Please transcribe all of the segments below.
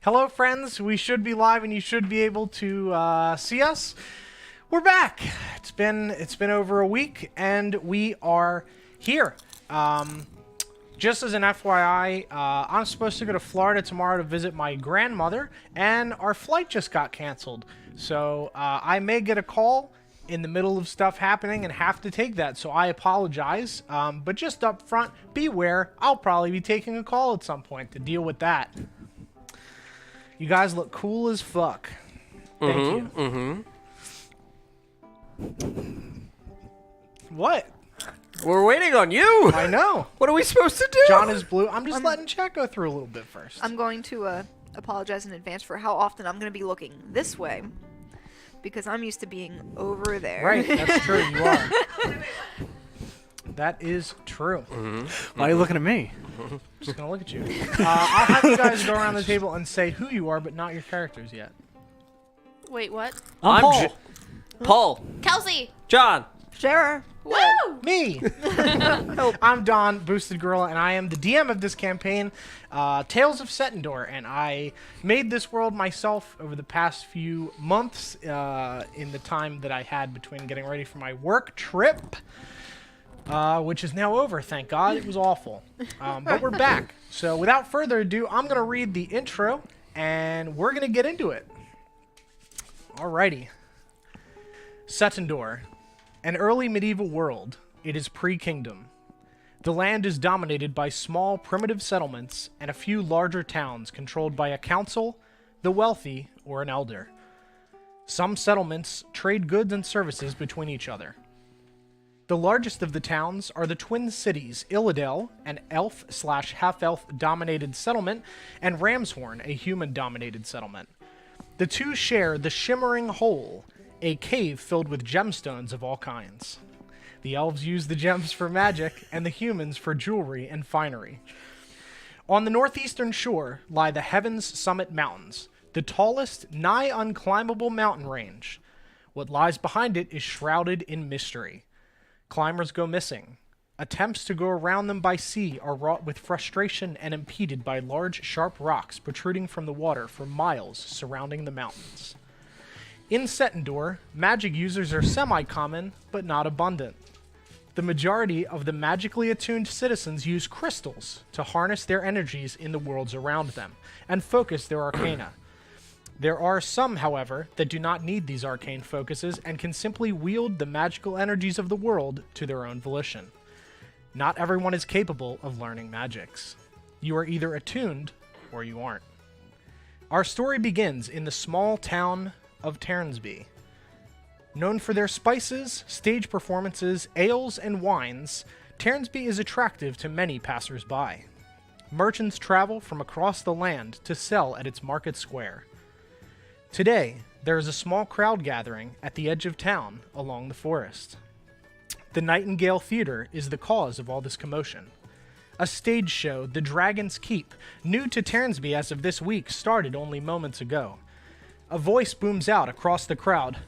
Hello, friends. We should be live, and you should be able to see us. We're back. It's been over a week, and we are here. Just as an FYI, I'm supposed to go to Florida tomorrow to visit my grandmother, and our flight just got canceled. So I may get a call in the middle of stuff happening and have to take that. So I apologize. But just up front, beware. I'll probably be taking a call at some point to deal with that. You guys look cool as fuck. Thank you. What? We're waiting on you. I know. What are we supposed to do? John is blue. I'm just letting Chet go through a little bit first. I'm going to apologize in advance for how often I'm going to be looking this way. Because I'm used to being over there. Right, that's true. You are. That is true. Why are you looking at me? Just gonna look at you. I'll have you guys go around the table and say who you are, but not your characters yet. Wait, what? I'm Paul. Paul. Kelsey! John. Sarah. Woo! Me! I'm Don, Boosted Gorilla, and I am the DM of this campaign, Tales of Settandor, and I made this world myself over the past few months in the time that I had between getting ready for my work trip, which is now over, thank God. It was awful. But we're back. So without further ado, I'm going to read the intro, and we're going to get into it. Alrighty. Settandor. An early medieval world. It is pre-kingdom. The land is dominated by small, primitive settlements and a few larger towns controlled by a council, the wealthy, or an elder. Some settlements trade goods and services between each other. The largest of the towns are the twin cities, Illidel, an elf/half-elf dominated settlement, and Ramshorn, a human-dominated settlement. The two share the Shimmering Hole, a cave filled with gemstones of all kinds. The elves use the gems for magic, and the humans for jewelry and finery. On the northeastern shore lie the Heaven's Summit Mountains, the tallest, nigh unclimbable mountain range. What lies behind it is shrouded in mystery. Climbers go missing. Attempts to go around them by sea are wrought with frustration and impeded by large, sharp rocks protruding from the water for miles surrounding the mountains. In Settandor, magic users are semi-common, but not abundant. The majority of the magically attuned citizens use crystals to harness their energies in the worlds around them, and focus their arcana. There are some, however, that do not need these arcane focuses, and can simply wield the magical energies of the world to their own volition. Not everyone is capable of learning magics. You are either attuned, or you aren't. Our story begins in the small town of Taernsby. Known for their spices, stage performances, ales, and wines, Taernsby is attractive to many passers-by. Merchants travel from across the land to sell at its market square. Today, there is a small crowd gathering at the edge of town along the forest. The Nightingale Theater is the cause of all this commotion. A stage show, The Dragon's Keep, new to Taernsby as of this week, started only moments ago. A voice booms out across the crowd.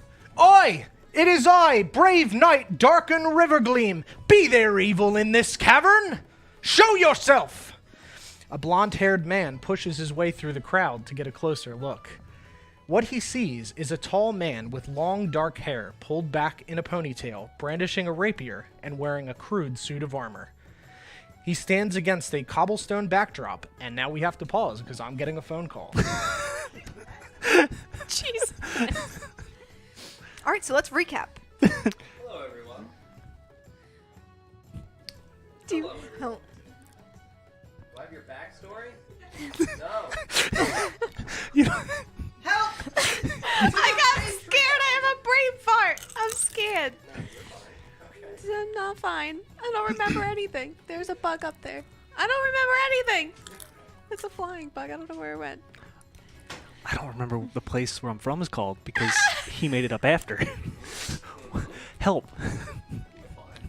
"Oi! It is I, brave knight Darken Rivergleam! Be there evil in this cavern? Show yourself!" A blonde-haired man pushes his way through the crowd to get a closer look. What he sees is a tall man with long dark hair pulled back in a ponytail, brandishing a rapier and wearing a crude suit of armor. He stands against a cobblestone backdrop, and now we have to pause because I'm getting a phone call. Jeez. All right, so let's recap. Hello, everyone. Do you... Oh. Do I have your backstory? No. You know, Help! I got scared. I have a brain fart. I'm scared. Okay. I'm not fine. I don't remember anything. There's a bug up there. I don't remember anything. It's a flying bug. I don't know where it went. I don't remember what the place where I'm from is called because he made it up after. Help.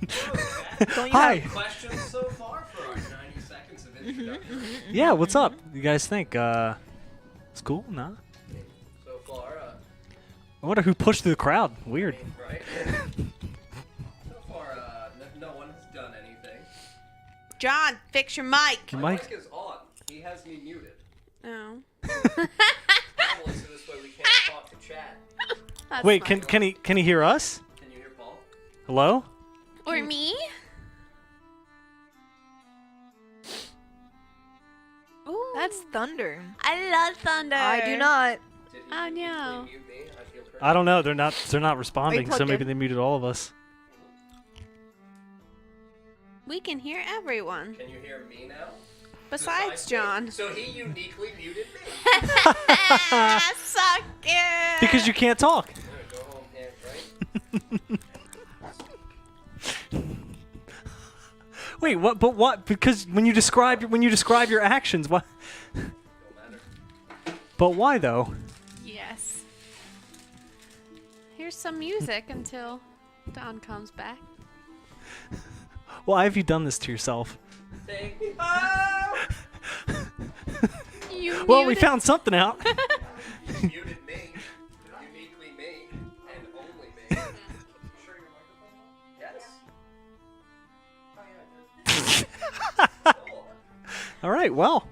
Don't you Hi. have... Questions so far for our 90 seconds of introduction? Yeah, what's up? You guys think? It's cool? Nah? So far, I wonder who pushed through the crowd. Weird. right? So far, no one has done anything. John, fix your mic. Your My mic? mic is on. He has me muted. Oh. Probably, so this way we can't talk to chat. That's Wait, fine. can he hear us? Can you hear Paul? Hello? Or me? Ooh. That's thunder. I love thunder. I do not. Did he Oh, uniquely no. mute me? I feel pretty I don't know. They're not responding, so plugged maybe in? they muted all of us. We can hear everyone. Can you hear me now? Besides me? John. So he uniquely muted me. Suck it. Because you can't talk. I'm gonna go home and right. Wait, what? But what? Because when you describe your actions, what? Don't matter. But why though? Yes. Here's some music until Don comes back. Why have you done this to yourself? Take me home. You Well, we muted- found something out. You muted me. Uniquely me. And only me. You sure your microphone's on? Yes. Oh, yeah, it is. Cool. All right, well,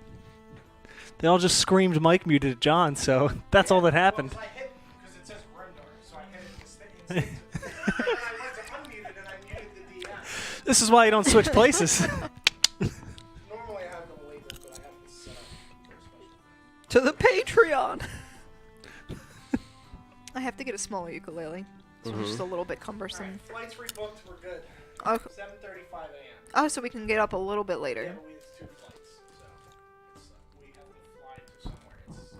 they all just screamed Mike muted at John, so that's all that happened. Well, I hit because it says Rendar, so I hit it instinctively. And I went to unmute it and I muted the DM. This is why you don't switch places. Normally I have them labeled, but I have this set up for a special. To the Patreon. I have to get a smaller ukulele. So it's just a little bit cumbersome. Alright, flights rebooked, we're good. Oh, 7:35 a.m. oh, so we can get up a little bit Yeah, later. but we have 2 flights, so it's, we have to fly to somewhere. It's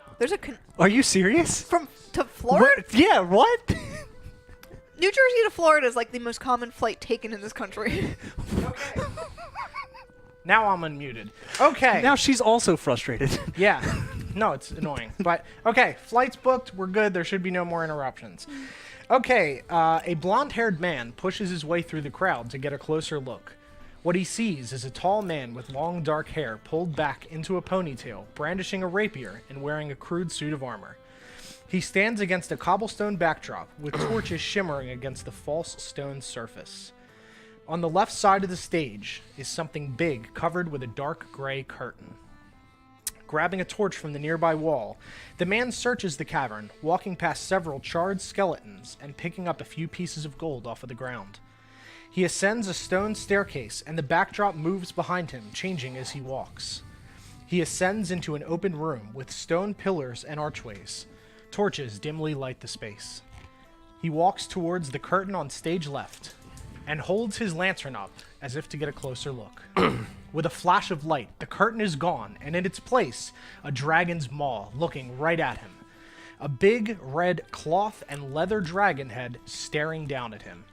not There's a Are you serious? from to Florida. What? Yeah, what? New Jersey to Florida is like the most common flight taken in this country. okay. Now I'm unmuted. Okay. Now she's also frustrated. Yeah. No, it's annoying. But okay, flights booked. We're good. There should be no more interruptions. Okay, a blonde-haired man pushes his way through the crowd to get a closer look. What he sees is a tall man with long dark hair pulled back into a ponytail, brandishing a rapier and wearing a crude suit of armor. He stands against a cobblestone backdrop with torches shimmering against the false stone surface. On the left side of the stage is something big covered with a dark gray curtain. Grabbing a torch from the nearby wall, the man searches the cavern, walking past several charred skeletons and picking up a few pieces of gold off of the ground. He ascends a stone staircase, and the backdrop moves behind him, changing as he walks. He ascends into an open room with stone pillars and archways. Torches dimly light the space. He walks towards the curtain on stage left and holds his lantern up as if to get a closer look. With a flash of light, the curtain is gone, and in its place, a dragon's maw looking right at him. A big, red cloth and leather dragon head staring down at him.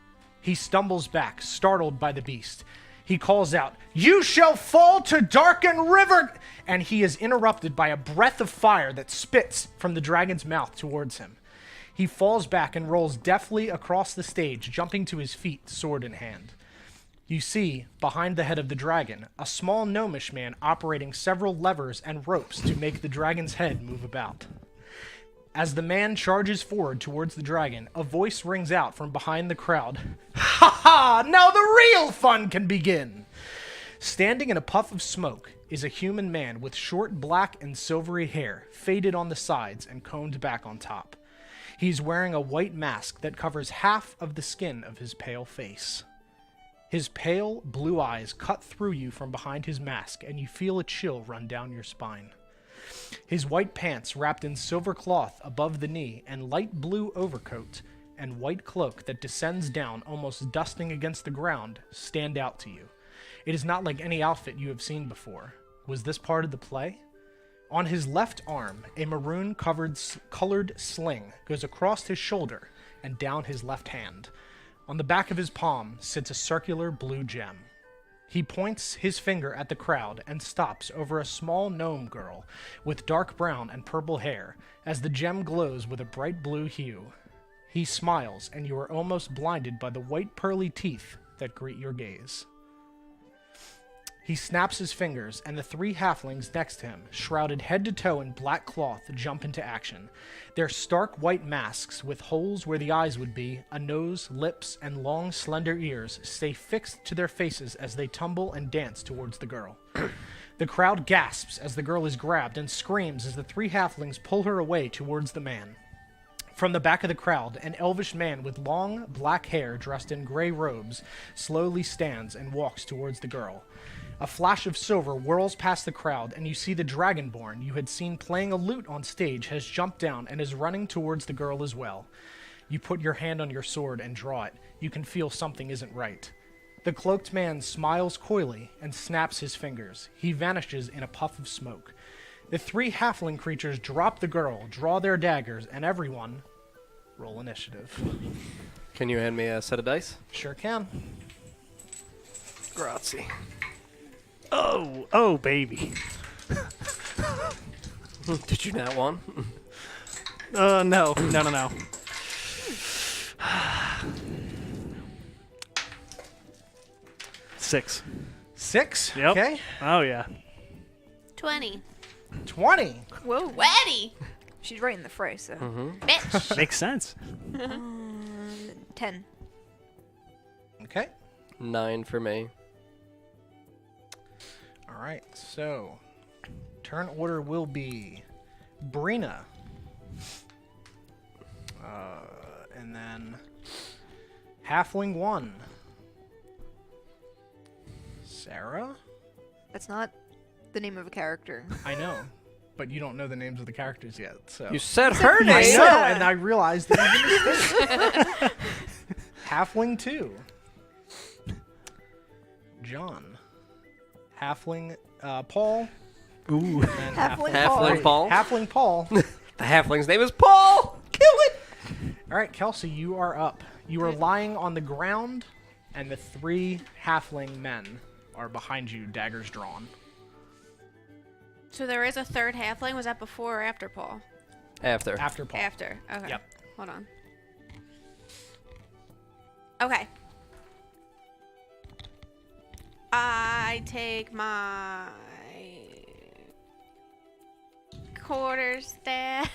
He stumbles back, startled by the beast. He calls out, "You shall fall to darken river!" And he is interrupted by a breath of fire that spits from the dragon's mouth towards him. He falls back and rolls deftly across the stage, jumping to his feet, sword in hand. You see, behind the head of the dragon, a small gnomish man operating several levers and ropes to make the dragon's head move about. As the man charges forward towards the dragon, a voice rings out from behind the crowd. "Ha ha! Now the real fun can begin!" Standing in a puff of smoke is a human man with short black and silvery hair, faded on the sides and combed back on top. He's wearing a white mask that covers half of the skin of his pale face. His pale blue eyes cut through you from behind his mask, and you feel a chill run down your spine. His white pants wrapped in silver cloth above the knee and light blue overcoat and white cloak that descends down, almost dusting against the ground, stand out to you. It is not like any outfit you have seen before. Was this part of the play? On his left arm, a maroon-colored sling goes across his shoulder and down his left hand. On the back of his palm sits a circular blue gem. He points his finger at the crowd and stops over a small gnome girl with dark brown and purple hair as the gem glows with a bright blue hue. He smiles, and you are almost blinded by the white pearly teeth that greet your gaze. He snaps his fingers, and the 3 halflings next to him, shrouded head to toe in black cloth, jump into action. Their stark white masks, with holes where the eyes would be, a nose, lips, and long, slender ears, stay fixed to their faces as they tumble and dance towards the girl. The crowd gasps as the girl is grabbed and screams as the 3 halflings pull her away towards the man. From the back of the crowd, an elvish man with long, black hair dressed in gray robes slowly stands and walks towards the girl. A flash of silver whirls past the crowd, and you see the Dragonborn you had seen playing a lute on stage has jumped down and is running towards the girl as well. You put your hand on your sword and draw it. You can feel something isn't right. The cloaked man smiles coyly and snaps his fingers. He vanishes in a puff of smoke. The 3 halfling creatures drop the girl, draw their daggers, and everyone roll initiative. Can you hand me a set of dice? Sure can. Grazie. Oh, baby. Did you not want? No. 6. 6. Yep. Okay. Oh, yeah. 20. 20. Whoa. Ready. She's right in the fray, so. Bitch. Makes sense. 10. Okay. 9 for me. All right. So, turn order will be Brina. And then Halfling 1. Sarah? That's not the name of a character. I know, but you don't know the names of the characters yet, so. You said her I name. know, and I realized that you mistake. Halfling 2. John. Halfling Paul. Ooh. And Halfling Paul. Halfling Paul. The halfling's name is Paul. Kill it. All right, Kelsey, you are up. You are lying on the ground, and the 3 halfling men are behind you, daggers drawn. So there is a third halfling. Was that before or after Paul? After. After Paul. After. Okay. Yep. Hold on. Okay. I take my quarterstaff.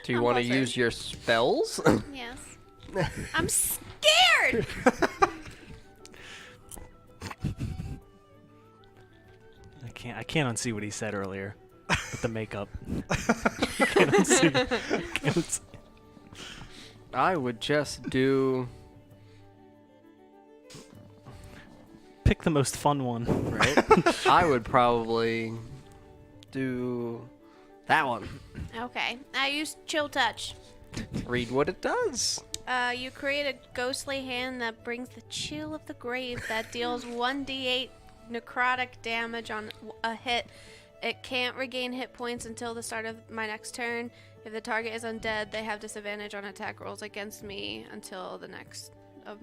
Do you I'm want to closer. use your spells? Yes. I'm scared. I can't unsee what he said earlier. With the makeup. Can't unsee. I would just do. Pick the most fun one. Right? I would probably do that one. Okay. I use chill touch. Read what it does. You create a ghostly hand that brings the chill of the grave that deals 1d8 necrotic damage on a hit. It can't regain hit points until the start of my next turn. If the target is undead, they have disadvantage on attack rolls against me until the next of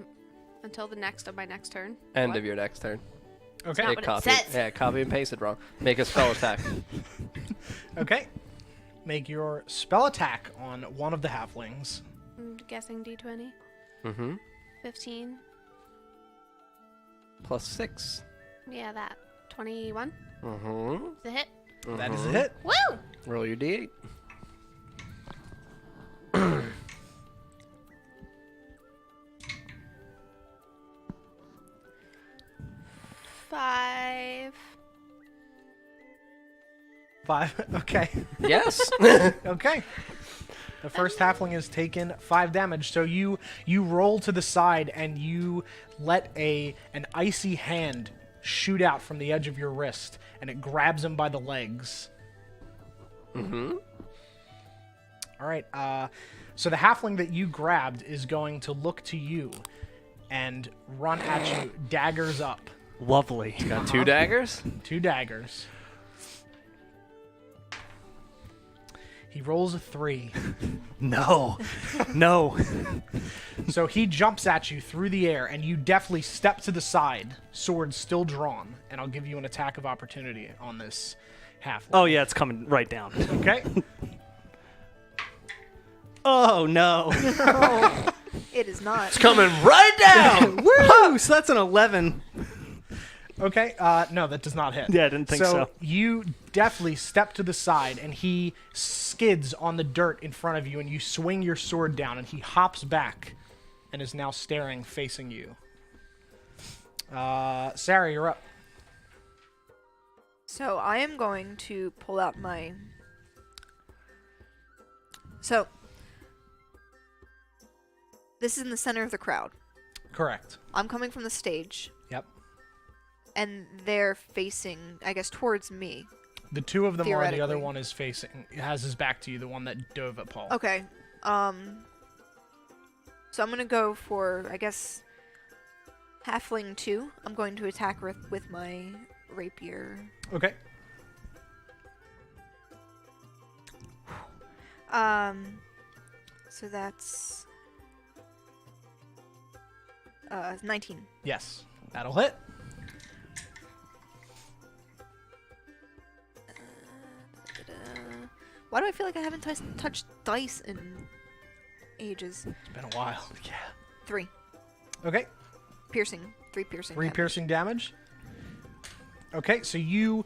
my next turn. End What? of your next turn. Okay. Not what it says. Yeah, copy and paste it wrong. Make a spell attack. Okay. Make your spell attack on one of the halflings. I'm guessing d20. Mm-hmm. 15. Plus 6. Yeah, that. 21. Mm-hmm. The hit. That is a hit. Woo! Roll your d8. 5. 5. Okay. Yes. Okay. The first halfling has taken 5 damage. So you roll to the side and you let an icy hand shoot out from the edge of your wrist, and it grabs him by the legs. Mm-hmm. All right. So the halfling that you grabbed is going to look to you and run at you, daggers up. Lovely. Got 2 daggers. 2 daggers. He rolls a 3. No. No. So he jumps at you through the air, and you deftly step to the side, sword still drawn, and I'll give you an attack of opportunity on this halfling. Oh, yeah, it's coming right down. Okay. Oh, no. It is not. It's coming right down. Woo! So that's an 11. Okay. No, that does not hit. Yeah, I didn't think so. You deftly step to the side, and he skids on the dirt in front of you, and you swing your sword down, and he hops back and is now staring, facing you. Sarah, you're up. So I am going to pull out my... So, this is in the center of the crowd. Correct. I'm coming from the stage, Yep. and they're facing, I guess, towards me. The two of them are. The other Theoretically. one is facing. Has his back to you. The one that dove at Paul. Okay. So I'm gonna go for, I guess, Halfling 2. I'm going to attack with my rapier. Okay. So that's 19. Yes. That'll hit. Why do I feel like I haven't touched dice in ages? It's been a while. Yeah. 3 Okay. piercing. 3 piercing. 3 damage. piercing damage. Okay, so you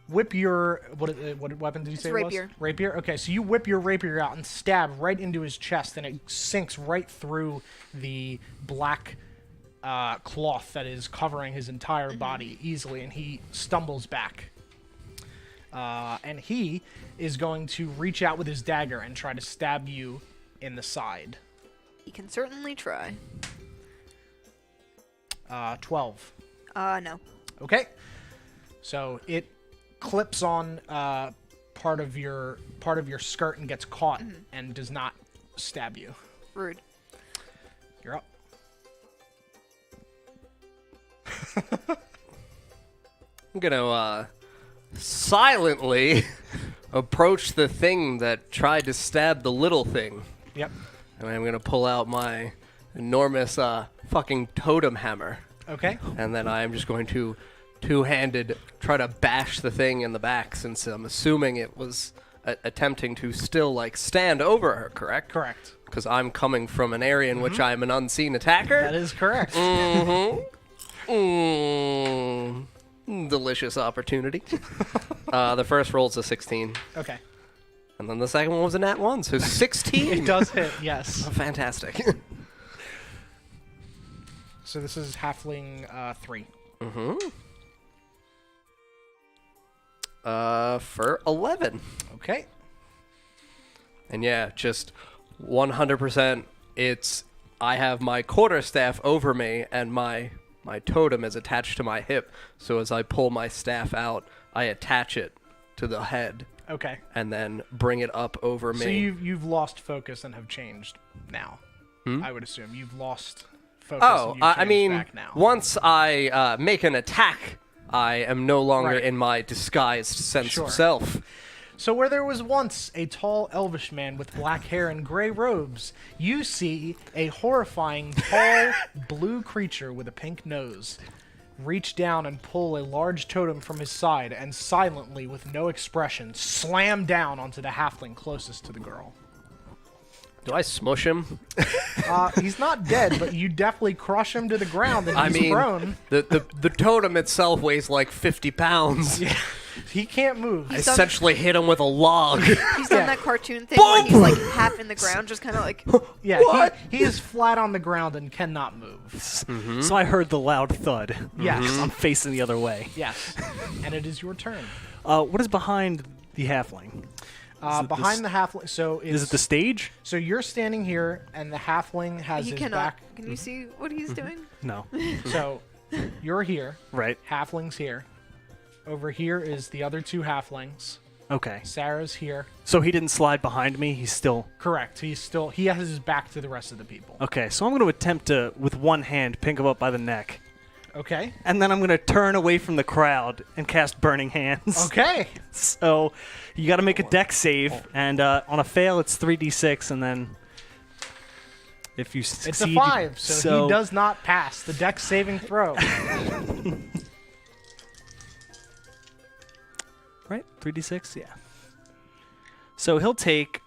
whip your what weapon did you say rapier. it was? Rapier. Okay, so you whip your rapier out and stab right into his chest, and it sinks right through the black cloth that is covering his entire body easily, and he stumbles back. And he is going to reach out with his dagger and try to stab you in the side. He can certainly try. 12. No. Okay. So it clips on part of your skirt and gets caught and does not stab you. Rude. You're up. I'm gonna silently approach the thing that tried to stab the little thing. Yep. And I'm gonna pull out my enormous fucking totem hammer. Okay. And then I am just going to two-handed try to bash the thing in the back, since I'm assuming it was attempting to still, like, stand over her, correct? Correct. Because I'm coming from an area in which I'm an unseen attacker. That is correct. Delicious opportunity. The first roll's a 16. Okay. And then the second one was a nat 1, so 16. It does hit, yes. Oh, fantastic. So this is halfling 3. For 11. Okay. And yeah, just 100%, I have my quarterstaff over me, and my totem is attached to my hip, so as I pull my staff out, I attach it to the head, Okay. and then bring it up over me. So you've lost focus and have changed now. I would assume you've lost focus. Oh, and you've I changed mean, back now. once I make an attack, I am no longer Right. in my disguised sense Sure. of self. So where there was once a tall elvish man with black hair and gray robes, you see a horrifying tall blue creature with a pink nose reach down and pull a large totem from his side and silently, with no expression, slam down onto the halfling closest to the girl. Do I smush him? He's not dead, but you definitely crush him to the ground and I he's mean, prone. the totem itself weighs like 50 pounds. Yeah. He can't move. I essentially hit him with a log. He's done that cartoon thing where he's like half in the ground, just kind of like. Yeah, he is flat on the ground and cannot move. So I heard the loud thud. Yes. I'm facing the other way. Yes. And it is your turn. What is behind the halfling? Behind the halfling, so Is it the stage? So you're standing here, and the halfling has He his cannot. back. Can you see what he's doing? No. So you're here. Right. Halfling's here. Over here is the other two halflings. Okay. Sarah's here. So he didn't slide behind me. He's still. Correct. He has his back to the rest of the people. Okay. So I'm going to attempt to, with one hand, pick him up by the neck. Okay. And then I'm going to turn away from the crowd and cast Burning Hands. Okay. So you got to make a dex save, and on a fail, it's 3d6, and then if you succeed... It's a 5, so he does not pass the dex saving throw. Right? 3d6? Yeah. So he'll take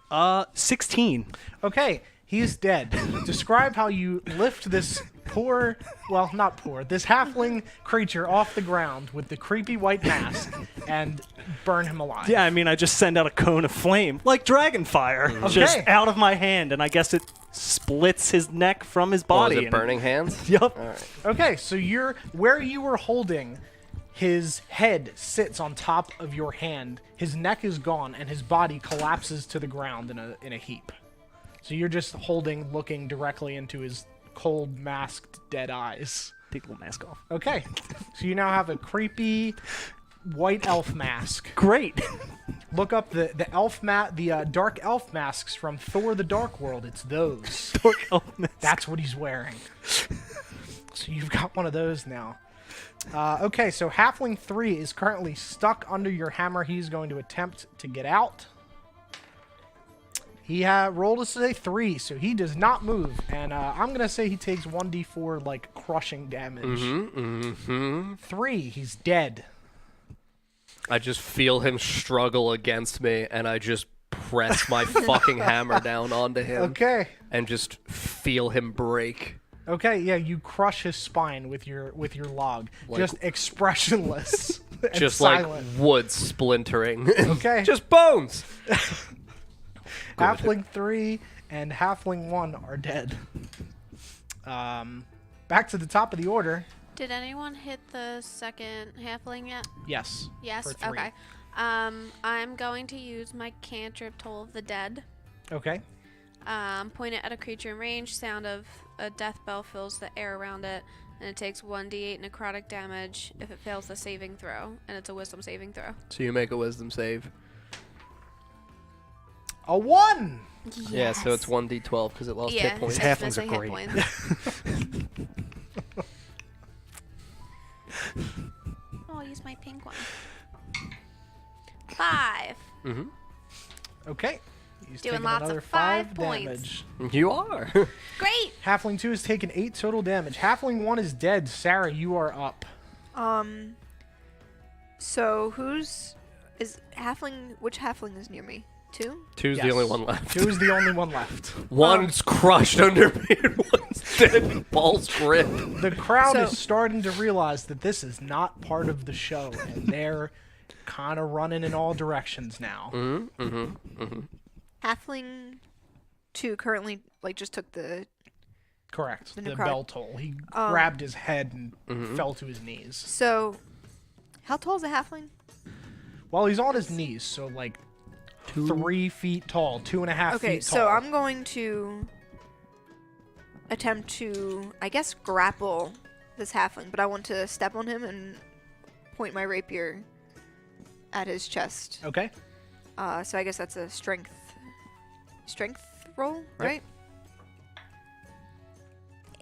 16. Okay. He's dead. Describe how you lift this poor, well, not poor, this halfling creature off the ground with the creepy white mask and burn him alive. Yeah, I mean, I just send out a cone of flame, like dragon fire, just Okay. out of my hand, and I guess it splits his neck from his Oh, body. is it and- burning hands? Yup. All right. Okay, so where you were holding His head sits on top of your hand. His neck is gone, and his body collapses to the ground in a heap. So you're just looking directly into his cold, masked, dead eyes. Take the little mask off. Okay, so you now have a creepy white elf mask. Great. Look up the dark elf masks from Thor: The Dark World. It's those. Dark elf mask. That's what he's wearing. So you've got one of those now. Okay, so Halfling 3 is currently stuck under your hammer. He's going to attempt to get out. He rolled a 3, so he does not move. And I'm going to say he takes 1d4, like, crushing damage. 3, he's dead. I just feel him struggle against me, and I just press my fucking hammer down onto him. Okay. And just feel him break. Okay, yeah, you crush his spine with your log. Like, just expressionless. And just silent. like wood splintering. Okay. Just bones. Halfling 3 and Halfling 1 are dead. Back to the top of the order. Did anyone hit the second halfling yet? Yes. Yes. for 3. Okay. I'm going to use my cantrip, Toll of the Dead. Okay. Point it at a creature in range. Sound of a death bell fills the air around it, and it takes 1d8 necrotic damage if it fails the saving throw, and it's a wisdom saving throw. So you make a wisdom save. A 1! Yeah, so it's 1d12 because it lost hit points. His halflings missing are hit great. points. I'll use my pink one. 5. Mm-hmm. Okay. He's Doing taking lots another of 5 5 points. damage. You are. Great! Halfling 2 has taken 8 total damage. Halfling 1 is dead. Sarah, you are up. So which halfling is near me? 2? Two's Yes. the only one left. 2 is the only one left. One's crushed under me and one's dead in Paul's grip. The crowd So- is starting to realize that this is not part of the show, and they're kind of running in all directions now. Halfling 2 currently just took the Correct. The The necrotic- bell toll. He grabbed his head and fell to his knees. So how tall is a halfling? Well, he's on his knees, so like 3 feet tall, 2.5 Okay, feet tall. so I'm going to attempt to, I guess, grapple this halfling, but I want to step on him and point my rapier at his chest. Okay. So I guess that's a strength roll, right?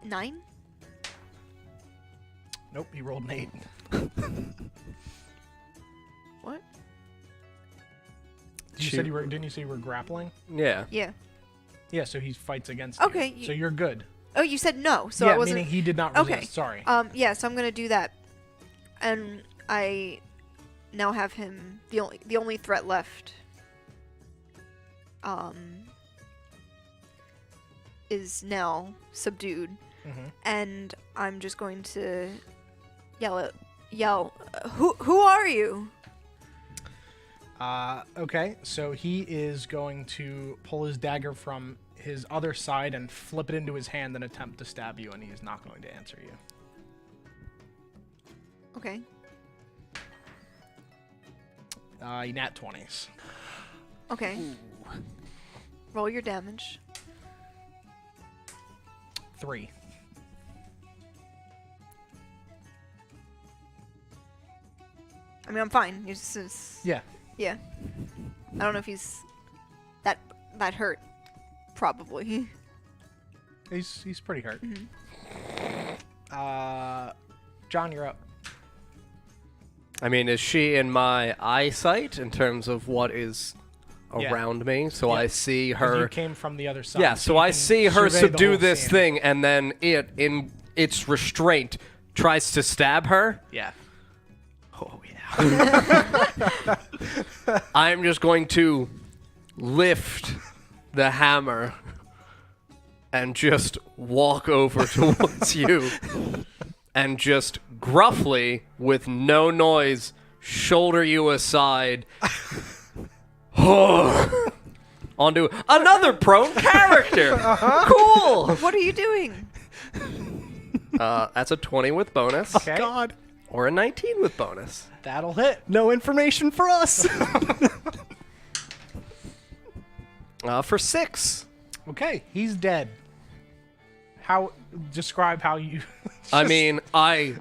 9? Nope, he rolled an 8. What? Didn't you say you were grappling? Yeah. Yeah. Yeah, so he fights against Okay, you. So you're good. Oh, you said no, so yeah, I wasn't. meaning he did not resist. Okay. Sorry. Yeah, so I'm gonna do that, and I now have him. The only threat left. Is now subdued, and I'm just going to yell. Who are you? Okay, so he is going to pull his dagger from his other side and flip it into his hand and attempt to stab you, and he is not going to answer you. Okay. He nat 20s. Okay. Roll your damage. 3. I mean, I'm fine. Yeah. Yeah. I don't know if he's that hurt. Probably. He's pretty hurt. John, you're up. I mean, is she in my eyesight in terms of what is Yeah. around me? So Yeah. I see 'Cause her. You came from the other side. Yeah, so you I can see her survey the subdue whole this scene. thing, and then it, in its restraint, tries to stab her. Yeah. Oh, yeah. I'm just going to lift the hammer and just walk over towards you and just gruffly, with no noise, shoulder you aside. Onto another prone character. Cool. What are you doing? That's a 20 with bonus. Okay. God. Or a 19 with bonus. That'll hit. No information for us. For 6. Okay, he's dead. Describe how you... I mean, I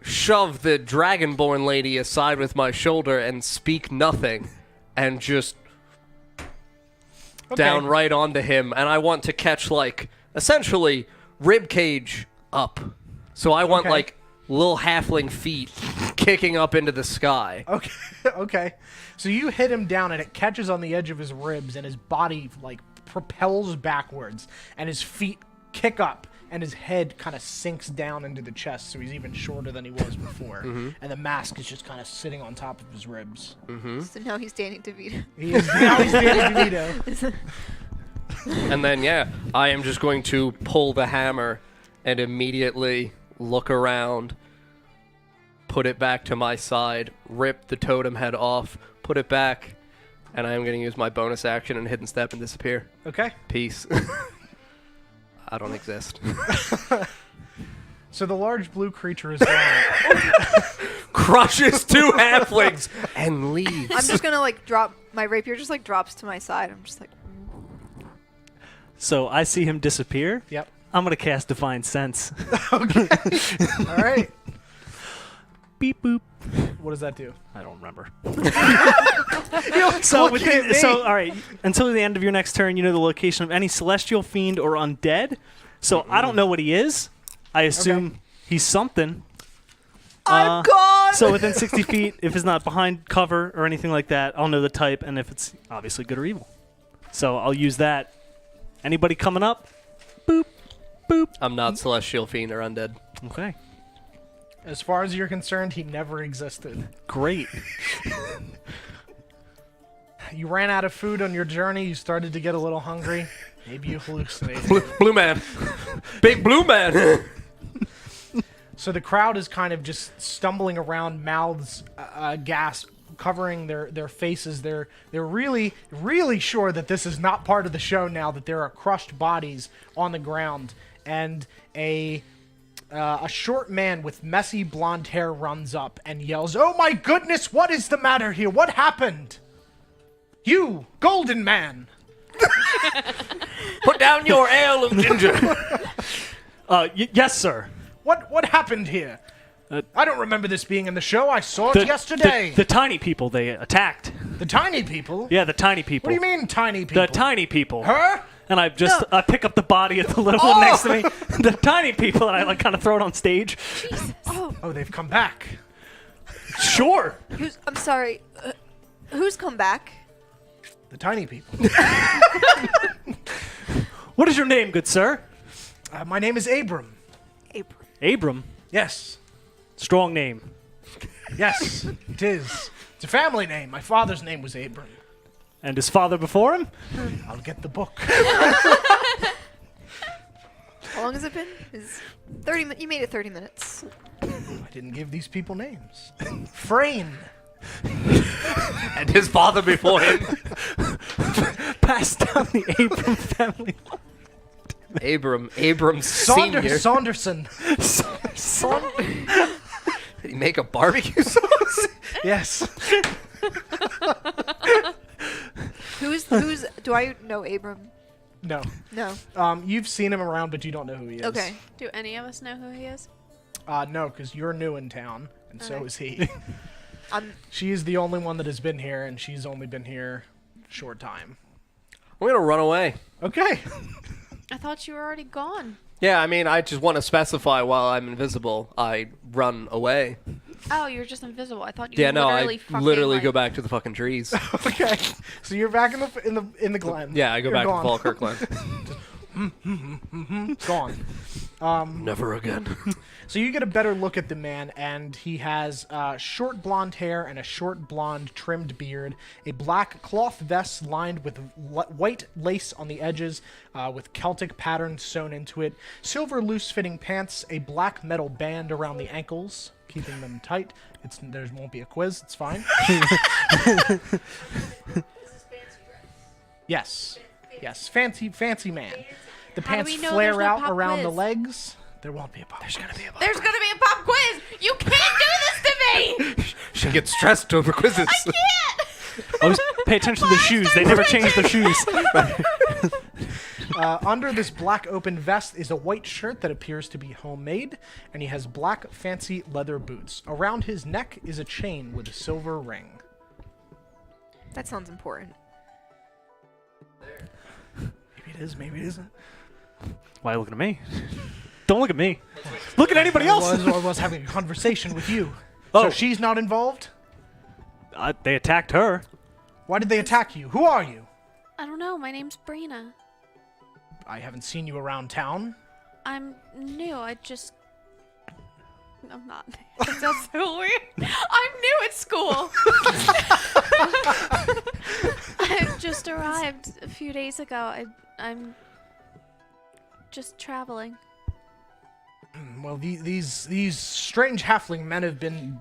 shove the Dragonborn lady aside with my shoulder and speak nothing. And just down right onto him. And I want to catch, like, essentially, rib cage up. So I want, like, little halfling feet kicking up into the sky. Okay, okay. So you hit him down, and it catches on the edge of his ribs, and his body, like, propels backwards, and his feet kick up, and his head kind of sinks down into the chest, so he's even shorter than he was before. And the mask is just kind of sitting on top of his ribs. So now he's Danny DeVito. Now he's Danny DeVito. And then, yeah, I am just going to pull the hammer and immediately look around, put it back to my side, rip the totem head off, put it back, and I am going to use my bonus action and hidden step and disappear. Okay. Peace. I don't exist. So the large blue creature is gone. Crushes 2 halflings and leaves. I'm just gonna like drop my rapier. Just like drops to my side. I'm just like. So I see him disappear. Yep. I'm going to cast Divine Sense. All right. Beep boop. What does that do? I don't remember. So, All right. Until the end of your next turn, you know the location of any celestial fiend or undead. So I don't know what he is. I assume he's something. I'm gone. So within 60 feet, if it's not behind cover or anything like that, I'll know the type and if it's obviously good or evil. So I'll use that. Anybody coming up? Boop, boop. I'm not celestial fiend or undead. Okay. As far as you're concerned, he never existed. Great. You ran out of food on your journey. You started to get a little hungry. Maybe you hallucinated. Blue man. Big blue man. So the crowd is kind of just stumbling around, mouths gasp, covering their faces. They're really, really sure that this is not part of the show now, that there are crushed bodies on the ground. And a short man with messy blonde hair runs up and yells, "Oh my goodness, what is the matter here? What happened? You, golden man!" Put down your ale of ginger. Yes, sir. What happened here? I don't remember this being in the show. I saw it yesterday. The tiny people, they attacked. The tiny people? Yeah, the tiny people. What do you mean, tiny people? The tiny people. Her? And I pick up the body of the little one next to me. The tiny people, and I like kind of throw it on stage. Oh, they've come back. Sure. I'm sorry. Who's come back? The tiny people. What is your name, good sir? My name is Abram. Abram. Yes. Strong name. Yes, it is. It's a family name. My father's name was Abram. And his father before him? I'll get the book. How long has it been? You made it 30 minutes. I didn't give these people names. Frayne. And his father before him. Passed down the Abram family. Abram Senior. Saunderson. Did he make a barbecue sauce? Yes. Who's? Do I know Abram? No. No. You've seen him around, but you don't know who he is. Okay. Do any of us know who he is? No, because you're new in town, and so is he. I'm. She is the only one that has been here, and she's only been here a short time. I'm gonna run away. Okay. I thought you were already gone. Yeah, I mean, I just want to specify while I'm invisible, I run away. Oh, you're just invisible. I thought you Yeah, no, literally I literally go like, back to the fucking trees. Okay. So you're back in the glen. Yeah, I go You're back gone. to Falkirk Glen. Gone. Never again. So you get a better look at the man, and he has short blonde hair and a short blonde trimmed beard, a black cloth vest lined with white lace on the edges with Celtic patterns sewn into it, silver loose-fitting pants, a black metal band around the ankles, keeping them tight. There won't be a quiz. It's fine. Yes. Yes. Fancy man. The How do pants we know flare there's no out pop around the quiz? legs. There won't be a pop. There's gonna be a pop. There's gonna be a pop quiz. You can't do me! She gets stressed over quizzes. Always pay attention to the shoes. They never change the shoes. Under this black open vest is a white shirt that appears to be homemade, and he has black fancy leather boots. Around his neck is a chain with a silver ring. That sounds important. Maybe it is, maybe it isn't. Why are you looking at me? Don't look at me. Look at anybody else. I was having a conversation with you. Oh. So she's not involved? They attacked her. Why did they attack you? Who are you? I don't know. My name's Brina. I haven't seen you around town. I'm new. I'm not. That sounds so weird. I'm new at school. I just arrived a few days ago. I'm just traveling. Well, these strange halfling men have been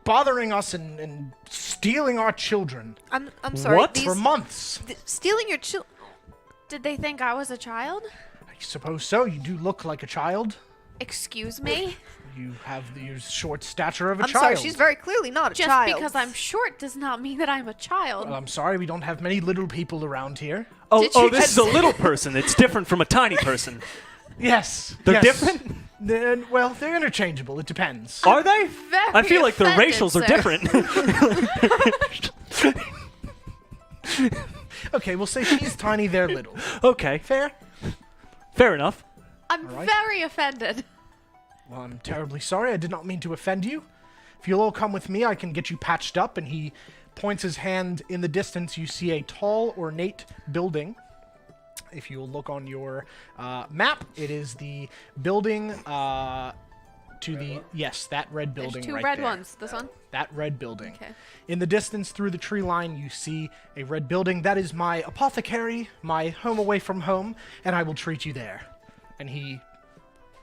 bothering us and stealing our children I'm sorry. What? These, for months. stealing your children. Did they think I was a child? I suppose so. You do look like a child. Excuse me? You have the short stature of a I'm child. sorry. She's very clearly not a Just child. because I'm short does not mean that I'm a child. Well, I'm sorry. We don't have many little people around here. Did you This is just- a little person. It's different from a tiny person. Yes. They're yes. different? Well, they're interchangeable. It depends. Are they? Very I feel like the offended, racials are sir. different. Okay, we'll say she's tiny, they're little. Okay, Fair? fair enough. I'm All right. very offended. Well, I'm terribly sorry. I did not mean to offend you. If you'll all come with me, I can get you patched up. And he points his hand in the distance. You see a tall, ornate building. If you will look on your map, it is the building to the... Yes, that red building There's two right red there. ones. This one? That red building. Okay. In the distance through the tree line, you see a red building. That is my apothecary, my home away from home, and I will treat you there. And he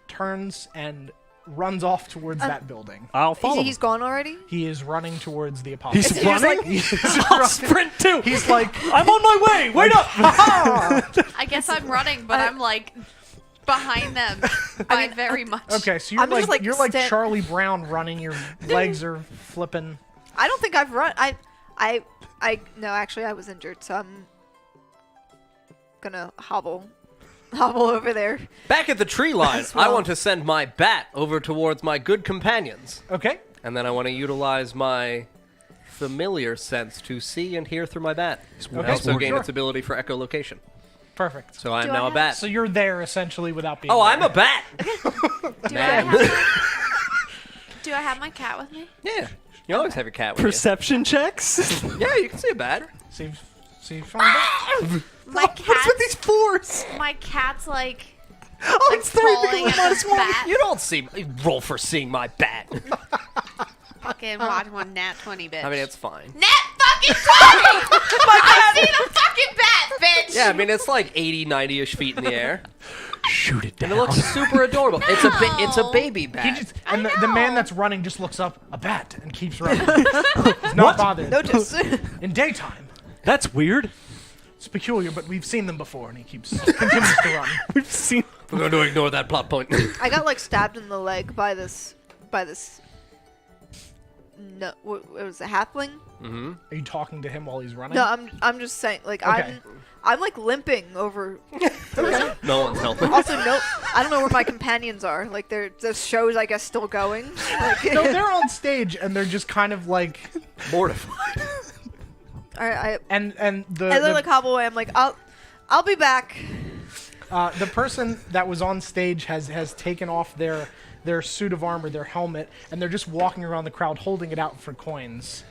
turns and runs off towards that building. I'll follow. He's gone already. He is running towards the apothecary. He's running? I'll sprint too. He's like, I'm on my way. Wait up. I guess I'm running, but I'm like behind them by very much. okay, so you're I'm just, like, you're like sta- Charlie Brown running. Your legs are flipping. I don't think I've run. No, actually, I was injured, so I'm gonna hobble over there. Back at the tree line, As well. I want to send my bat over towards my good companions. Okay. And then I want to utilize my familiar sense to see and hear through my bat. Okay, Also gain sure. its ability for echolocation. Perfect. So I am Do I now a have- bat. So you're there essentially without being. Oh, there. I'm a bat! Do Man. Do I have my cat with me? Yeah. You always have your cat with Perception checks. you. Yeah, you can see a bat. See, find out. My cat's fours? my cat's like Oh, it's three falling because at the bat. You don't see roll for seeing my bat. Fucking watch one nat 20, bitch. I mean, it's fine. Nat fucking 20! I see the fucking bat, bitch! Yeah, I mean, it's like 80, 90-ish feet in the air. Shoot it down. And it looks super adorable. It's a baby He bat. just, and the know. man that's running just looks up, a bat, and keeps running. He's not bothered. No, just In daytime. That's weird. It's peculiar, but we've seen them before, and he continues to run. We've seen. We're going to ignore that plot point. I got like stabbed in the leg by this. No, what was it, a halfling? Mm-hmm. Are you talking to him while he's running? No, I'm just saying, like Okay. I'm like limping over. No one's helping. Also, no, I don't know where my companions are. Like, the show's, I guess, still going. Like, No, they're on stage, and they're just kind of like, Mortified. I and the as I like hobble away, I'm like, I'll be back. the person that was on stage has taken off their suit of armor, their helmet, and they're just walking around the crowd holding it out for coins.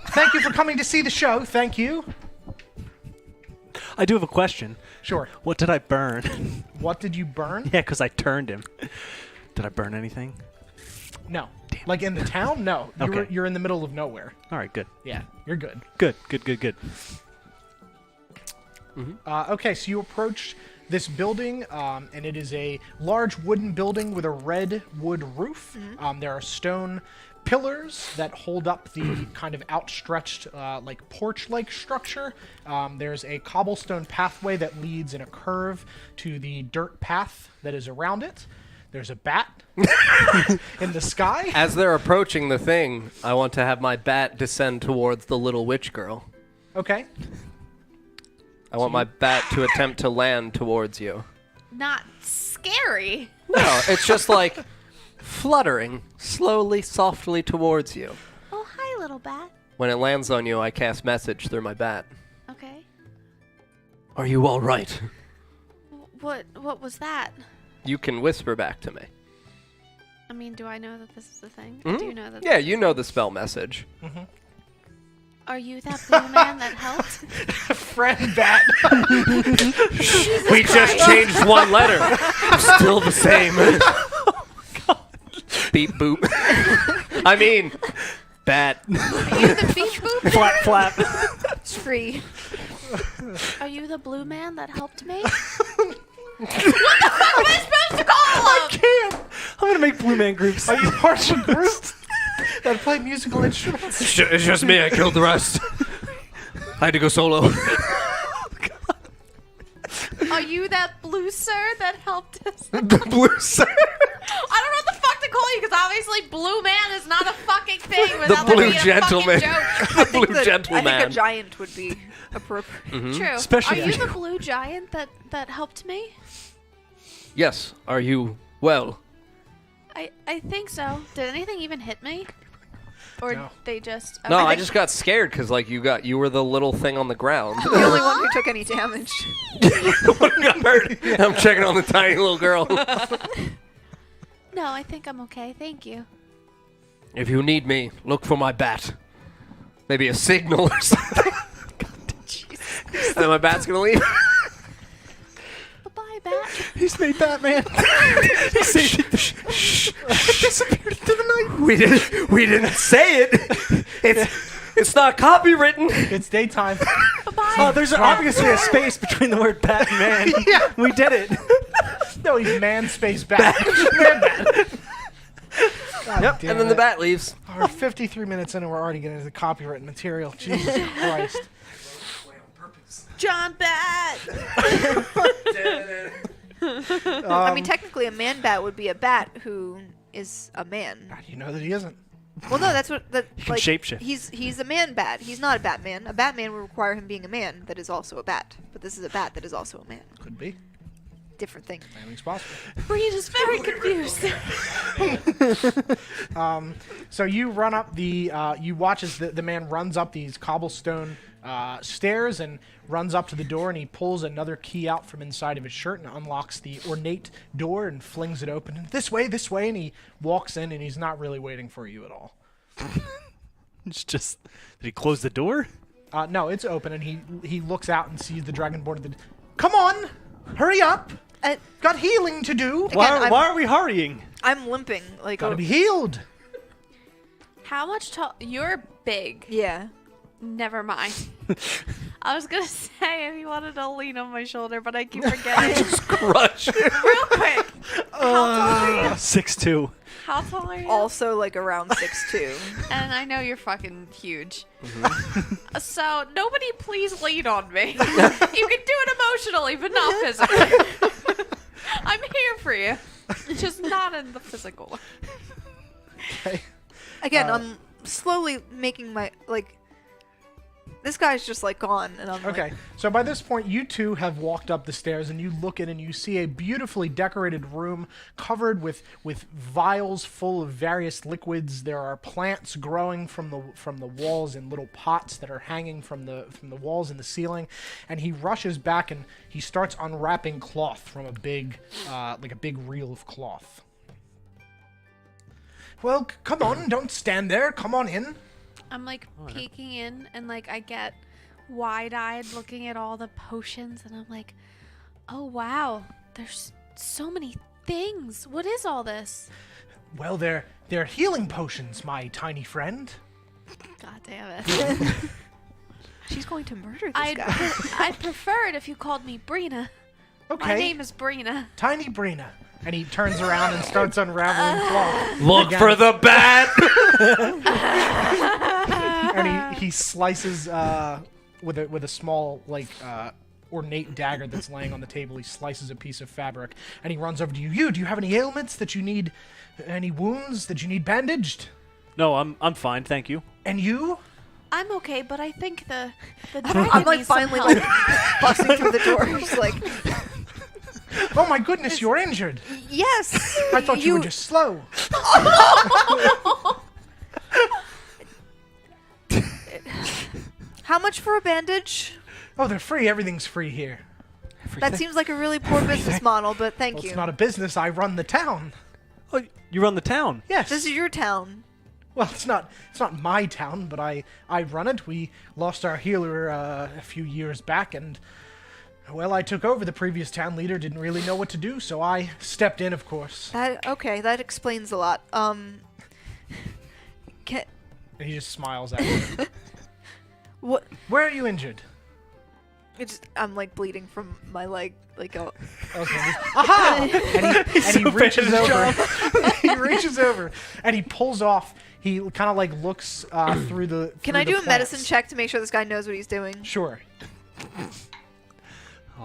Thank you for coming to see the show. Thank you. I do have a question. Sure. What did I burn? What did you burn? Yeah, because I turned him. Did I burn anything? No. Like in the town? No. Okay. You're in the middle of nowhere. All right, good. Yeah, you're good. Good. Okay, so you approach this building, and it is a large wooden building with a red wood roof. There are stone pillars that hold up the kind of outstretched, like porch-like structure. There's a cobblestone pathway that leads in a curve to the dirt path that is around it. There's a bat in the sky. As they're approaching the thing, I want to have my bat descend towards the little witch girl. Okay. I want my bat to attempt to land towards you. Not scary. No, it's just like fluttering slowly, softly towards you. Oh, hi, little bat. When it lands on you, I cast message through my bat. Okay. Are you all right? What was that? You can whisper back to me. I mean, do I know that this is a thing? Mhm. Do you know that? Yeah, you know the spell message. Are you that blue man that helped? Friend bat. We just changed one letter. I'm still the same. Beep boop. I mean, bat. Are you the beep boop? Flap, flap. It's free. Are you the blue man that helped me? What the fuck am I supposed to call him? Can't. I'm gonna make Blue Man groups. Are you part of a group that play musical instruments? It's just me. I killed the rest. I had to go solo. Are you that blue sir that helped us? The blue sir. I don't know what the fuck to call you because obviously blue man is not a fucking thing without blue there being gentleman. a fucking joke. The I think blue that- gentleman. I think a giant would be appropriate. True. Especially Are you if- the blue giant that helped me? Yes. Are you well? I think so. Did anything even hit me? Or No. they just... No, okay. I just got scared because like you were the little thing on the ground. The only one who took any damage. Got hurt. I'm checking on the tiny little girl. No, I think I'm okay. Thank you. If you need me, look for my bat. Maybe a signal or something. And then my bat's gonna leave. Bye-bye, bat. He's made Batman. He saved Disappeared into the night. We didn't say it. It's not copywritten. It's daytime. Bye-bye. Oh, there's obviously a space between the word bat and man. Yeah. We did it. No, he's man space bat. Man bat. God Yep. damn And then the it. bat leaves. We're 53 minutes in and we're already getting into the copywritten material. Jesus Christ. John Bat. I mean, technically, a man bat would be a bat who is a man. How do you know that he isn't? Well, no, that's what that. He can shapeshift. He's a man bat. He's not a Batman. A Batman would require him being a man that is also a bat. But this is a bat that is also a man. Could be. Different thing. Anything's possible. Breed is very confused. So you run up you watch as the man runs up these cobblestone stairs and runs up to the door, and he pulls another key out from inside of his shirt and unlocks the ornate door and flings it open. And this way, and he walks in, and he's not really waiting for you at all. It's just, did he close the door? No, it's open, and he looks out and sees the dragonborn. Come on, hurry up! Got healing to do. Again, Why are we hurrying? I'm limping. Like, Gotta be healed. How much tall? You're big. yeah. Never mind. I was gonna say if you wanted to lean on my shoulder, but I keep forgetting. Crush. Real quick. How tall are you? 6'2". How tall are you? Also, like around 6'2". And I know you're fucking huge. So nobody please lean on me. You can do it emotionally, but not physically. I'm here for you. Just not in the physical. Okay. Again, I'm slowly making my This guy's just like gone, and I'm Okay, like, so by this point, you two have walked up the stairs, and you look in, and you see a beautifully decorated room covered with vials full of various liquids. There are plants growing from the walls in little pots that are hanging from the walls and the ceiling. And he rushes back and he starts unwrapping cloth from a big reel of cloth. Well, come on, don't stand there. Come on in. I'm like peeking in and like I get wide-eyed looking at all the potions and I'm like, oh wow, there's so many things. What is all this? Well, they're healing potions, my tiny friend. God damn it. she's going to murder this I'd, guy. I'd prefer it if you called me Brina. Okay. My name is Brina. Tiny Brina. And he turns around and starts unraveling cloth. Look Again. for the bat. And he slices with a small ornate dagger that's laying on the table. He slices a piece of fabric, and he runs over to you. Do you have any ailments that you need, any wounds that you need bandaged? No, I'm fine, thank you. And you? I'm okay, but I think the I'm like needs some finally help. like busting through the door. Just like, Oh my goodness, you're injured. yes. I thought you were just slow. How much for a bandage? Oh, they're free. Everything's free here. That seems like a really poor business model, but thank Well, you. it's not a business. I run the town. Oh, you run the town. Yes. This is your town. Well, it's not my town, but I run it. We lost our healer a few years back, and well, I took over. The previous town leader didn't really know what to do, so I stepped in, of course. That explains a lot. Can, And he just smiles at me. what? Where are you injured? I'm like bleeding from my leg. Like, oh. Okay. Aha! And he so bad reaches at his over. He reaches over and he pulls off. He kind of like looks through the. Can through I the do a medicine plants. check to make sure this guy knows what he's doing? Sure.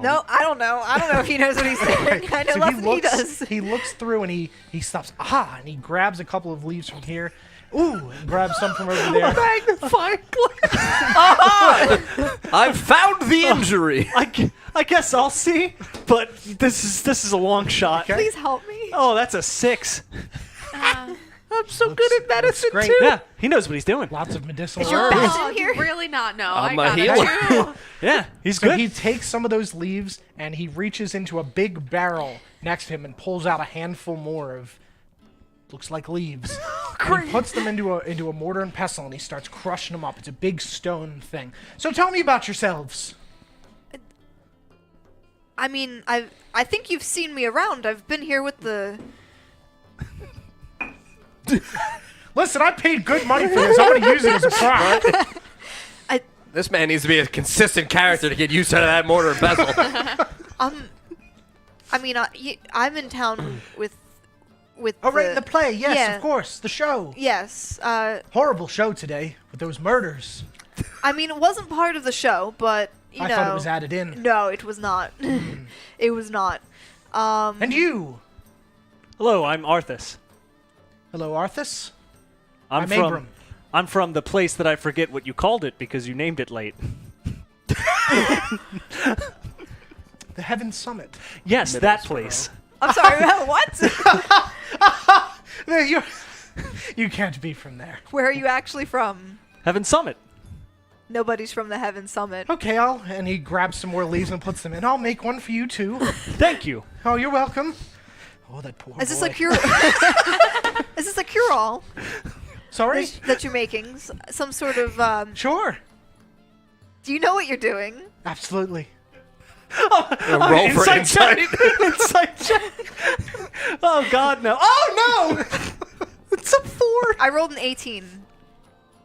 No, I don't know. I don't know if he knows what he's doing. I know So less than he does. He looks through and he stops. Aha! And he grabs a couple of leaves from here. Ooh! And grabs some from over there. Magnifying glass. I've found the injury. I guess I'll see, but this is a long shot. Okay. Please help me. Oh, that's a 6. I'm so good at medicine great. too. Yeah, he knows what he's doing. Lots of medicinal Is your herbs. bat Oh, in here? you really not know. I'm I a got healer. it too. Yeah, he's So good. he takes some of those leaves and he reaches into a big barrel next to him and pulls out a handful more of looks like leaves. And he puts them into a mortar and pestle and he starts crushing them up. It's a big stone thing. So tell me about yourselves. I mean, I think you've seen me around. I've been here with the. Listen, I paid good money for this. I'm going to use it as a prop. This man needs to be a consistent character to get used to that mortar and pestle. I mean, I'm in town with. Oh, right, the play. Yes, yeah. of course. The show. Yes. Horrible show today with those murders. I mean, it wasn't part of the show, but you I know. thought it was added in. No, it was not. It was not. And you? Hello, I'm Arthas. Hello, Arthas. I'm I'm from Abram. I'm from the place that I forget what you called it because you named it late. The Heaven Summit. Yes, that place. I'm sorry. What? You can't be from there. Where are you actually from? Heaven Summit. Nobody's from the Heaven Summit. Okay, and he grabs some more leaves and puts them in. I'll make one for you too. Thank you. Oh, you're welcome. Oh, that poor Is this boy. a cure? Is this a cure-all Sorry? that you're making? Some sort of. Sure. Do you know what you're doing? Absolutely. Roll for insight. Insight check. Oh God, no. Oh no! It's a 4. I rolled an 18.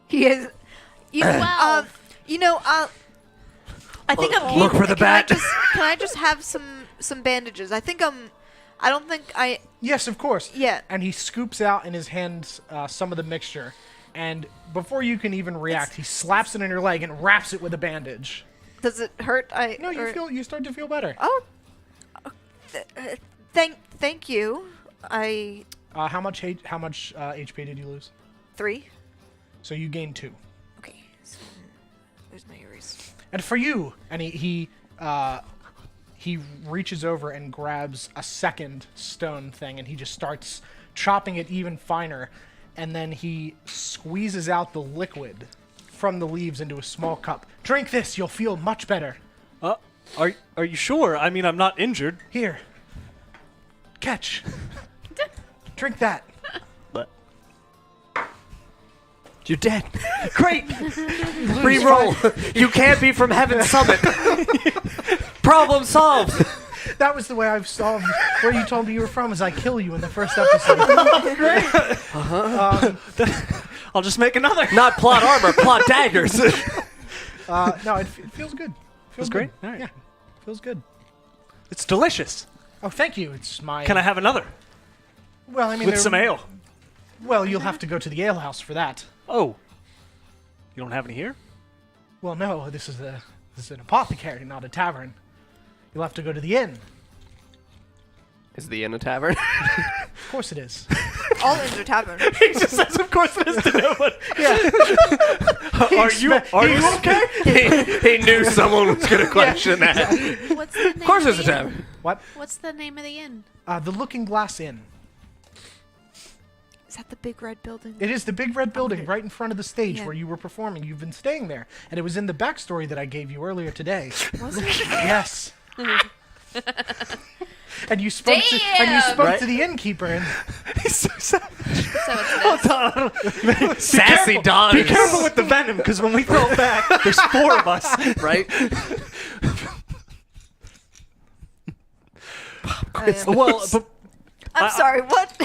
He is. You, 12. you know, I think I'm. Look for the bat. Can I just have some bandages? I don't think I. Yes, of course. Yeah. And he scoops out in his hands some of the mixture, and before you can even react, he slaps it in your leg and wraps it with a bandage. Does it hurt? No, you start to feel better. Oh. Thank you. How much HP did you lose? 3. So you gain 2. Okay. So, where's my erase? And for you, and he reaches over and grabs a second stone thing, and he just starts chopping it even finer, and then he squeezes out the liquid from the leaves into a small cup. Drink this, you'll feel much better. Are you sure? I mean, I'm not injured. Here. Catch. Drink that. But You're dead. great. Reroll. You can't be from Heaven Summit. Problem solved. That was the way I've solved where you told me you were from, is I kill you in the first episode. I'll just make another. Not plot armor, plot daggers. No, it feels good. Feels great? good. All right. Yeah, feels good. It's delicious. Oh, thank you. It's my... Can I have another Well, I mean... with there- some ale? Well, you'll have to go to the ale house for that. Oh, you don't have any here? Well, no, this is an apothecary, not a tavern. You'll have to go to the inn. Is the inn a tavern? Of course it is. All inns are taverns. He just says, "Of course it is to nobody." Yeah. Are you okay? he knew someone was going to question that. What's the name Of course of it's a the inn? tavern. What? What's the name of the inn? The Looking Glass Inn. Is that the big red building? It is the big red building right in front of the stage Yeah. where you were performing. You've been staying there, and it was in the backstory that I gave you earlier today. Was it? Yes. And you spoke Right? to the innkeeper, and He's so savage. So it's this. Sassy dog. Be careful with the venom, because when we throw it back, there's 4 of us. Right? Well, but I'm sorry, what?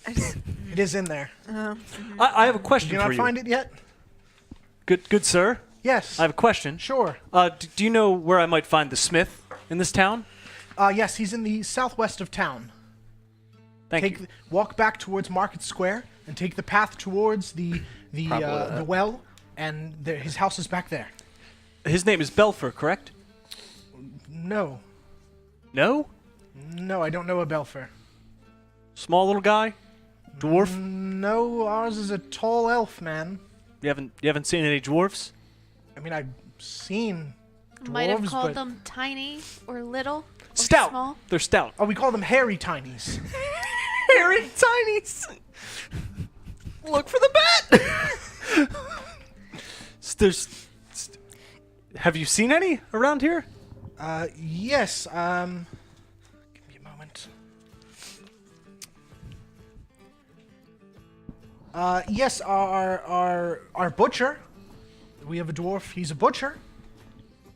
it is in there. I have a Did question you for not you. find it yet? Good sir. Yes. I have a question. Sure. Do you know where I might find the smith in this town? Yes, he's in the southwest of town. Thank you. Walk back towards Market Square and take the path towards the well, and his house is back there. His name is Belfer, correct? No, No? I don't know a Belfer. Small little guy? Dwarf? No, ours is a tall elf, man. You haven't seen any dwarfs? I mean, I've seen dwarves, Might have called but them tiny or little. Or Stout. Small. They're stout. oh, we call them hairy tinies. Hairy tinies. Look for the bat. Have you seen any around here? Yes. Give me a moment. Yes, our butcher. We have a dwarf. He's a butcher.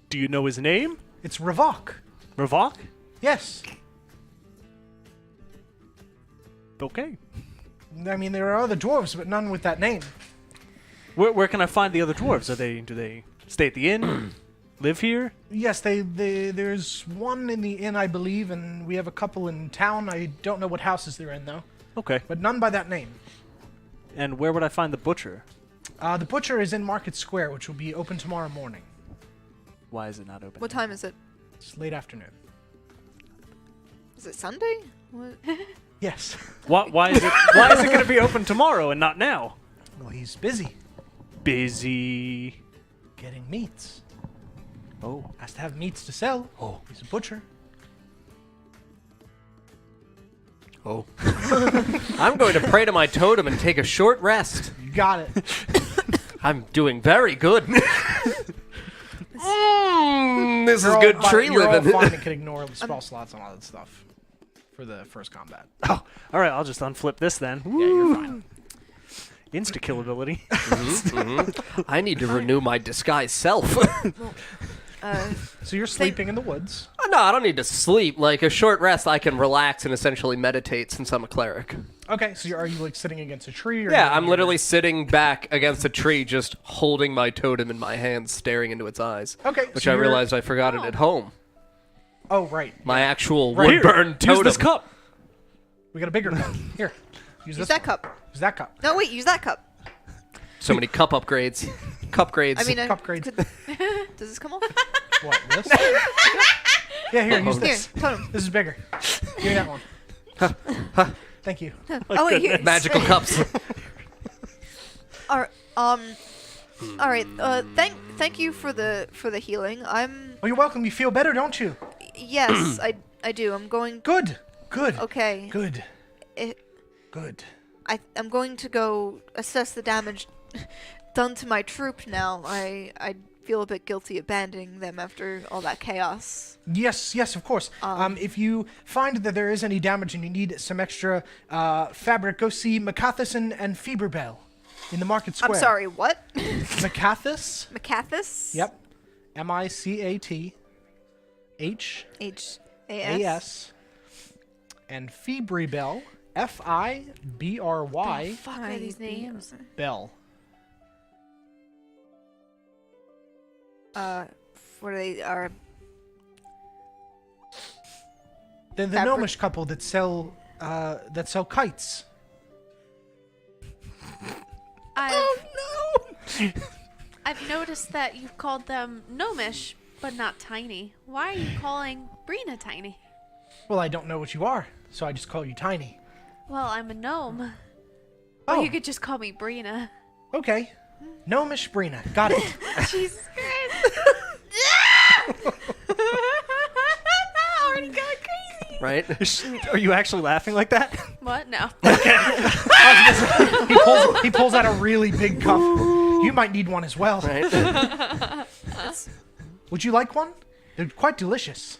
Do you know his name? It's Ravok. Ravok? Yes. Okay. I mean, there are other dwarves, but none with that name. Where can I find the other dwarves? Do they stay at the inn? Live here? Yes, there's one in the inn, I believe, and we have a couple in town. I don't know what houses they're in, though. Okay. But none by that name. And where would I find the butcher? The butcher is in Market Square, which will be open tomorrow morning. Why is it not open? What time is it? It's late afternoon. Is it Sunday? What? Yes. Why is it going to be open tomorrow and not now? Well, he's busy Busy. getting meats. Oh. Has to have meats to sell. Oh. He's a butcher. Oh. I'm going to pray to my totem and take a short rest. You got it. I'm doing very good. This is good tree You're all living. fine and can ignore the spell slots and all that stuff for the first combat. Oh. All right, I'll just unflip this then. Yeah, you're fine. Insta kill ability. I need to renew my disguised self. So you're sleeping in the woods. No, I don't need to sleep. Like a short rest, I can relax and essentially meditate since I'm a cleric. Okay, so are you like sitting against a tree? Or Yeah, I'm literally sitting back against a tree, just holding my totem in my hands, staring into its eyes. Okay, Which so I you're- realized I forgot it at home. Oh, right. My actual Right. wood-burned Use totem. this cup. We got a bigger cup. Here. Use Use this that one. cup. Use that cup. No, wait, use that cup. So many cup upgrades. Cup grades. I mean, Cup grades. does this come off? What, this? Yeah, here, use Here, this. totem. This is bigger. Give me that one. Thank you. Oh wait, here. magical cups. All right. Thank you for the healing. Oh, you're welcome. You feel better, don't you? Yes, I do. I'm going. Good. Good. Okay. Good. It, Good. I'm going to go assess the damage done to my troop now. I feel a bit guilty abandoning them after all that chaos. Yes, of course. If you find that there is any damage and you need some extra fabric, go see Macathus and Feberbell in the Market Square. I'm sorry, what? Macathus? Macathus? Yep. Micathhas. H-A-S. And Febrybell. Fibry. Fuck are these names? Bell. What are they? Are They're the Fabric- gnomish couple that sell kites. I've noticed that you've called them gnomish, But not tiny. Why are you calling Brina tiny? Well, I don't know what you are, so I just call you Tiny. Well, I'm a gnome. Oh. Or you could just call me Brina. Okay. Gnomish Brina. Got it. Jesus Christ. Already going crazy. Right? Are you actually laughing like that? What? No. He pulls out a really big cup. You might need one as well. Right? Would you like one? They're quite delicious.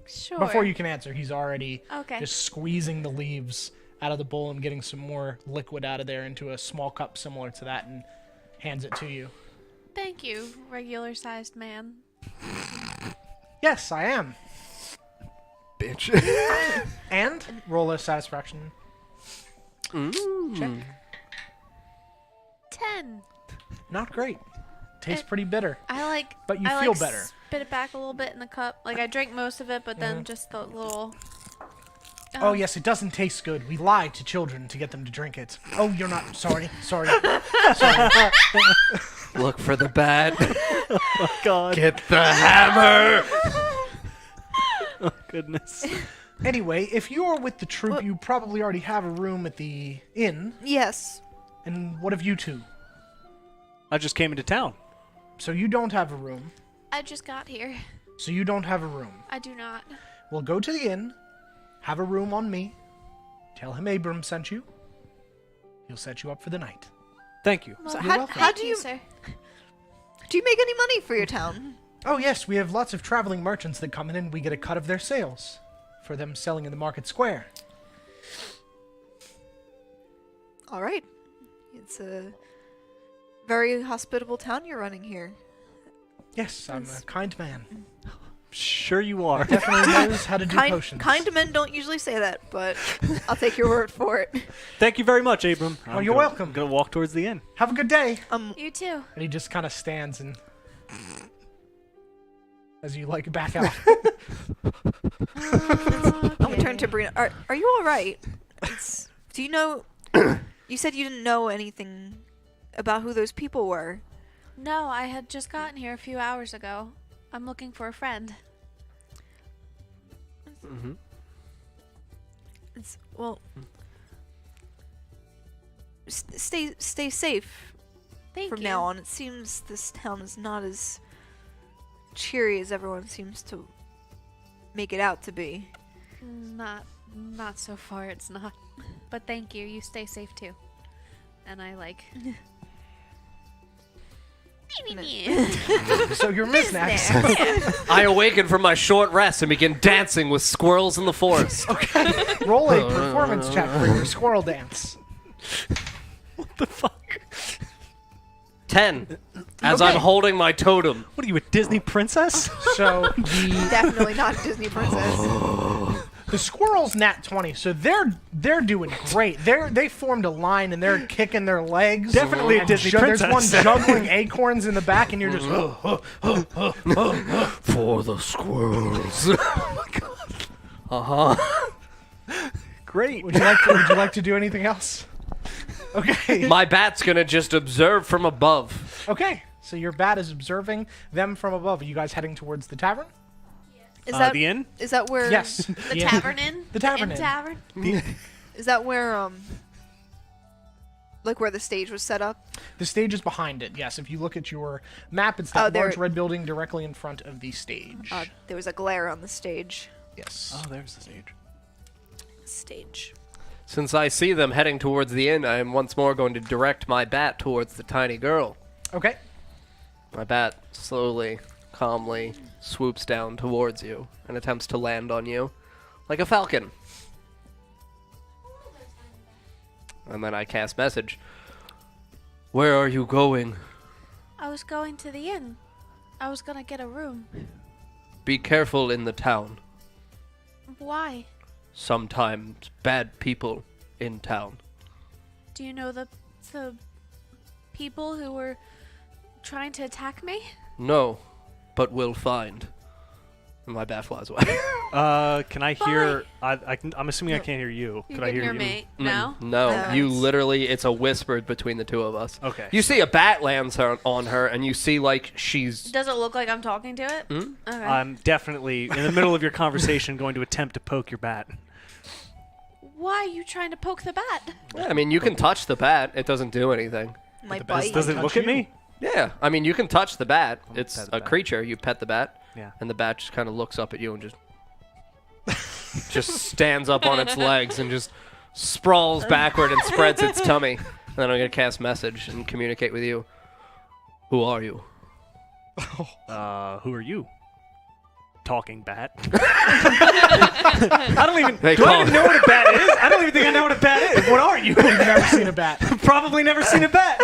Sure. Before you can answer, he's already Okay. just squeezing the leaves out of the bowl and getting some more liquid out of there into a small cup similar to that and hands it to you. Thank you, regular-sized man. Yes, I am. Bitch. And roll a satisfaction check. 10. Not great. Tastes pretty bitter. I like. But you I feel like better. Spit it back a little bit in the cup. Like I drank most of it, but then just the little. Oh, yes, it doesn't taste good. We lie to children to get them to drink it. Oh, you're not. Sorry. Sorry. Look for the bat. God. Get the hammer. Oh, goodness. Anyway, if you're with the troop, you probably already have a room at the inn. Yes. And what of you two? I just came into town. So you don't have a room. I just got here. So you don't have a room. I do not. Well, go to the inn, have a room on me, tell him Abram sent you. He'll set you up for the night. Thank you. Well, you're how, welcome. how thank do you, you sir? do you make any money for your town? Oh, yes, we have lots of traveling merchants that come in and we get a cut of their sales for them selling in the market square. All right. It's a very hospitable town you're running here. Yes, I'm a kind man. Sure you are. Definitely knows how to do potions. Kind men don't usually say that, but I'll take your word for it. Thank you very much, Abram. You're welcome. I'm going to walk towards the inn. Have a good day. You too. And he just kind of stands and as you like back out. I'm gonna turn to Brina. Are you all right? Do you know? You said you didn't know anything about who those people were. No, I had just gotten here a few hours ago. I'm looking for a friend. Mm-hmm. Well, stay safe Thank from you. now on. It seems this town is not as cheery as everyone seems to make it out to be. Not so far. It's not. But thank you. You stay safe too. And I like. So you're Miss Nax. I awaken from my short rest and begin dancing with squirrels in the forest. Roll a performance check for your squirrel dance. What the fuck? 10. As Okay. I'm holding my totem. What are you, a Disney princess? So the Definitely not a Disney princess. squirrel's nat 20, so they're doing great. They formed a line and they're kicking their legs. Definitely a And Disney There's one princess. juggling acorns in the back, and you're just. For the squirrels. Uh-huh. Great. Would you like to do anything else? Okay. My bat's gonna just observe from above. Okay. So your bat is observing them from above. Are you guys heading towards the tavern? Is that The inn? Is that where? Yes. The tavern inn? The tavern inn. inn. Tavern? Is that where like where the stage was set up? The stage is behind it. Yes. If you look at your map, it's that there- large red building directly in front of the stage. There was a glare on the stage. Yes. Oh, there's the stage. Stage. Since I see them heading towards the inn, I am once more going to direct my bat towards the tiny girl. Okay. My bat slowly, calmly swoops down towards you and attempts to land on you like a falcon. And then I cast message. Where are you going? I was going to the inn. I was gonna get a room. Be careful in the town. Why? Sometimes bad people in town. Do you know the people who were trying to attack me? No, but we'll find. And my bat flies away. Can I hear? I'm assuming I can't hear you. You Could can I hear hear you? me. No? No, No, you it's- literally, it's a whisper between the two of us. Okay. You see a bat lands on her, and you see, like, she's... Does it look like I'm talking to it? Hmm? Okay. I'm definitely in the middle of your conversation going to attempt to poke your bat. Why are you trying to poke the bat? Yeah, I mean, you can touch the bat. It doesn't do anything. Might best bite. Does it touch look at you. me? Yeah, I mean, you can touch the bat. It's pet a the bat. creature. You pet the bat, Yeah. and the bat just kind of looks up at you and just stands up on its legs and just sprawls backward and spreads its tummy. And then I'm going to cast message and communicate with you. Who are you? Who are you? Talking bat. I don't even. They Do I call- even know what a bat is? I don't even think I know what a bat is. What are you? You've never seen a bat. Probably never seen a bat.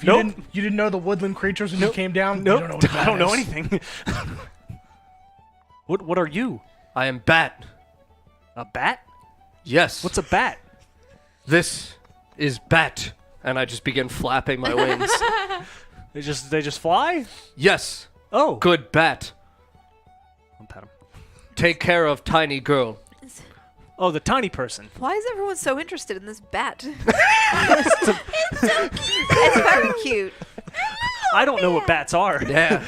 You didn't know the woodland creatures when you came down? Nope. You don't know what a bat I don't know is. anything. What are you? I am Bat. A bat? Yes. What's a bat? This is Bat. And I just begin flapping my wings. They just fly? Yes. Oh. Good Bat. I'll pet 'em. Take care of tiny girl. Oh, the tiny person. Why is everyone so interested in this bat? It's very cute. I don't know what bats are. Yeah.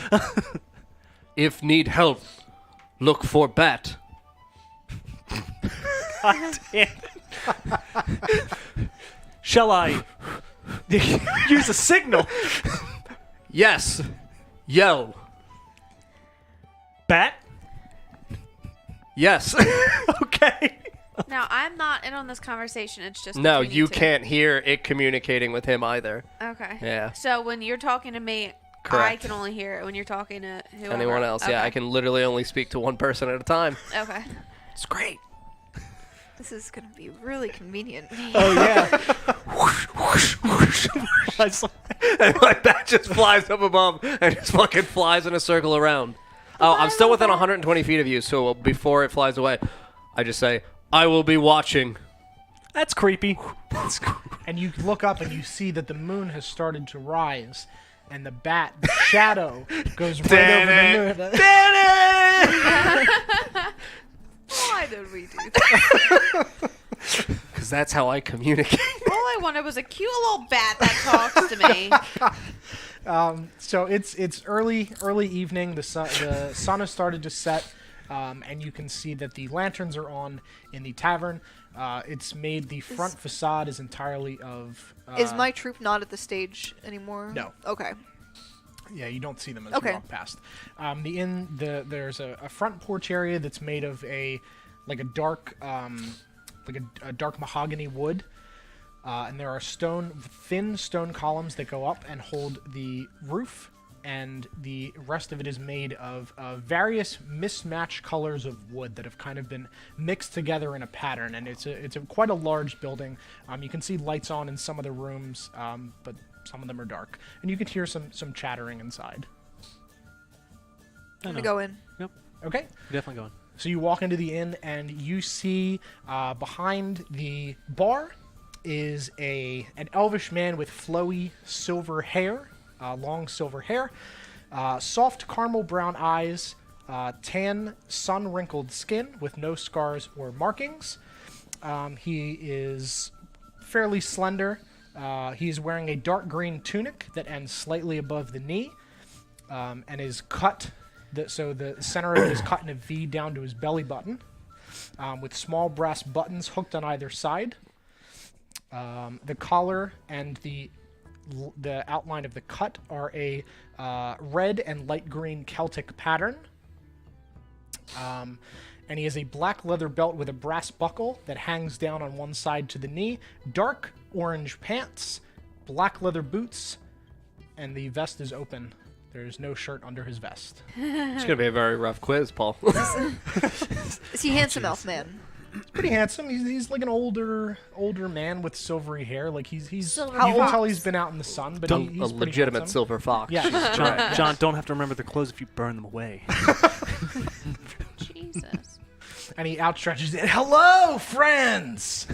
If need help, look for Bat. God damn it. Shall I use a signal? Yes. Yell. Bat? Yes. Okay. Now, I'm not in on this conversation. It's just No, between you two. can't hear it communicating with him either. Okay. Yeah. So when you're talking to me, I Correct. can only hear it. When you're talking to whoever. Anyone else? Yeah, Okay. I can literally only speak to one person at a time. Okay. It's great. This is going to be really convenient. Oh, yeah. And my bat just flies up above and just fucking flies in a circle around. Oh, I'm still within 120 feet of you, so before it flies away, I just say, I will be watching. That's creepy. And you look up and you see that the moon has started to rise, and the bat, the shadow, goes right over the moon. Why did we do that? Because that's how I communicate. All I wanted was a cute little bat that talks to me. So it's early evening. The sun has started to set, and you can see that the lanterns are on in the tavern. It's made the front facade is entirely of. Is my troop not at the stage anymore? No. Okay. Yeah, you don't see them as Okay. you walk past. There's a front porch area that's made of a dark dark mahogany wood, and there are thin stone columns that go up and hold the roof, and the rest of it is made of various mismatched colors of wood that have kind of been mixed together in a pattern, and it's quite a large building. You can see lights on in some of the rooms, but some of them are dark, and you can hear some chattering inside. I'm going to go in. Okay. Definitely going. So you walk into the inn, and you see behind the bar is an elvish man with flowy silver hair, long silver hair, soft caramel brown eyes, tan sun-wrinkled skin with no scars or markings. He is fairly slender. He is wearing a dark green tunic that ends slightly above the knee, and is cut. So the center of it is cut in a V down to his belly button, with small brass buttons hooked on either side. The collar and the outline of the cut are a red and light green Celtic pattern. And he has a black leather belt with a brass buckle that hangs down on one side to the knee, dark orange pants, black leather boots, and the vest is open. There's no shirt under his vest. It's going to be a very rough quiz, Paul. Is he handsome, elf man? He's pretty handsome. He's like an older man with silvery hair. Like he's Silver you can fox. tell he's been out in the sun, but a he's pretty legitimate handsome. silver fox. Yeah. John, don't have to remember their clothes if you burn them away. Jesus. And he outstretches it. Hello, friends.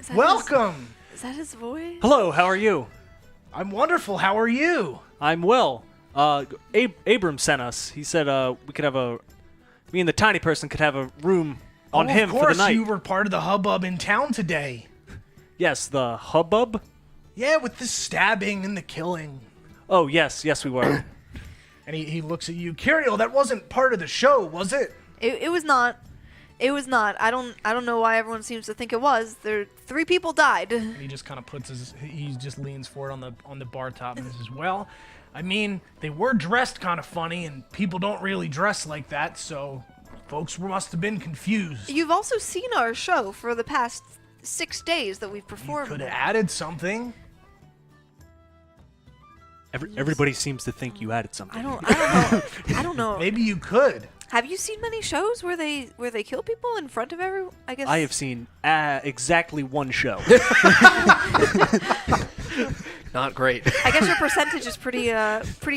Is that Welcome. Is that his voice? Hello, how are you? I'm wonderful. How are you? I'm well. Abram sent us. He said we could have a Me and the tiny person could have a room on him of for the course, night. you were part of the hubbub in town today. Yes, the hubbub. Yeah, with the stabbing and the killing. Oh, yes, we were. And he looks at you. Kirill, that wasn't part of the show, was it? It was not. It was not. I don't know why everyone seems to think it was. 3 people died. And he just kind of he just leans forward on the bar top and says, well, I mean, they were dressed kind of funny, and people don't really dress like that, so folks must have been confused. You've also seen our show for the past 6 days that we've You performed. could have added something. Everybody seems to think you added something. I don't know. I don't know. Maybe you could. Have you seen many shows where they kill people in front of everyone? I guess I have seen exactly one show. Not great. I guess your percentage is pretty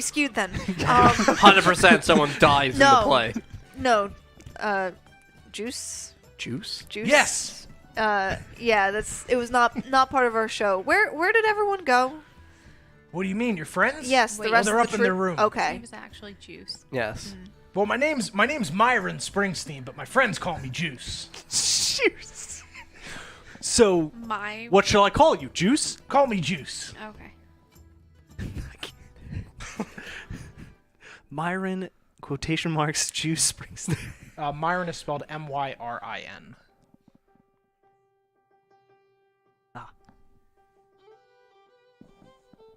skewed then. 100% someone dies in the No. play. No, Juice. Juice? Yes. Yeah, it was not part of our show. Where did everyone go? What do you mean, your friends? Yes, Wait. the rest They're of up the in their troop- room. It Okay. was actually Juice. Yes. Well, my name's Myron Springsteen, but my friends call me Juice. So, My. what shall I call you? Juice? Call me Juice. Okay. Myron, quotation marks, Juice Springsteen. Myron is spelled Myrin.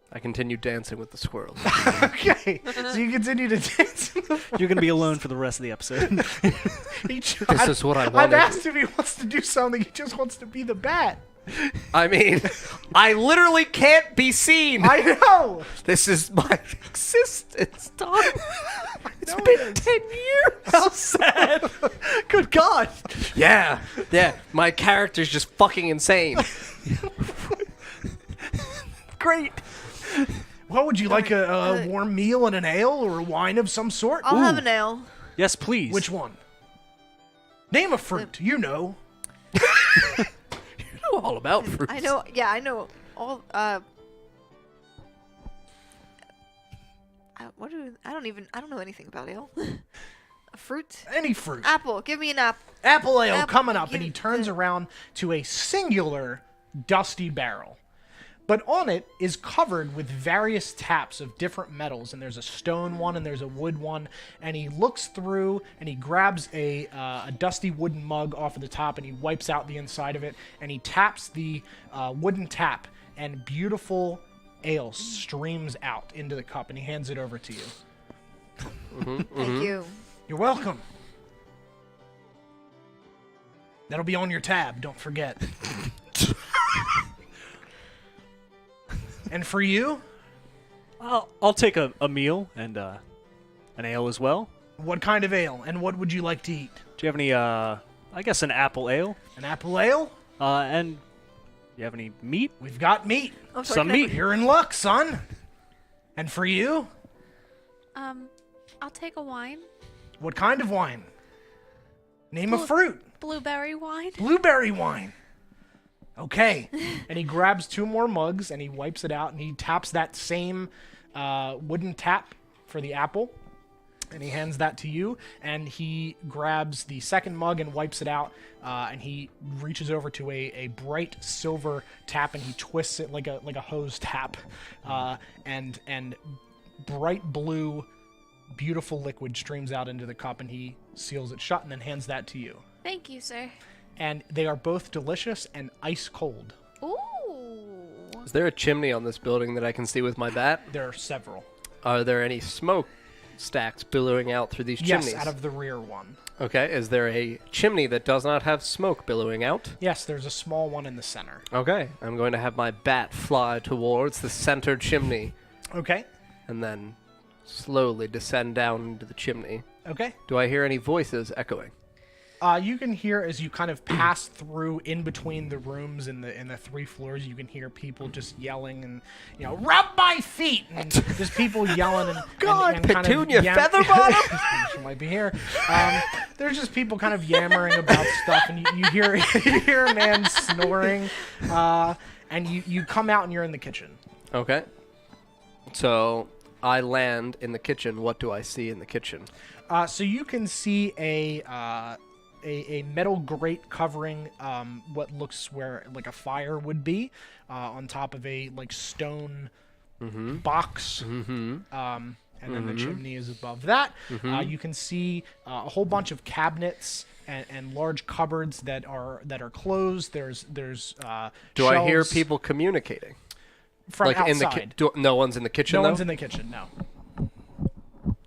I continue dancing with the squirrels. Okay, so you continue to dance. You're going to be alone for the rest of the episode. This is what I I've wanted. asked if he wants to do something. He just wants to be the bat. I mean, I literally can't be seen. I know. This is my existence, Tom. It's No, been it is. 10 years. How sad. Good God. Yeah. My character's just fucking insane. Great. What would you like? A warm meal and an ale or a wine of some sort? I'll have an ale. Yes, please. Which one? Name a fruit. You know. You know all about fruits. I know. Yeah, I know all. I don't know anything about ale. A fruit. Any fruit. Apple. Give me an apple. Apple ale Apple, coming up, give and he it turns the- around to a singular dusty barrel. But on it is covered with various taps of different metals, and there's a stone one and there's a wood one. And he looks through and he grabs a dusty wooden mug off of the top and he wipes out the inside of it, and he taps the wooden tap, and beautiful ale streams out into the cup, and he hands it over to you. Thank you. You're welcome. That'll be on your tab, don't forget. And for you, I'll take a meal and an ale as well. what kind of ale, and what would you like to eat? Do you have any, I guess an apple ale? An apple ale? And do you have any meat? We've got meat. Oh, sorry, Some can I- meat. You're in luck, son. And for you, I'll take a wine. what kind of wine? Name a fruit. Blueberry wine. Blueberry wine. Okay. And he grabs 2 more mugs and he wipes it out and he taps that same wooden tap for the apple. And he hands that to you, and he grabs the second mug and wipes it out, and he reaches over to a bright silver tap and he twists it like a hose tap, and bright blue, beautiful liquid streams out into the cup, and he seals it shut and then hands that to you. Thank you, sir. And they are both delicious and ice cold. Ooh. Is there a chimney on this building that I can see with my bat? There are several. Are there any smoke stacks billowing out through these chimneys? Yes, out of the rear one. Okay, is there a chimney that does not have smoke billowing out? Yes, there's a small one in the center. Okay, I'm going to have my bat fly towards the center chimney Okay. and then slowly descend down into the chimney. Okay. Do I hear any voices echoing? You can hear as you kind of pass through in between the rooms in the 3 floors. You can hear people just yelling and rub my feet, and just people yelling and God, and kind Petunia of Featherbottom? she might be here. There's just people kind of yammering about stuff, and you hear a man snoring, and you come out and you're in the kitchen. Okay. So I land in the kitchen, what do I see in the kitchen? So you can see a metal grate covering what looks where like a fire would be on top of a like stone box. And then the chimney is above that. You can see a whole bunch of cabinets and large cupboards that are closed. There's Do I hear shelves people communicating? from Like outside? in the no one's in the kitchen. No though? one's in the kitchen. No.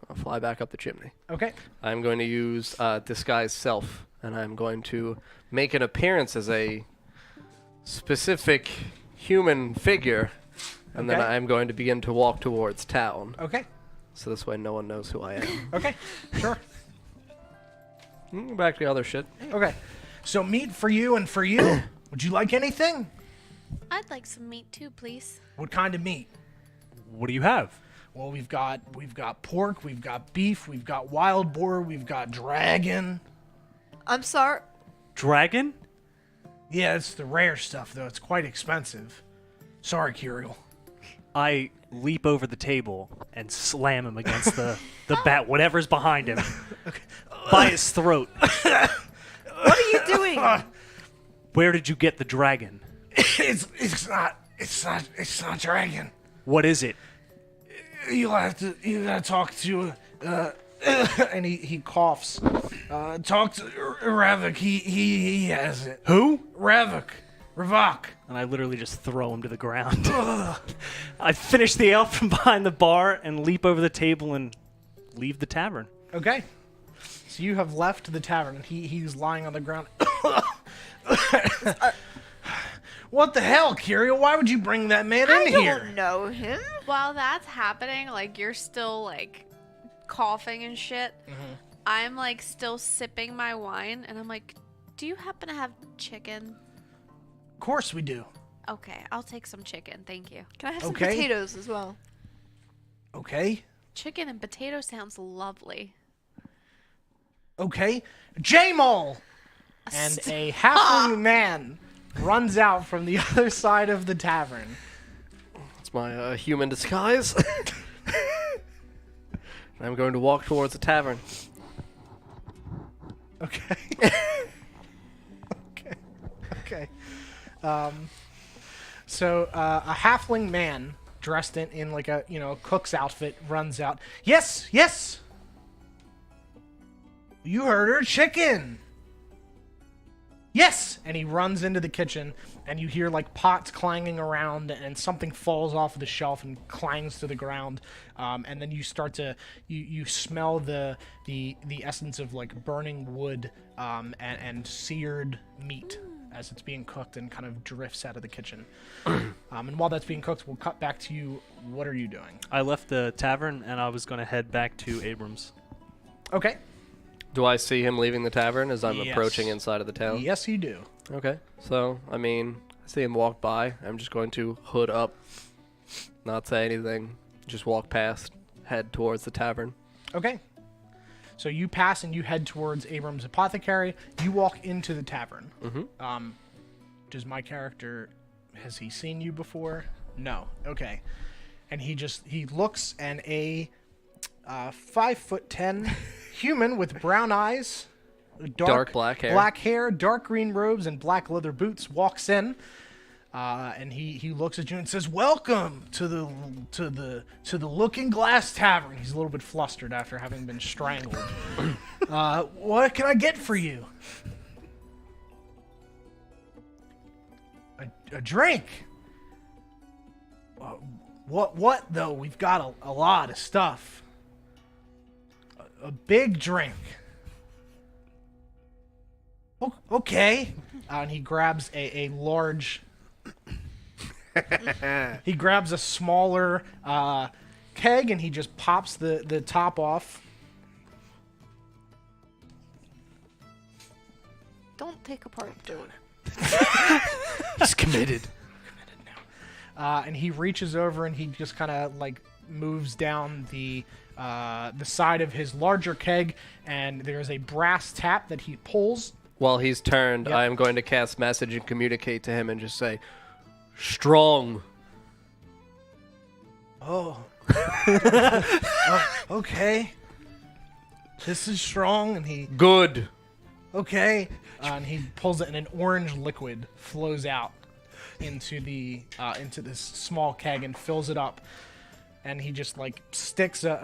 I'll fly back up the chimney. Okay. I'm going to use disguise self, and I'm going to make an appearance as a specific human figure, and then Okay. I'm going to begin to walk towards town. Okay. So this way no one knows who I am. Okay. Sure. Back to the other shit. Okay. So meat for you and for you. Would you like anything? I'd like some meat too, please. What kind of meat? What do you have? Well, we've got pork, we've got beef, we've got wild boar, we've got dragon. I'm sorry. Dragon? Yeah, it's the rare stuff though. It's quite expensive. Sorry, Curiel. I leap over the table and slam him against the bat, whatever's behind him, by his throat. What are you doing? Where did you get the dragon? It's not dragon. What is it? You gotta talk to and he coughs. Talk to Ravik. He has it. Who? Ravok. And I literally just throw him to the ground. I finish the ale from behind the bar and leap over the table and leave the tavern. Okay. So you have left the tavern and he's lying on the ground. What the hell, Curiel? Why would you bring that man I in don't here? know him. While that's happening, like you're still like coughing and shit. I'm like still sipping my wine, and I'm like, "Do you happen to have chicken?" Of course we do. Okay, I'll take some chicken, thank you. Can I have some Okay. potatoes as well? Okay. Chicken and potato sounds lovely. Okay. J-Mall! And a halfling man runs out from the other side of the tavern. It's my human disguise. And I'm going to walk towards the tavern. Okay. Okay. So a halfling man dressed in like a cook's outfit runs out. Yes. You heard her, chicken. Yes, and he runs into the kitchen, and you hear like pots clanging around, and something falls off of the shelf and clangs to the ground, and then you start to you smell the essence of like burning wood and seared meat as it's being cooked and kind of drifts out of the kitchen. And while that's being cooked, we'll cut back to you. What are you doing? I left the tavern and I was going to head back to Abrams. Okay. Do I see him leaving the tavern as I'm Yes. approaching inside of the town? Yes, you do. Okay. So, I mean, I see him walk by. I'm just going to hood up, not say anything, just walk past, head towards the tavern. Okay. So you pass and you head towards Abrams' Apothecary. You walk into the tavern. Does my character, has he seen you before? No. Okay. And he looks, and a 5'10" human with brown eyes, Dark black hair. dark green robes, and black leather boots walks in. And he looks at you and says, "Welcome to the Looking Glass Tavern." He's a little bit flustered after having been strangled. What can I get for you? A drink. What though? We've got a lot of stuff. A big drink. Okay. And he grabs a large. He grabs a smaller keg and he just pops the top off. Don't take apart food. He's committed. And he reaches over and he just kind of like moves down the side of his larger keg, and there's a brass tap that he pulls. While he's turned, Yep. I am going to cast message and communicate to him and just say, "Strong." Oh, Oh, okay. This is strong, and he... Good. Okay. And he pulls it, and an orange liquid flows out into the into this small keg and fills it up. And he just like sticks a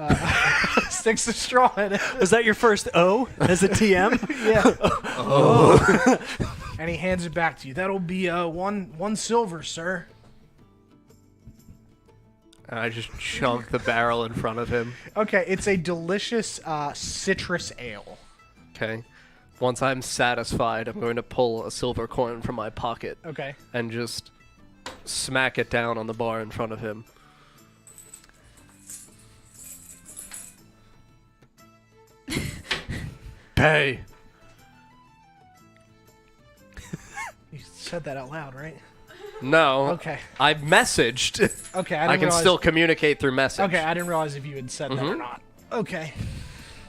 sticks a straw in it. Was that your first O as a TM? Yeah. And he hands it back to you. That'll be one silver, sir. And I just chunk the barrel in front of him. Okay, it's a delicious citrus ale. Okay. Once I'm satisfied, I'm going to pull a silver coin from my pocket Okay. and just smack it down on the bar in front of him. Pay. You said that out loud, right? No. Okay. I messaged. Okay, I can still communicate through message. Okay, I didn't realize if you had said that or not. Okay.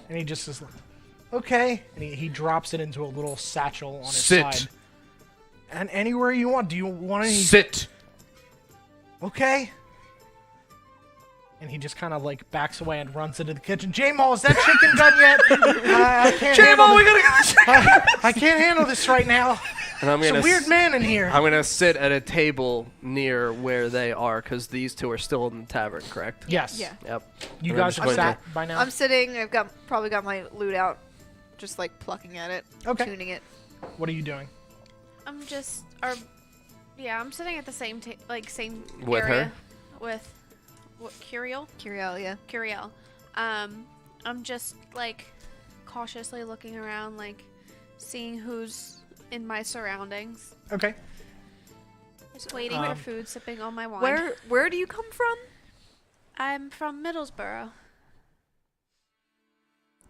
And he just is like, okay. And he drops it into a little satchel on his Sit. side. And anywhere you want. Do you want any... Sit. Okay. And he just kind of like backs away and runs into the kitchen. J-Mal, is that chicken done yet? I can't J-Mo, handle we this. gotta get the chicken. I can't handle this right now. And I'm There's gonna a weird man in here. I'm gonna sit at a table near where they are, because these two are still in the tavern, correct? Yes. Yeah. Yep. You And I'm guys just have going sat by now? I'm sitting. I've probably got my lute out, just like plucking at it, Okay. tuning it. What are you doing? I'm sitting at the same same With her? area with what Curiel? Curiel, yeah. Curiel. I'm just like cautiously looking around, like seeing who's in my surroundings. Okay. Just waiting for food, sipping on my wine. Where do you come from? I'm from Middlesbrough.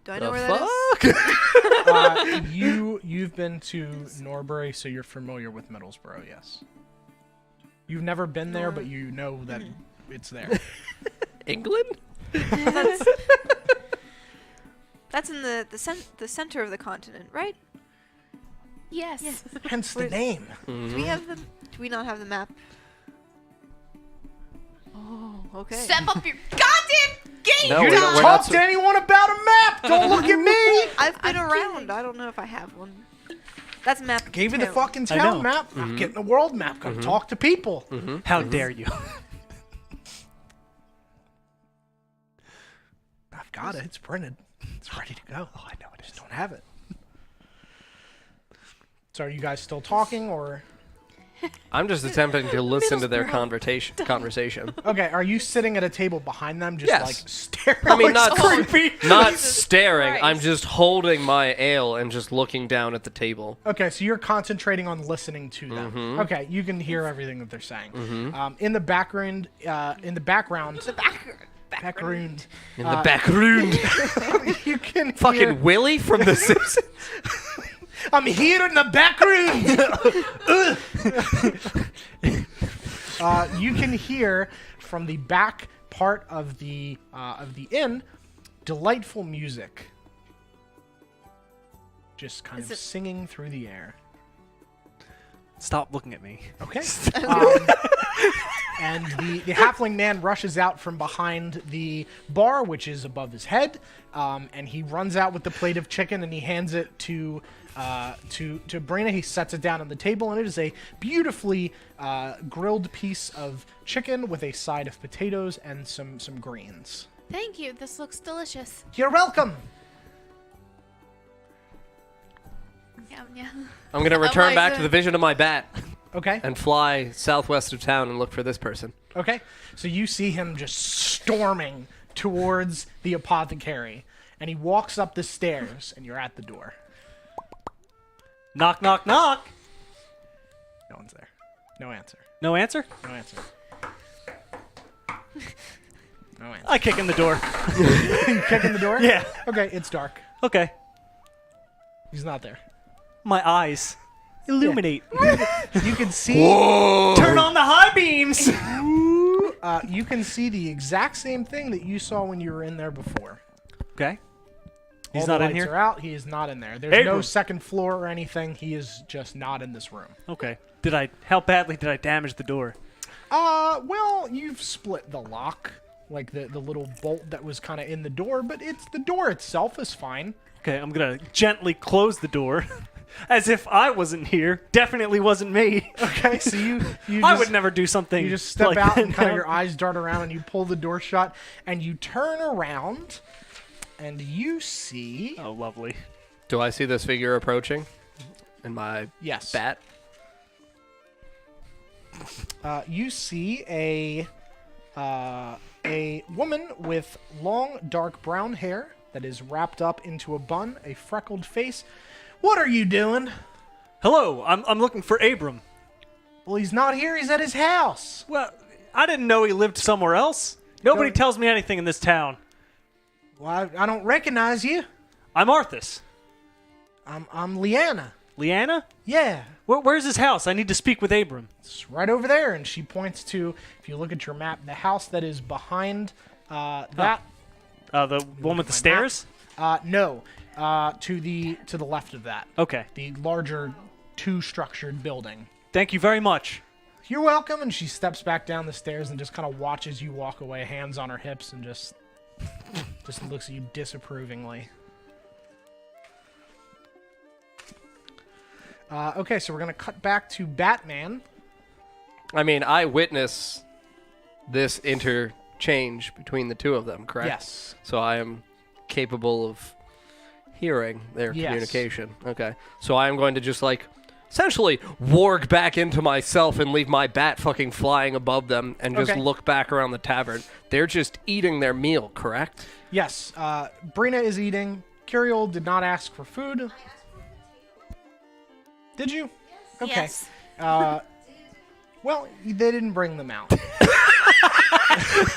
Do I know where that is? You've been to Norbury, so you're familiar with Middlesbrough, yes. You've never been there, but you know that it's there. England? That's in the center of the continent, right? Yes. Hence the name. Do we have the? Do we not have the map? Oh, okay. Step up your goddamn game! No, You we're didn't not- we're talk not to anyone about a map! Don't look at me! I've been I'm around. kidding. I don't know if I have one. That's map. Gave you the town. fucking I know. town map. I'm getting the world map. Gotta talk to people. How dare you? I've got it. It's printed. It's ready to go. Oh, I know it is. Don't have it. So are you guys still talking, or... I'm just attempting to listen to their Middlesbrough. conversation. Okay, are you sitting at a table behind them, just Yes. like staring? I mean, Like, not creepy. not Jesus staring. I'm Christ. just holding my ale and just looking down at the table. Okay, so you're concentrating on listening to them. Okay, you can hear everything that they're saying. In the background, Background. In the back room. you can Fucking hear, Willie from The Simpsons. I'm here in the back room. You can hear from the back part of the inn delightful music, just kind Is of it- singing through the air. Stop looking at me. Okay. And the halfling man rushes out from behind the bar, which is above his head, and he runs out with the plate of chicken and he hands it to Brina. He sets it down on the table, and it is a beautifully grilled piece of chicken with a side of potatoes and some greens. Thank you. This looks delicious. You're welcome. Yeah. I'm gonna return my back God. to the vision of my bat Okay. and fly southwest of town and look for this person. Okay. So you see him just storming towards the apothecary, and he walks up the stairs, and you're at the door. Knock, knock, knock. No one's there. No answer. No answer? No answer. No answer. I kick in the door. You kick in the door? Yeah. Okay, it's dark. Okay. He's not there. My eyes illuminate. You can see. Turn on the high beams. You can see the exact same thing that you saw when you were in there before. Okay. He's All not the in lights here? are out. He is not in there. There's no Abram. second floor or anything. He is just not in this room. Okay. How badly did I damage the door? Well, you've split the lock. like the little bolt that was kind of in the door, but the door itself is fine. Okay, I'm gonna gently close the door, as if I wasn't here. Definitely wasn't me. Okay, so you I just, would never do something. you just step like out that and kind of now. your eyes dart around and you pull the door shut and you turn around and you see Oh, lovely. Do I see this figure approaching? In my yes. bat? You see a woman with long, dark brown hair that is wrapped up into a bun, a freckled face. What are you doing? Hello, I'm looking for Abram. Well, he's not here. He's at his house. Well, I didn't know he lived somewhere else. Nobody No. tells me anything in this town. Well, I don't recognize you. I'm Arthas. I'm Leanna. Leanna? Yeah, Where's his house? I need to speak with Abram. it's right over there. And she points to, if you look at your map, the house that is behind that. The one with the my stairs? No, to the left of that. Okay. The larger two-structured building. Thank you very much. You're welcome. And she steps back down the stairs and just kind of watches you walk away, hands on her hips, and just looks at you disapprovingly. Okay, so we're gonna cut back to Batman. I mean, I witness this interchange between the two of them, correct? Yes. So I am capable of hearing their Yes. communication. Okay. So I am going to just essentially warg back into myself and leave my bat fucking flying above them and just Okay. look back around the tavern. They're just eating their meal, correct? Yes. Brina is eating. Curiel did not ask for food. Did you? Okay. Yes. Well, they didn't bring them out.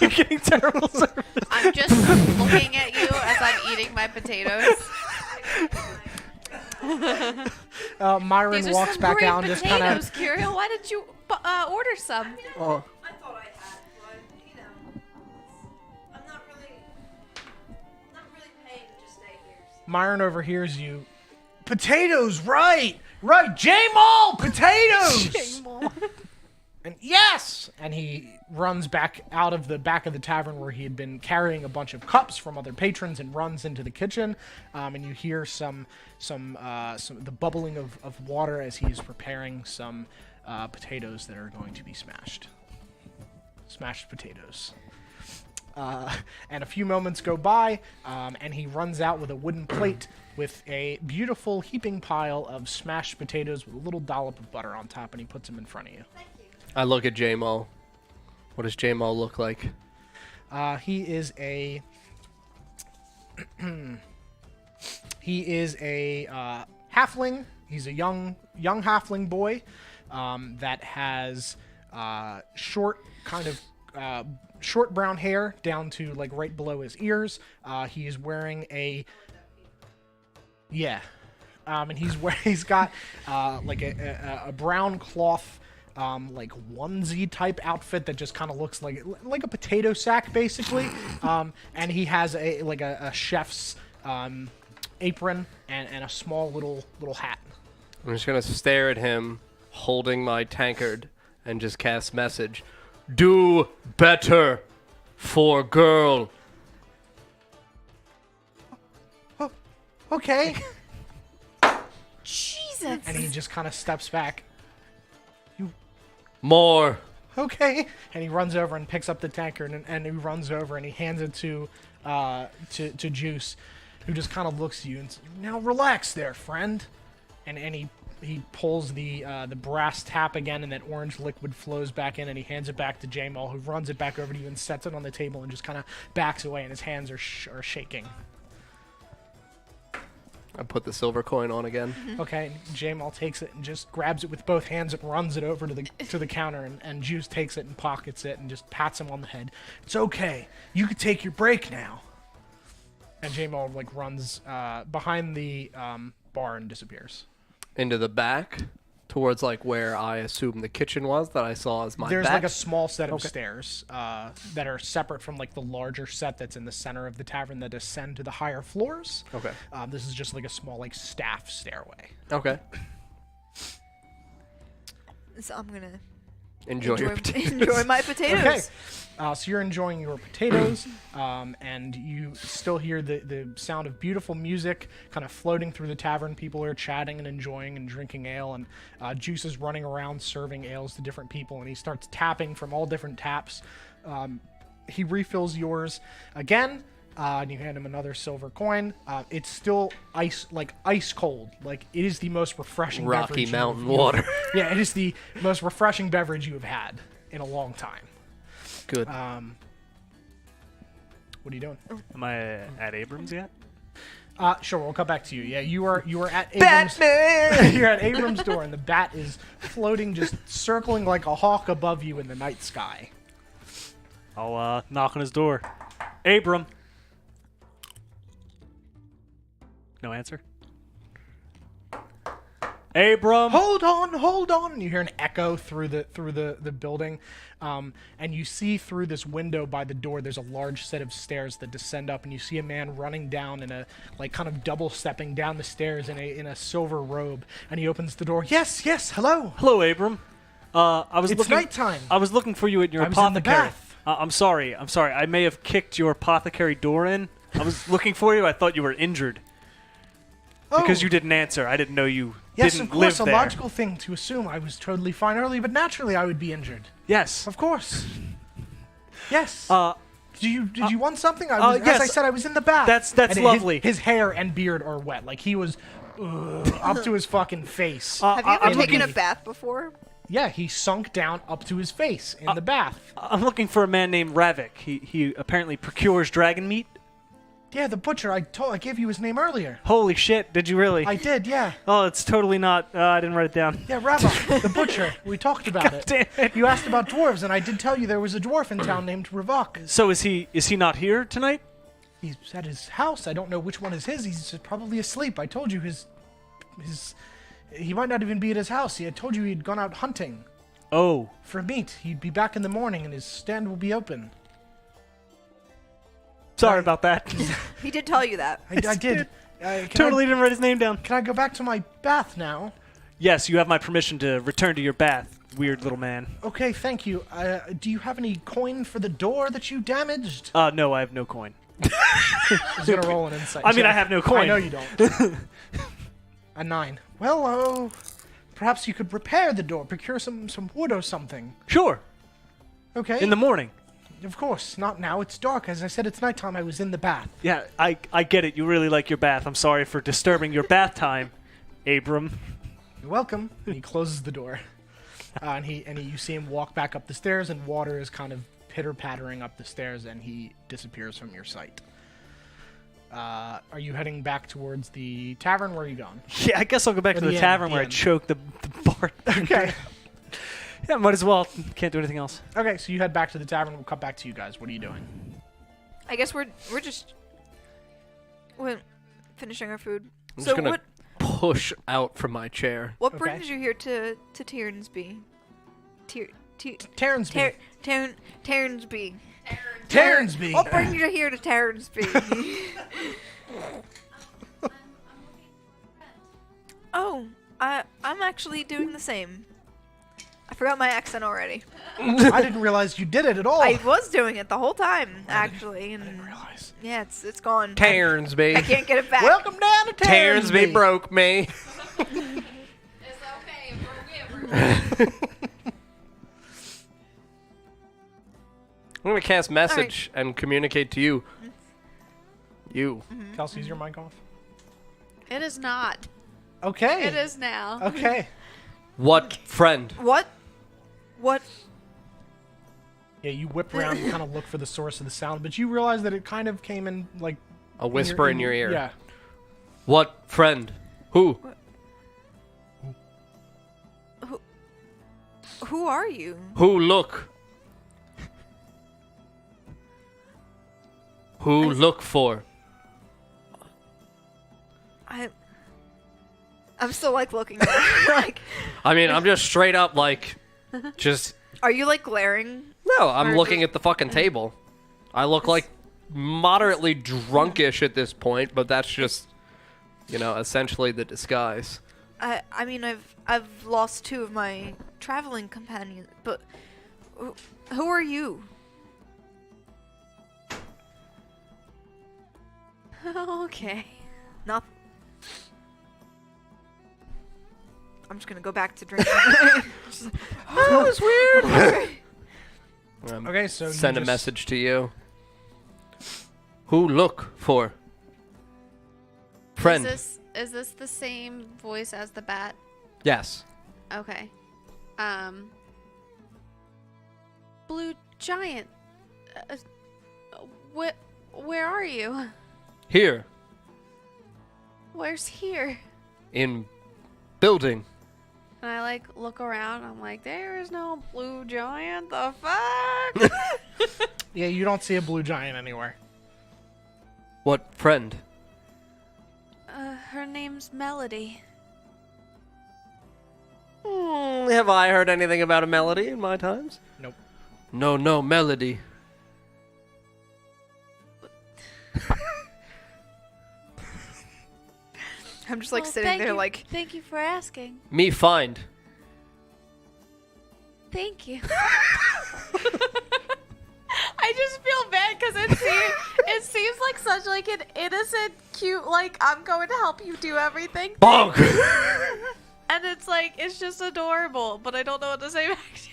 You're getting terrible service. I'm just looking at you as I'm eating my potatoes. Myron These are walks some back great out and just kind potatoes, of. Curiel. Why did you order some? Oh. I thought I had, but you know, I'm not really paying to just stay here. Myron overhears you. Potatoes, right, J-Mall, potatoes. And yes, and he runs back out of the back of the tavern where he had been carrying a bunch of cups from other patrons and runs into the kitchen. And you hear some the bubbling of water as he's preparing some potatoes that are going to be smashed. Smashed potatoes. And a few moments go by, and he runs out with a wooden plate with a beautiful heaping pile of smashed potatoes with a little dollop of butter on top, and he puts them in front of you. I look at J-Mo. What does J-Mo look like? He is a halfling. He's a young halfling boy that has short brown hair down to right below his ears. He is wearing and he's got a brown cloth onesie type outfit that just kind of looks like a potato sack basically. And he has a chef's apron and a small little hat. I'm just gonna stare at him, holding my tankard, and just cast message. Do better for girl. Okay. Jesus. And he just kind of steps back. More. Okay. And he runs over and picks up the tankard and he runs over and he hands it to Juice, who just kind of looks at you and says, "Now relax there, friend." And he pulls the brass tap again, and that orange liquid flows back in, and he hands it back to Jamal, who runs it back over to you and sets it on the table and just kind of backs away, and his hands are shaking. I put the silver coin on again. Okay, Jamal takes it and just grabs it with both hands and runs it over to the counter, and Juice takes it and pockets it and just pats him on the head. "It's okay. You can take your break now." And Jamal runs behind the bar and disappears. Into the back, towards where I assume the kitchen was that I saw as my There's back. a small set of stairs that are separate from the larger set that's in the center of the tavern that ascend to the higher floors. Okay. This is just a small staff stairway. Okay. So I'm gonna Enjoy your potatoes. Enjoy my potatoes. Okay. So you're enjoying your potatoes, and you still hear the sound of beautiful music kind of floating through the tavern. People are chatting and enjoying and drinking ale, and Juice is running around serving ales to different people, and he starts tapping from all different taps. He refills yours again, and you hand him another silver coin. It's still ice cold. Like, it is the most refreshing Rocky beverage Mountain you have- water. Yeah, it is the most refreshing beverage you have had in a long time. Good. What are you doing? Am I at Abrams yet? Sure, we'll cut back to you. Yeah, you are at Abrams. Batman! You're at Abrams' door, and the bat is floating, just circling like a hawk above you in the night sky. I'll knock on his door. Abram. No answer. Abram. Hold on! And you hear an echo through the building, and you see through this window by the door. There's a large set of stairs that descend up, and you see a man running down in a kind of double stepping down the stairs in a silver robe. And he opens the door. Yes, hello. Hello, Abram. It's nighttime. I was looking for you at your I was in the apothecary. bath. I'm sorry. I may have kicked your apothecary door in. I was looking for you. I thought you were injured because you didn't answer. I didn't know you Yes, didn't of course, live a there. logical thing to assume. I was totally fine early, but naturally I would be injured. Yes. Of course. Yes. Uh, Did you want something? As yes. I said, I was in the bath. That's And lovely. His hair and beard are wet. Like, he was up to his fucking face. Have you ever I'm taken a looking- bath before? Yeah, he sunk down up to his face in the bath. I'm looking for a man named Ravik. He apparently procures dragon meat. Yeah, the butcher. I gave you his name earlier. Holy shit! Did you really? I did, yeah. Oh, it's totally not. I didn't write it down. Yeah, Rabbi, the butcher. We talked about it. Damn it. You asked about dwarves, and I did tell you there was a dwarf in town named Ravok. So is he not here tonight? He's at his house. I don't know which one is his. He's probably asleep. I told you he might not even be at his house. I told you he'd gone out hunting Oh, for meat. He'd be back in the morning, and his stand will be open. sorry about that. He did tell you that. I did. Totally didn't write his name down. Can I go back to my bath now? Yes, you have my permission to return to your bath, weird little man. Okay, thank you. Do you have any coin for the door that you damaged? No, I have no coin. He's gonna roll an insight. I mean, check. I have no coin. I know you don't. A 9. Well, perhaps you could repair the door, procure some wood or something. Sure, Okay. in the morning. Of course, not now. It's dark. As I said, it's nighttime. I was in the bath. Yeah, I get it. You really like your bath. I'm sorry for disturbing your bath time, Abram. You're welcome. And he closes the door. And you see him walk back up the stairs, and water is kind of pitter-pattering up the stairs, and he disappears from your sight. Are you heading back towards the tavern? Where are you going? Yeah, I guess I'll go back Or to the the inn, tavern the where I inn. choked the bard. Okay. Yeah, might as well. Can't do anything else. Okay, so you head back to the tavern. We'll cut back to you guys. What are you doing? I guess we're just finishing our food. I'm So just gonna what push out from my chair. what Okay. brings you here to Taernsby? Taernsby. Taernsby. Taernsby. What brings you here to Taernsby? Oh, I'm actually doing the same. I forgot my accent already. I didn't realize you did it at all. I was doing it the whole time, actually, and I didn't realize. yeah, it's gone. Taernsby. I can't get it back. Welcome down to Taernsby. Taernsby broke me. It's okay. We're I'm gonna cast message and communicate to you. You. Kelsey, is your mic off? It is not. Okay. It is now. Okay. What friend? What? Yeah, you whip around and kind of look for the source of the sound, but you realize that it kind of came in like A whisper in your ear. Yeah. What friend? Who? Who are you? Who look? Who look for? I'm still like looking at it. Like, I mean, I'm just straight up like, just are you like glaring? no. I'm Or looking just- at the fucking table. I look like moderately drunkish at this point, but that's just, essentially the disguise. I mean, I've lost 2 of my traveling companions, but who are you? Okay. Not. I'm just gonna go back to drinking. That was weird. Okay, so you Send a just- message to you. Who look for? Friend. Is this the same voice as the bat? Yes. Okay. Blue giant. Where are you? Here. Where's here? In building. And I like look around. I'm like, there is no blue giant. The fuck? Yeah, you don't see a blue giant anywhere. What friend? Her name's Melody. Have I heard anything about a melody in my times? Nope. No, melody. I'm just like Well, sitting thank there, you- like. Thank you for asking. Me find. Thank you. I just feel bad because it seems like such like an innocent, cute, like I'm going to help you do everything. Bonk! And it's like it's just adorable, but I don't know what to say back to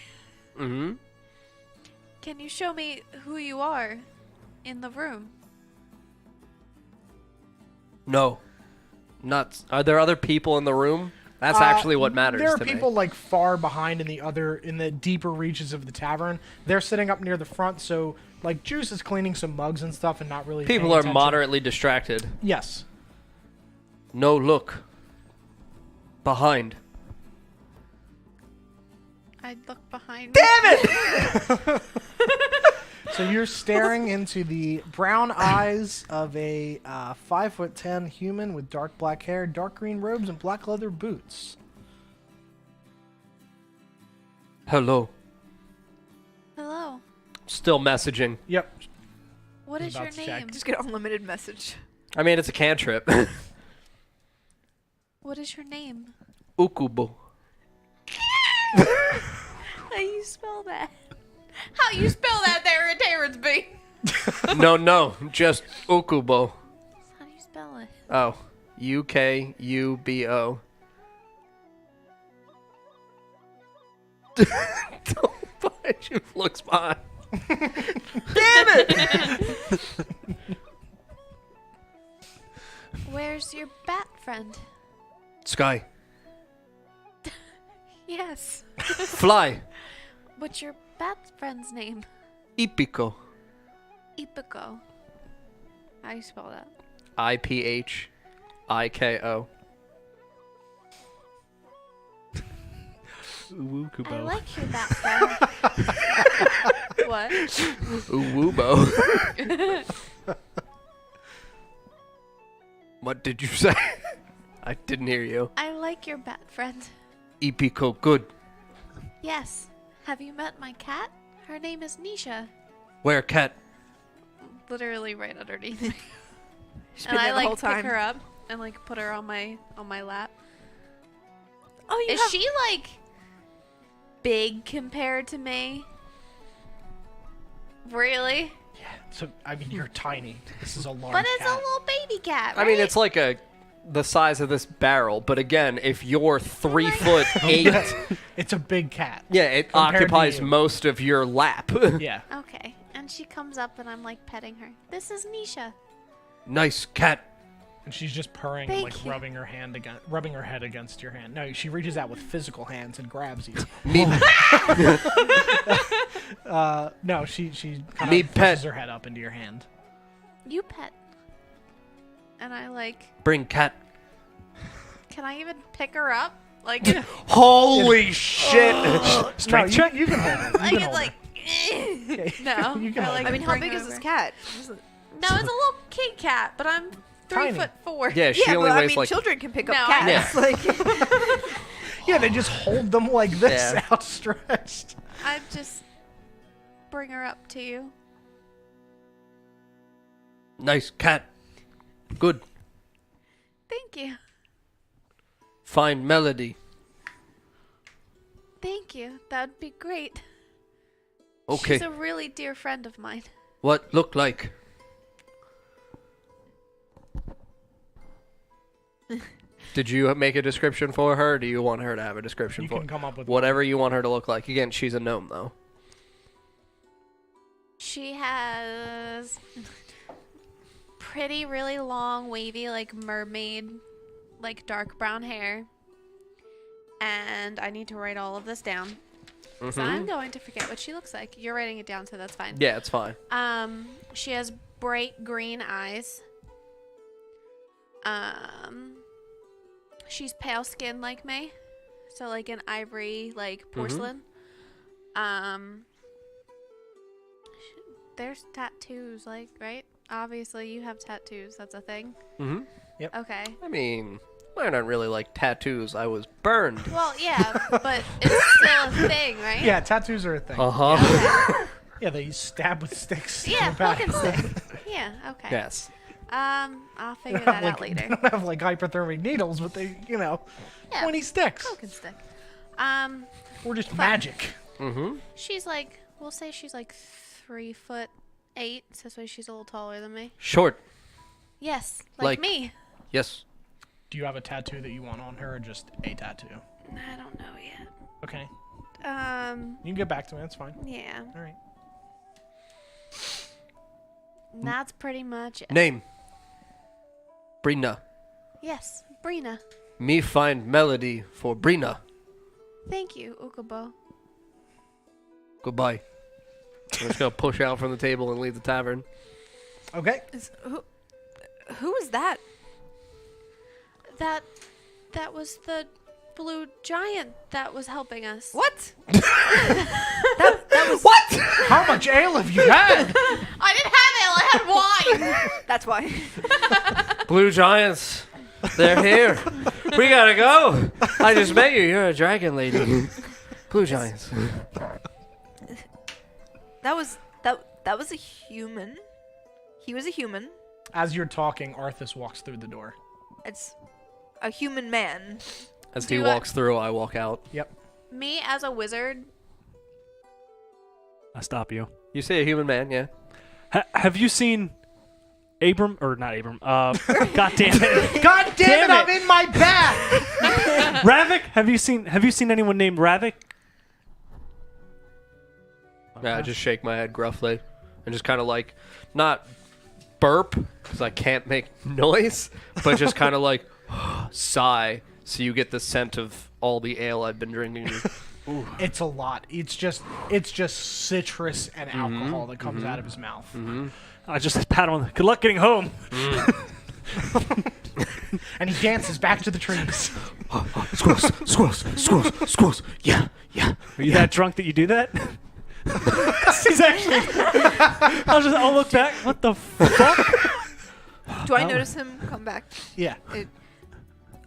you. Mm-hmm. Can you show me who you are in the room? No. Nuts. Are there other people in the room? That's actually what matters There are to people me. like far behind in the deeper reaches of the tavern. They're sitting up near the front, so like Juice is cleaning some mugs and stuff and not really. People paying are attention. moderately distracted. Yes. No look. Behind. I'd look behind me. So you're staring into the brown eyes of a 5'10" human with dark black hair, dark green robes, and black leather boots. Hello. Hello. Still messaging. Yep. What He's is your about to check. name? Just get unlimited message. I mean, it's a cantrip. What is your name? Ukubo. How you spell that? How you spell that there in Taernsby? No, just Ukubo. How do you spell it? Oh. Ukubo. Don't buy you looks behind. Where's your bat friend? Sky. Yes. Fly. What's your bat friend's name? Ipico. Ipico. How do you spell that? IPHIKO. I like your bat friend. What? Uwubo. What did you say? I didn't hear you. I like your bat friend. Ipico, good. Yes. Have you met my cat? Her name is Nisha. Where, cat? Literally right underneath me. She's And been I there the like whole pick time. her up and like put her on my lap. Oh, you Is have- she like big compared to me? Really? So I mean, you're tiny. This is a large But it's cat. a little baby cat, I mean, right? it's like the size of this barrel, but again, if you're 3'8", It's a big cat. yeah, it Compared to occupies you. most of your lap. Yeah. Okay. And she comes up and I'm like petting her. This is Nisha. Nice cat. And she's just purring Thank and like you. rubbing her head against your hand. No, she reaches out with physical hands and grabs you. Me, No, she kind Me of pet. pushes her head up into your hand. You pet. And I like, bring cat. can I even pick her up? Like, Holy shit! Strength check. You can hold her. You I can get hold like, no. You can I, hold like, her. I mean, how bring big her is this over. cat? No, it's a little kitty cat, but I'm Tiny. 3'4". Yeah, she Yeah, only but I weighs mean, like. children can pick up No, I cats. know. Like, Yeah, they just hold them like this, Yeah. outstretched. I just bring her up to you. Nice cat. Good. Thank you. find Melody. Thank you. That'd be great. Okay. She's a really dear friend of mine. What look like? Did you make a description for her? Or do you want her to have a description You for can come up with whatever you want her to look like? Again, she's a gnome, though. She has pretty, really long, wavy, like mermaid, like dark brown hair. And I need to write all of this down. So I'm going to forget what she looks like. You're writing it down, so that's fine. Yeah, it's fine. She has bright green eyes. She's pale skinned like me. So like an ivory, like porcelain. There's tattoos, like, right? Obviously you have tattoos, that's a thing. Yep. Okay. I mean, mine aren't really like tattoos. I was burned. Well, yeah, but it's still a thing, right? Yeah, tattoos are a thing. Uh-huh. Yeah, they stab with sticks. in Yeah, the back. fucking stick. Yeah, okay. Yes. I'll figure They that don't out have, like, later. They don't have like hyperthermic needles, but they, Yeah. 20 sticks. Fucking stick. Or just magic. She's like, we'll say she's like 3'8", so this way she's a little taller than me. Short. Yes, Like- like me. Yes. Do you have a tattoo that you want on her, or just a tattoo? I don't know yet. Okay. You can get back to me. That's fine. Yeah. All right. That's pretty much it. Name. Brina. Yes, Brina. Me find Melody for Brina. Thank you, Ukubo. Goodbye. I'm just gonna push out from the table and leave the tavern. Okay. Who is that? That was the blue giant that was helping us. What? that was What? How much ale have you had? I didn't have ale, I had wine. That's why. Blue giants. They're here. We gotta go. I just met you. You're a dragon lady. Blue giants. That was a human. He was a human. As you're talking, Arthas walks through the door. It's a human man. As he Do I- walks through, I walk out. Yep. Me as a wizard. I stop you. You say a human man, yeah? Have you seen Abram or not Abram? God damn it, God damn Damn it! I'm it. in my bag. Ravik. Have you seen anyone named Ravik? Yeah, I just shake my head gruffly and just kind of like, not burp, because I can't make noise, but just kind of like sigh, so you get the scent of all the ale I've been drinking. It's a lot. It's just citrus and alcohol that comes out of his mouth. I just pat him on the. Good luck getting home. And he dances back to the trees. Squirrels. Yeah. Are you that drunk that you do that? He's actually. I'll look back. What the fuck? Do I notice him come back? Yeah. It,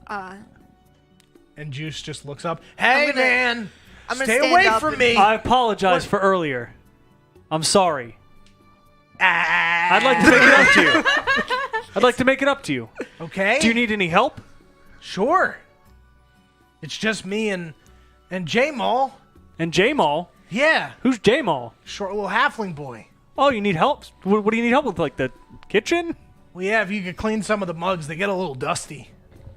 And Juice just looks up. Hey, gonna- man! I'm gonna Stay stand away up from and- me! I apologize for earlier. I'm sorry. I'd like to make it up to you. Okay. Do you need any help? Sure. It's just me and J-Maul. And J-Maul? Yeah. Who's J-Maul? Short little halfling boy. Oh, you need help? What do you need help with? Like the kitchen? Well, yeah, if you could clean some of the mugs, they get a little dusty.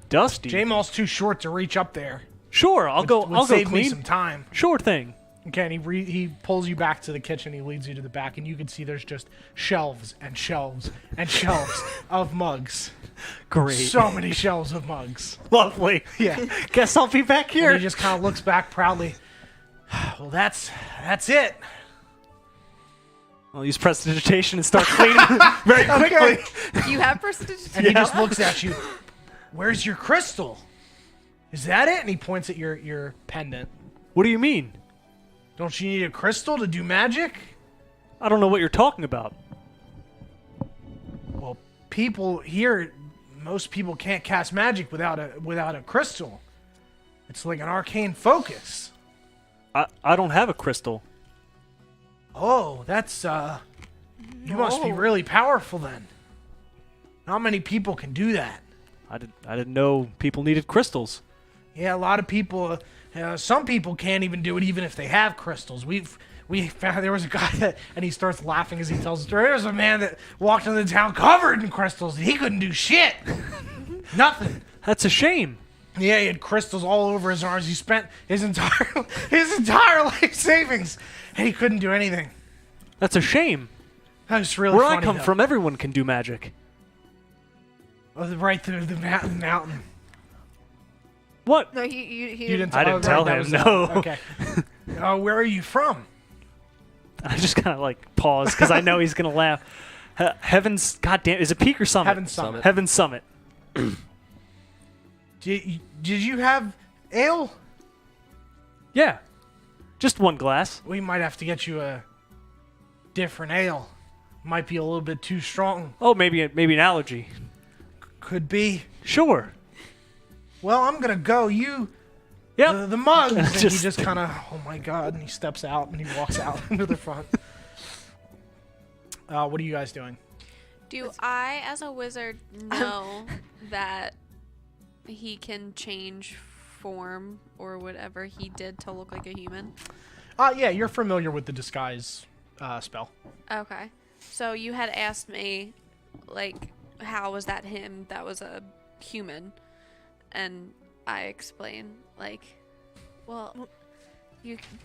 Dusty? J-Maul's too short to reach up there. Sure, I'll go Save me clean. some time. Sure thing. Okay, and he pulls you back to the kitchen. He leads you to the back, and you can see there's just shelves and shelves and shelves of mugs. Great. So many shelves of mugs. Lovely. Yeah. Guess I'll be back And here. he just kind of looks back proudly. Well, that's it. I'll use prestidigitation and start cleaning very quickly. do you have prestidigitation? And he just looks at you. Where's your crystal? Is that it? And he points at your pendant. What do you mean? Don't you need a crystal to do magic? I don't know what you're talking about. Well, people here, most people can't cast magic without a crystal. It's like an arcane focus. I don't have a crystal. Oh, that's you must be really powerful then. Not many people can do that. I didn't know people needed crystals. Yeah, a lot of people, some people can't even do it even if they have crystals. We found there was a guy that, and he starts laughing as he tells the story. There was a man that walked into the town covered in crystals. And he couldn't do shit. Nothing. That's a shame. Yeah, he had crystals all over his arms. He spent his entire life savings, and he couldn't do anything. That's a shame. That was really Where funny, I come though. from, everyone can do magic. Oh, right through the mountain. What? No, he You didn't. I didn't tell that him, was no. Okay. Where are you from? I just kind of like pause because I know he's gonna laugh. Heaven's goddamn. Is it Peak or Summit? Heaven's Summit. Heaven's Summit. Did you have ale? Yeah. Just one glass. We might have to get you a different ale. Might be a little bit too strong. Oh, maybe an allergy. Could be. Sure. Well, I'm gonna go. You. Yep. The mugs. And he Just- just kind of, oh my god, and he steps out and he walks out into the front. What are you guys doing? Do I, as a wizard, know that he can change form or whatever he did to look like a human? Yeah, you're familiar with the disguise spell. Okay. So you had asked me, like, how was that him that was a human? And I explained, like, well,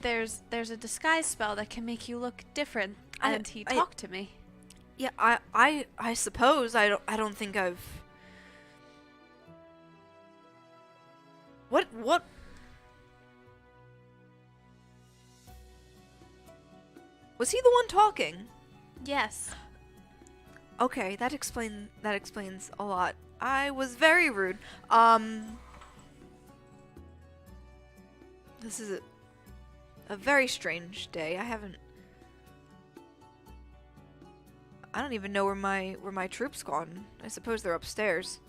there's a disguise spell that can make you look different. And he talked to me. Yeah, I suppose I don't think I've. What? Was he the one talking? Yes. Okay, that explains a lot. I was very rude. This is a very strange day. I don't even know where my troops gone. I suppose they're upstairs.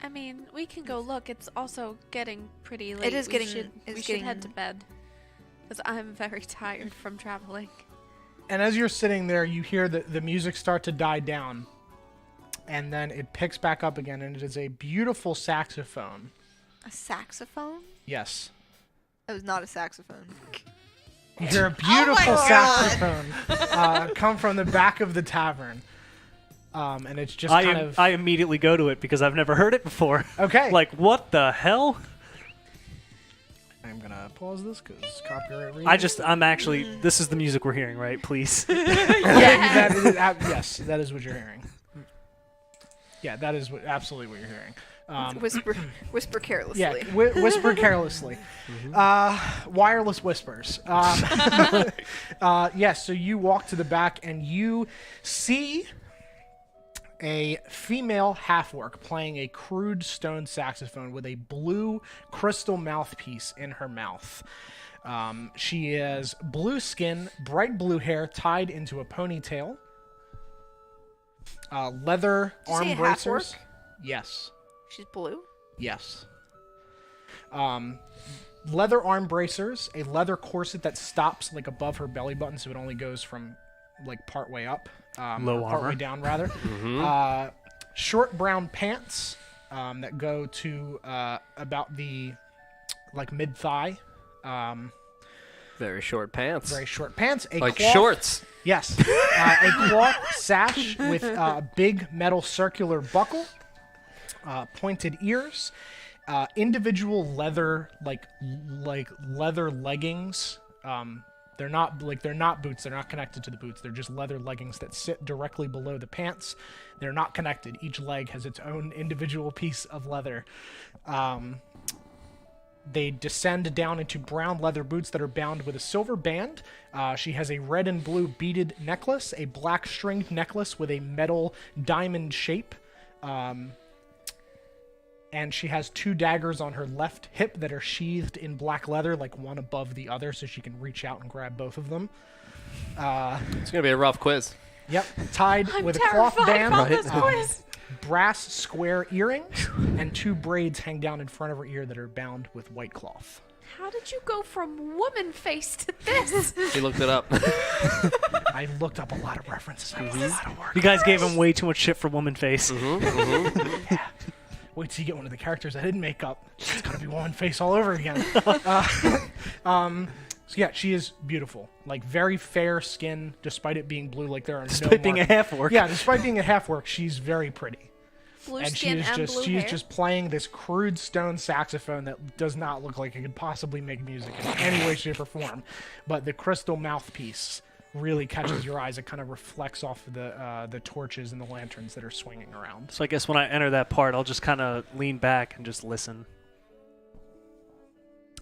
I mean, we can go look. It's also getting pretty late. It is getting. We should head to bed. Because I'm very tired from traveling. And as you're sitting there, you hear the music start to die down. And then it picks back up again, and it is a beautiful saxophone. A saxophone? Yes. It was not a saxophone. You hear a beautiful saxophone come from the back of the tavern. And it's just I immediately go to it because I've never heard it before. Okay. Like, what the hell? I'm going to pause this because copyright reasons. I'm actually, this is the music we're hearing, right? Please. Yes, that is what you're hearing. Yeah, that is absolutely what you're hearing. Whisper carelessly. Yeah, whisper carelessly. Wireless whispers. Yes, so you walk to the back and you see a female half-orc playing a crude stone saxophone with a blue crystal mouthpiece in her mouth. She has blue skin, bright blue hair tied into a ponytail, leather Did you arm say a bracers. half-orc? Yes. She's blue? Yes. Leather arm bracers, a leather corset that stops like above her belly button, so it only goes from like part way up, Low or part armor. way down rather. Short brown pants that go to about the like mid thigh. Very short pants. Very short pants. Like cloth, shorts. Yes. A cloth sash with a big metal circular buckle. Pointed ears, individual leather like leather leggings. They're not boots. They're not connected to the boots. They're just leather leggings that sit directly below the pants. They're not connected. Each leg has its own individual piece of leather. They descend down into brown leather boots that are bound with a silver band. She has a red and blue beaded necklace, a black stringed necklace with a metal diamond shape. And she has 2 daggers on her left hip that are sheathed in black leather, like one above the other, so she can reach out and grab both of them. It's going to be a rough quiz. Yep, tied I'm with a cloth terrified band, about this quiz. brass square earrings, and 2 braids hang down in front of her ear that are bound with white cloth. How did you go from woman face to this? He looked it up. I looked up a lot of references. I did a lot of work. You guys gave him way too much shit for woman face. wait till you get one of the characters I didn't make up. It's gonna be woman face all over again. So yeah, she is beautiful. Like very fair skin, despite it being blue. Like there are Despite being a half orc. Yeah, despite being a half orc, she's very pretty. Blue And she skin is and just blue she's hair. just playing this crude stone saxophone that does not look like it could possibly make music in any way, shape, or form. But the crystal mouthpiece really catches your eyes. It kind of reflects off of the torches and the lanterns that are swinging around. So I guess when I enter that part, I'll just kind of lean back and just listen.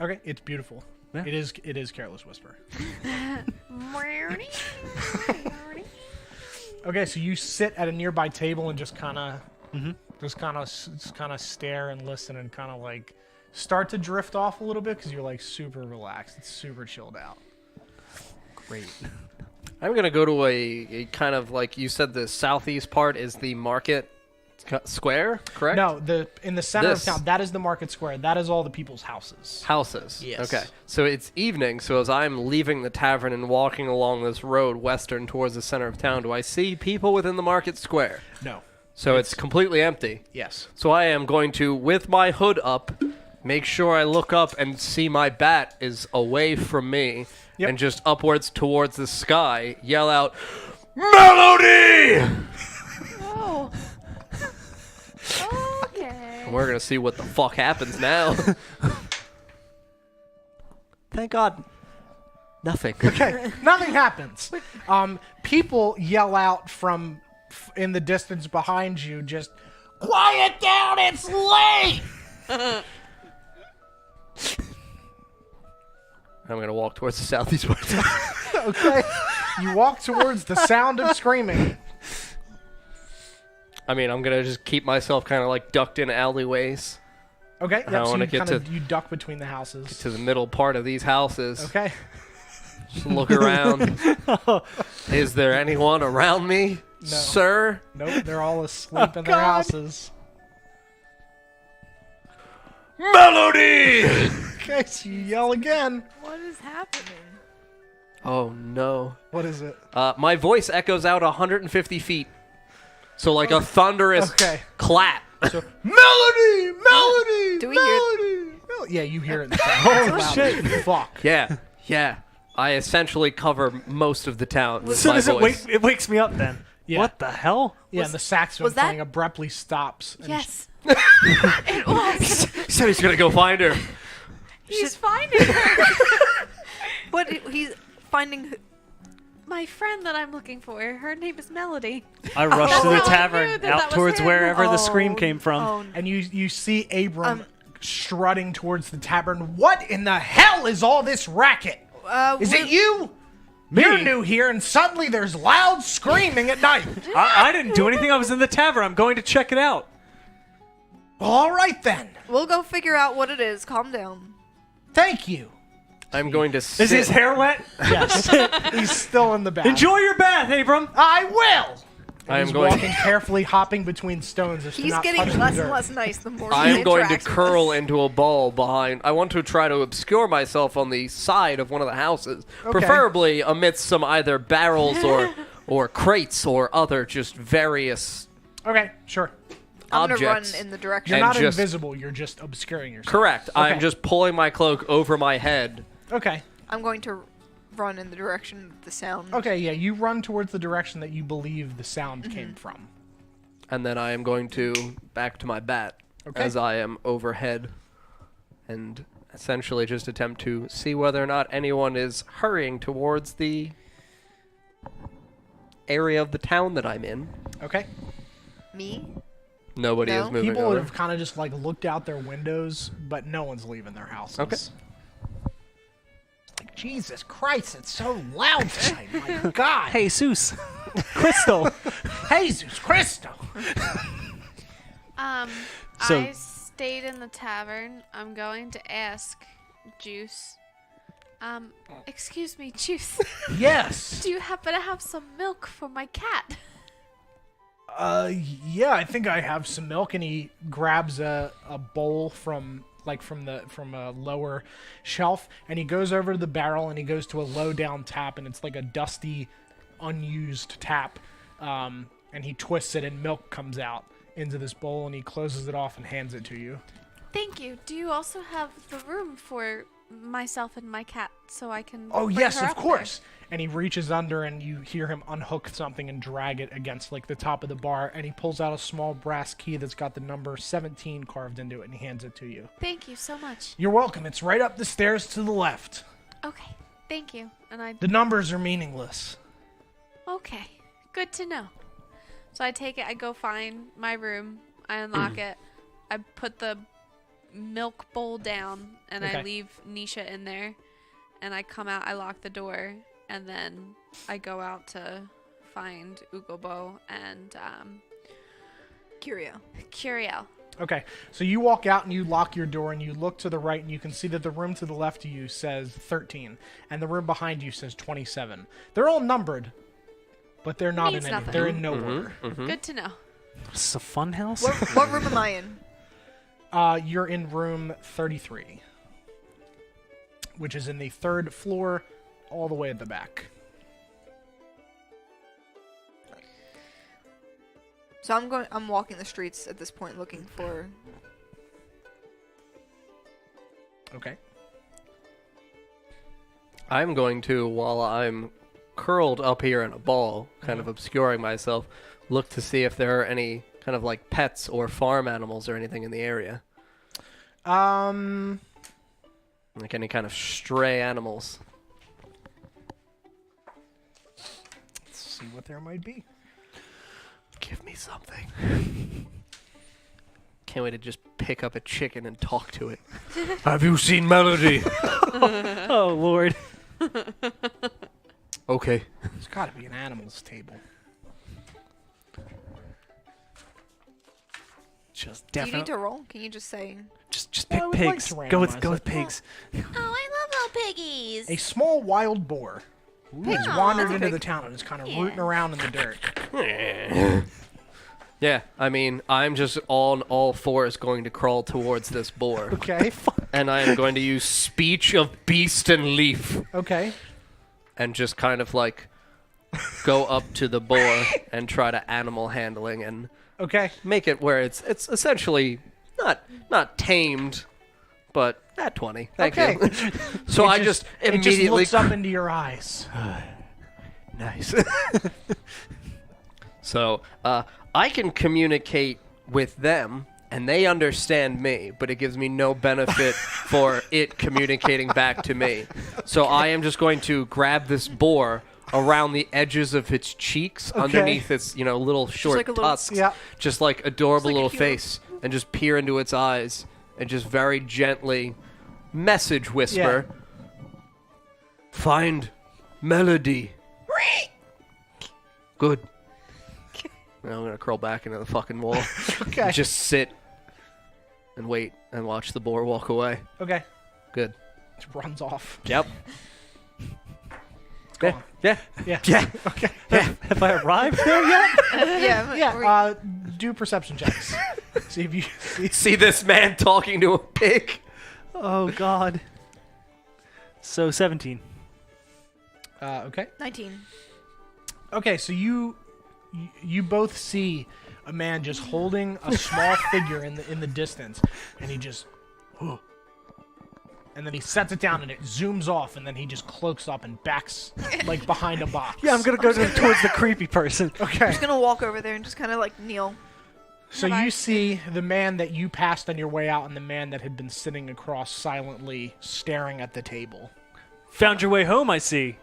Okay, it's beautiful. Yeah. It is Careless Whisper. Okay, so you sit at a nearby table and just kind of stare and listen and kind of like start to drift off a little bit because you're like super relaxed. It's super chilled out. Great. I'm gonna go to a kind of like you said. The southeast part is the market square, correct? No, in the center This. of town, that is the market square. That is all the people's houses. Houses. Yes. Okay. So it's evening. So as I'm leaving the tavern and walking along this road western towards the center of town, do I see people within the market square? No. So it's completely empty. Yes. So I am going to, with my hood up, make sure I look up and see my bat is away from me, Yep. and just upwards towards the sky, yell out, "Melody!" Oh. Okay. And we're gonna see what the fuck happens now. Thank God. Nothing. Okay. Nothing happens. People yell out from in the distance behind you, just quiet down. It's late. I'm gonna walk towards the southeast part. Okay. You walk towards the sound of screaming. I mean, I'm gonna just keep myself kind of like ducked in alleyways Okay. I Yep, so wanna you get kind of to- you duck between the houses. to the middle part of these houses. Okay. Just look around. Is there anyone around me, No. sir? Nope. They're all asleep in their God. houses. Melody! Okay. So you yell again. What is happening? Oh no. What is it? My voice echoes out 150 feet. So like a thunderous Okay. clap. So melody, melody. Do we hear- melody. Yeah, you hear it. In the sound. Oh, shit. Fuck. Yeah. I essentially cover most of the town with As soon my as voice. it wakes me up then. Yeah. What the hell? Yeah, and the saxophone was that- playing abruptly stops. And Yes. It was. He said he's gonna go find her. He's finding her. What? He's finding. My friend that I'm looking for. Her name is Melody. I rushed to Oh, the I knew tavern that that out was towards him. wherever the Oh, scream came from. Oh, And you see Abram strutting towards the tavern. What in the hell is all this racket? Is it you? You're new here, and suddenly there's loud screaming at night. I didn't do anything. I was in the tavern. I'm going to check it out. All right then. We'll go figure out what it is. Calm down. Thank you. I'm going to Is sit. his hair wet? Yes, he's still in the bath. Enjoy your bath, Abram. I will. I am He's going. walking carefully, hopping between stones. As to He's not getting touch the less dirt. and less nice the more I he am going to interacts with curl us. into a ball behind. I want to try to obscure myself on the side of one of the houses, Okay. preferably amidst some either barrels or crates or other just various Okay, sure. I'm gonna run objects. in the direction. You're And not just- invisible. You're just obscuring yourself. Correct. I'm Okay. just pulling my cloak over my head. Okay. I'm going to run in the direction of the sound. Okay. Yeah, you run towards the direction that you believe the sound came from. And then I am going to back to my bat Okay. as I am overhead and essentially just attempt to see whether or not anyone is hurrying towards the area of the town that I'm in. Okay. Me? Nobody No. is moving People over. have kind of just like looked out their windows, but no one's leaving their houses. Okay. Like, Jesus Christ, it's so loud tonight. My God. Hey, Seuss. Crystal. Jesus Christo. So- I stayed in the tavern. I'm going to ask Juice. Excuse me, Juice. Yes. Do you happen to have some milk for my cat? Yeah, I think I have some milk, and he grabs a bowl from a lower shelf, and he goes over to the barrel, and he goes to a low down tap, and it's like a dusty, unused tap, and he twists it, and milk comes out. into this bowl, and he closes it off and hands it to you. Thank you. Do you also have the room for myself and my cat so I can? Oh, bring yes, her of up course. And he reaches under, and you hear him unhook something and drag it against like the top of the bar, and he pulls out a small brass key that's got the number 17 carved into it, and he hands it to you. there? Thank you so much. You're welcome. It's right up the stairs to the left. Okay. Thank you. And I. The numbers are meaningless. Okay. Good to know. So I take it. I go find my room. I unlock it. I put the milk bowl down, and Okay. I leave Nisha in there. And I come out. I lock the door, and then I go out to find Ugobo and Curio. Curiel. Okay, so you walk out and you lock your door and you look to the right and you can see that the room to the left of you says 13 and the room behind you says 27. They're all numbered, but they're not Means in any. nothing. They're in no order. Good to know. This is a fun house. What room am I in? You're in room 33, which is in the 3rd floor, all the way at the back. So I'm walking the streets at this point looking for. Okay. I'm going to, while I'm curled up here in a ball, kind of obscuring myself, look to see if there are any kind of like pets or farm animals or anything in the area. Let's Like any kind of stray animals. see what there might be. Give me something. Can't wait to just pick up a chicken and talk to it. Have you seen Melody? Oh Lord. Okay. There's got to be an animals table. Just Do you need definitely. to roll? Can you just say? Just I pick would like pigs. to Go with randomize it. pigs. Oh, I love little piggies. A small wild boar has Aw. wandered That's a into pig. the town and is kind of Yeah. rooting around in the dirt. Yeah, I mean, I'm just on all fours going to crawl towards this boar. Okay. And I am going to use speech of beast and leaf Okay. and just kind of like go up to the boar and try to animal handling and Okay. make it where it's essentially not tamed, but at 20. Thank Okay. you. So It I just it immediately just looks up into your eyes. nice. So I can communicate with them, and they understand me, but it gives me no benefit for it communicating back to me. So I am just going to grab this boar around the edges of its cheeks, underneath its little short like a little- tusks, Yeah. just like adorable like a little hero. face, and just peer into its eyes, and just very gently message whisper. Find Melody. Good. Now I'm gonna crawl back into the fucking wall. Okay. Just sit and wait and watch the boar walk away. Okay. Good. Just runs off. Yep. Go Yeah. on. Yeah. Yeah. Yeah. Okay. Have I arrived there yet? Yeah. Yeah. Do perception checks. See if you see. See this man talking to a pig. Oh God. So 17. Okay. 19. Okay. So you both see a man just holding a small figure in the distance, and he just, and then he sets it down and it zooms off, and then he just cloaks up and backs like behind a box. Yeah, I'm gonna go towards the creepy person. Okay. I'm just gonna walk over there and just kind of like kneel. So you see the man that you passed on your way out and the man that had been sitting across silently staring at the table. Found your way home, I see.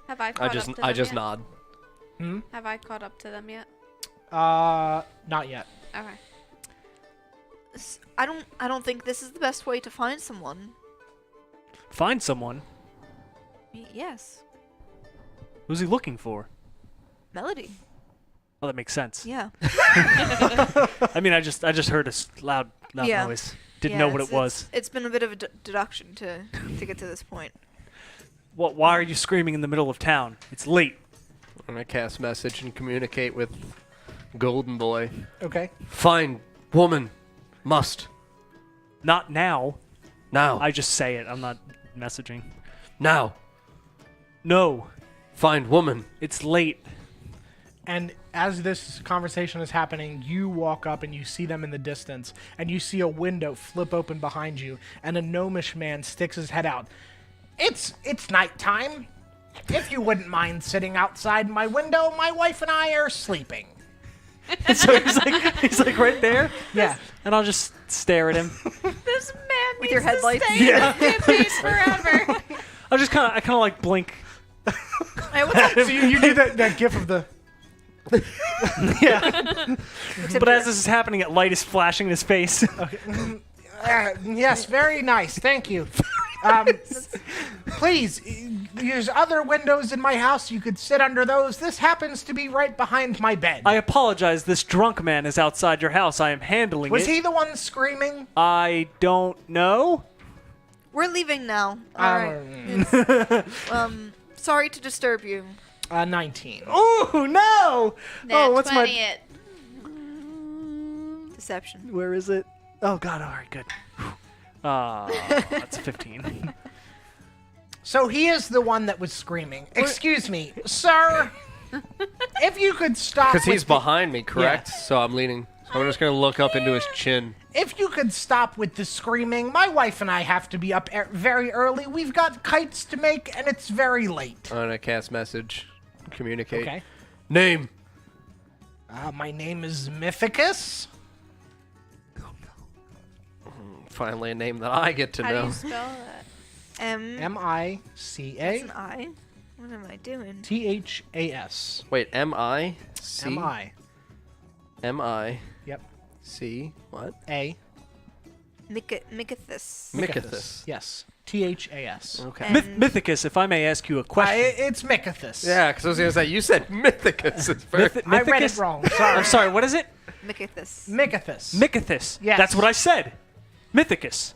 Have I I caught just up to them yet? nod. Have I caught up to them yet? Not yet. Okay. I don't think this is the best way to find someone. Find someone. Yes. Who's he looking for? Melody. Oh, that makes sense. Yeah. I mean, I just heard a loud Yeah. noise. Didn't Yeah, know what it was. It's been a bit of a deduction to get to this point. What? Why are you screaming in the middle of town? It's late. I'm gonna cast message and communicate with Golden Boy. Okay. Find woman. Must. Not now. Now. I just say it. I'm not messaging. Now. No. Find woman. It's late. And as this conversation is happening, you walk up and you see them in the distance, and you see a window flip open behind you, and a gnomish man sticks his head out. It's nighttime. If you wouldn't mind sitting outside my window, my wife and I are sleeping. So he's like right there, Yeah. and I'll just stare at him. This man With your needs to headlights? stay Yeah. in the campaign forever. I kind of like blink. Hey, what's up? So you do that gif of the... Yeah. But as this is happening, a light is flashing in his face. Yes, very nice. Thank you. Please, there's other windows in my house. You could sit under those. This happens to be right behind my bed. I apologize. This drunk man is outside your house. I am handling Was it. he the one screaming? I don't know. We're leaving now. All right. Sorry to disturb you. 19. Oh no! Nat what's 20 my? it. Deception. Where is it? Oh god! All right, good. That's 15. So he is the one that was screaming. Excuse me, sir. If you could stop. Because he's with the- behind me, correct? So I'm leaning. So I'm just going to look up into his chin. If you could stop with the screaming, my wife and I have to be up very early. We've got kites to make, and it's very late. I'm going to cast message. Communicate. Okay. Name. My name is Mythicus. Finally a name that I get to How do know. you spell that? M-I-C-A. That's an I. What am I doing? T-H-A-S. Wait, M-I-C? M-I. M-I. Yep. C. What? A. Mycethus. Mycethus. Yes. T-H-A-S. Okay. And- Mythicus, if I may ask you a question. It's Mycethus. Yeah, because I was going to say, you said Mythicus. It's very... I read it Mythicus? wrong. Sorry. I'm sorry, what is it? Mycethus. Mycethus. Mycethus. Yes. That's what I said. Mythicus.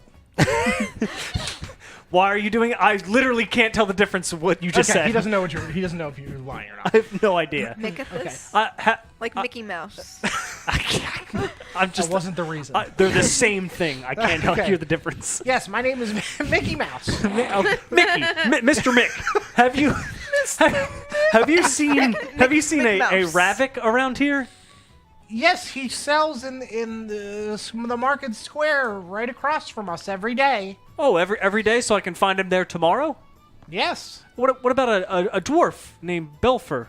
Why are you doing it? I literally can't tell the difference of what you just Okay, said. he doesn't know he doesn't know if you're lying or not. I have no idea. Mycethus? Like Mickey Mouse. I'm just. That wasn't the reason. They're the same thing. I can't Okay. hear the difference. Yes, my name is Mickey Mouse. Oh, Mickey, Mr. Mick, have you seen Mickey a Mouse. Ravik around here? Yes, he sells in the market square right across from us every day. Oh, every day, so I can find him there tomorrow. Yes. What about a dwarf named Belfer?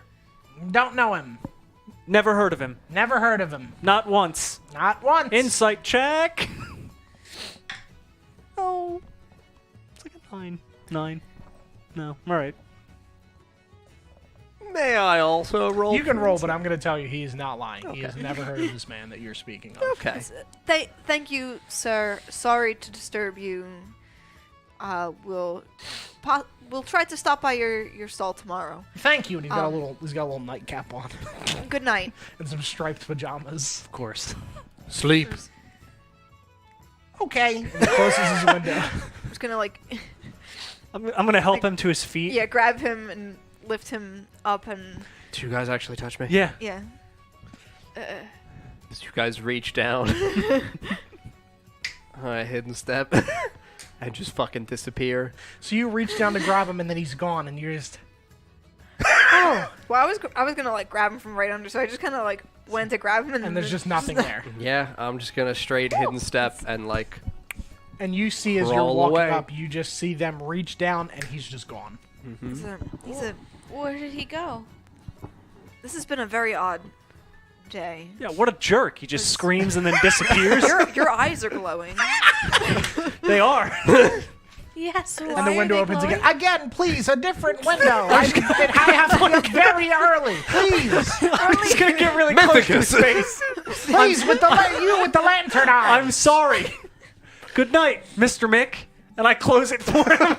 Don't know him. Never heard of him. Never heard of him. Not once. Not once. Insight check. Oh, it's like a 9. 9. No. All right. May I also roll? You can for roll, insight? but I'm going to tell you he is not lying. He Okay. has never heard of this man that you're speaking of. Okay. Thank you, sir. Sorry to disturb you. We'll try to stop by your stall tomorrow. Thank you. And he's got a little nightcap on Good night. and some striped pajamas. Of course. Sleep. Okay. And he closes his window. I'm just gonna I'm gonna help him to his feet. grab him and lift him up and Did you guys actually touch me? Yeah. yeah. Did you guys reach down? Alright, hidden step. And just fucking disappear. So you reach down to grab him, and then he's gone, and you're just... Well, I was gonna grab him from right under, so I just kind of went to grab him and And there's just nothing there. Yeah, I'm just gonna straight hidden step and And you see as you're Crawl walking away. up, you just see them reach down, and he's just gone. Where did he go? This has been a very odd day. Yeah. What a jerk! He just screams and then disappears. Your eyes are glowing. They are. Yes, why And the are window they opens glowing? again. Again, please, a different window. I have to be up very early. Please. He's gonna get really close to his Mythicus. face. Please, with the lantern eyes. I'm sorry. Good night, Mr. Mick. And I close it for him.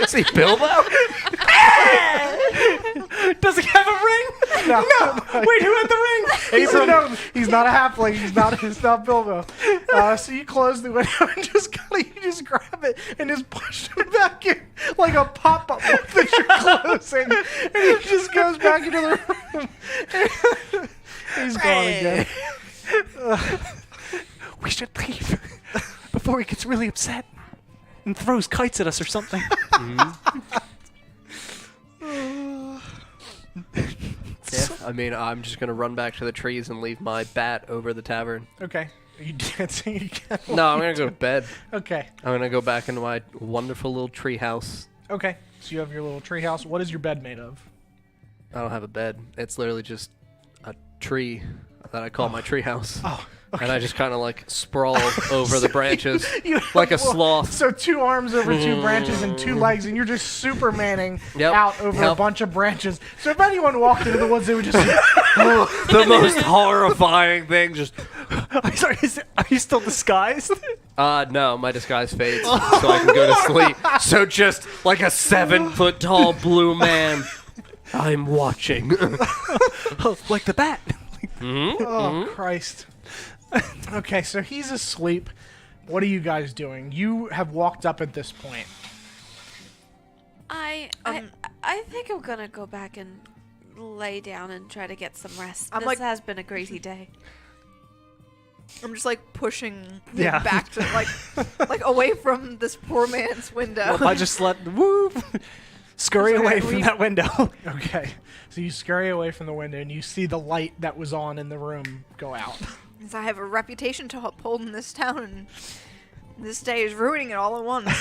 See Bilbo? Does he have a ring? No. Wait, who had the ring? He's a gnome. He's not a halfling. He's not Bilbo. So you close the window and you just grab it and just push it back in like a pop-up that you're closing. And he just goes back into the room. He's gone again. We should leave before he gets really upset and throws kites at us or something. I mean, I'm just gonna run back to the trees and leave my bat over the tavern. Okay. Are you dancing again? No, I'm gonna go to bed. Okay. I'm gonna go back into my wonderful little tree house. Okay. So you have your little tree house. What is your bed made of? I don't have a bed. It's literally just a tree that I call my tree house. Oh. Okay. And I just kind of like sprawl over the branches You like a have- sloth. So 2 arms over 2 branches and 2 legs, and you're just Supermaning Yep. out over a Yep. bunch of branches. So if anyone walked into the woods, they would just. The most horrifying thing. Just Are you still disguised? no, my disguise fades, so I can go to sleep. So just like a 7-foot tall blue man, I'm watching. Like the bat. Oh, Christ. Okay, so he's asleep. What are you guys doing? You have walked up at this point. I think I'm gonna go back and lay down and try to get some rest. I'm This like- has been a crazy day. I'm just like pushing Yeah. him back to like away from this poor man's window. I just let scurry Sorry, away from we- that window. Okay, so you scurry away from the window and you see the light that was on in the room go out. 'Cause I have a reputation to uphold in this town, and this day is ruining it all at once.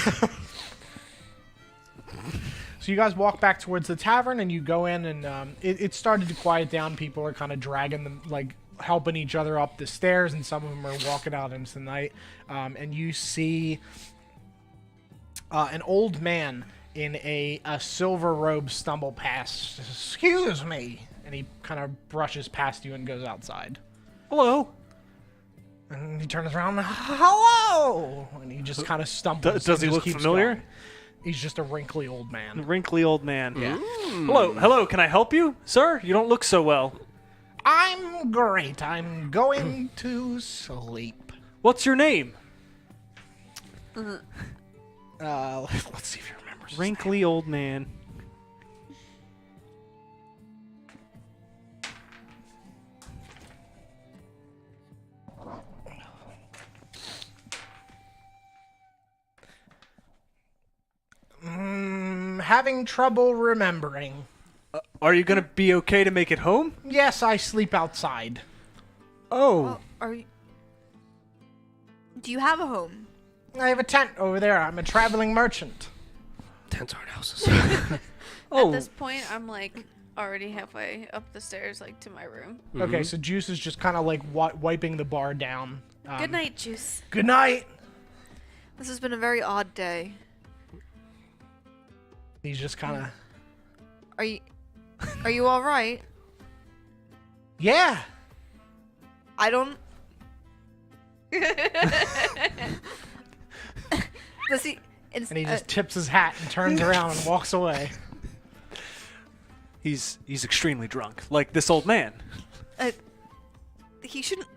So you guys walk back towards the tavern and you go in and it started to quiet down. People are kind of dragging them, like helping each other up the stairs, and some of them are walking out into the night. And you see an old man in a silver robe stumble past. Excuse me. And he kind of brushes past you and goes outside. Hello. And he turns around, hello! And he just kind of stumbles. Does he and just look keeps familiar? going. He's just a wrinkly old man. Wrinkly old man. Yeah. Hello. Can I help you, sir? You don't look so well. I'm great. I'm going to sleep. What's your name? Let's see if he remembers. his Wrinkly old man. name. Having trouble remembering. Are you gonna be okay to make it home? Yes, I sleep outside. Oh. Well, are you? Do you have a home? I have a tent over there. I'm a traveling merchant. Tents aren't houses. Oh. At this point, I'm like already halfway up the stairs, like to my room. Okay, so Juice is just kind of like wiping the bar down. Good night, Juice. Good night. This has been a very odd day. He's just kind of. Are you all right? Yeah. I don't. Does he? And he just tips his hat and turns around and walks away. He's extremely drunk, like this old man. He shouldn't.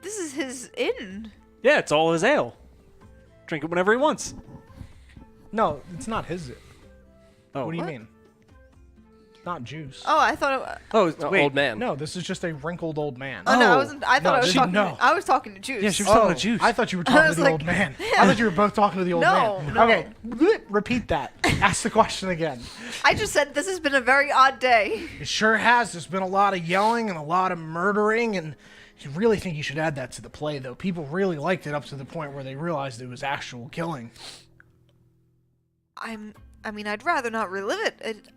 This is his inn. Yeah, it's all his ale. Drink it whenever he wants. No, it's not his. Oh, What do you What? mean? Not Juice. Oh, I thought. wait. Old man. No, this is just a wrinkled old man. Oh no, I Oh. wasn't. I thought No, I was she- talking. no. I was talking to Juice. Yeah, she was talking to Juice. I thought you were I talking to was the like- old man. I thought you were both talking to the old No, man. no. Okay, repeat that. Ask the question again. I just said this has been a very odd day. It sure has. There's been a lot of yelling and a lot of murdering, and you really think you should add that to the play, though. People really liked it up to the point where they realized it was actual killing. I mean, I'd rather not relive it.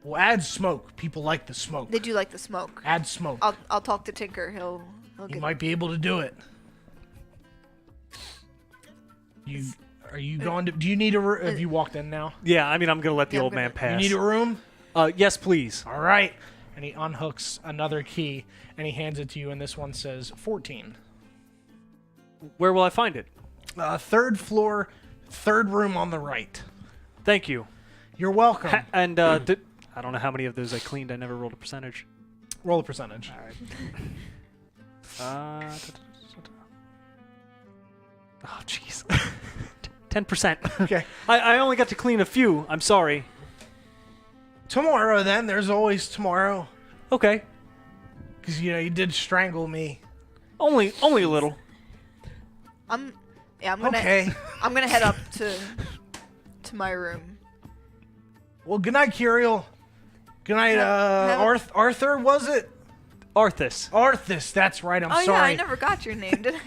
Well, add smoke. People like the smoke. They do like the smoke. Add smoke. I'll talk to Tinker. He'll You get. might be able to do it. Are you going to? Do you need a? Have you walked in now? Yeah, I mean, I'm gonna let the Yeah, old I'm man gonna- pass. You need a room. Yes, please. All right. And he unhooks another key and he hands it to you, and this one says 14. Where will I find it? Third floor, third room on the right. Thank you. You're welcome. And I don't know how many of those I cleaned. I never rolled a percentage. Roll a percentage. Oh, jeez. 10%. Okay. I only got to clean a few. I'm sorry. Tomorrow, then. There's always tomorrow. Okay. Because, you did strangle me. Only a little. I'm gonna. Okay. I'm gonna head up to my room. Well, good night, Curiel. Good night, Arthur, was it? Arthas. Arthas, that's right, I'm Oh sorry. yeah, I never got your name, did I?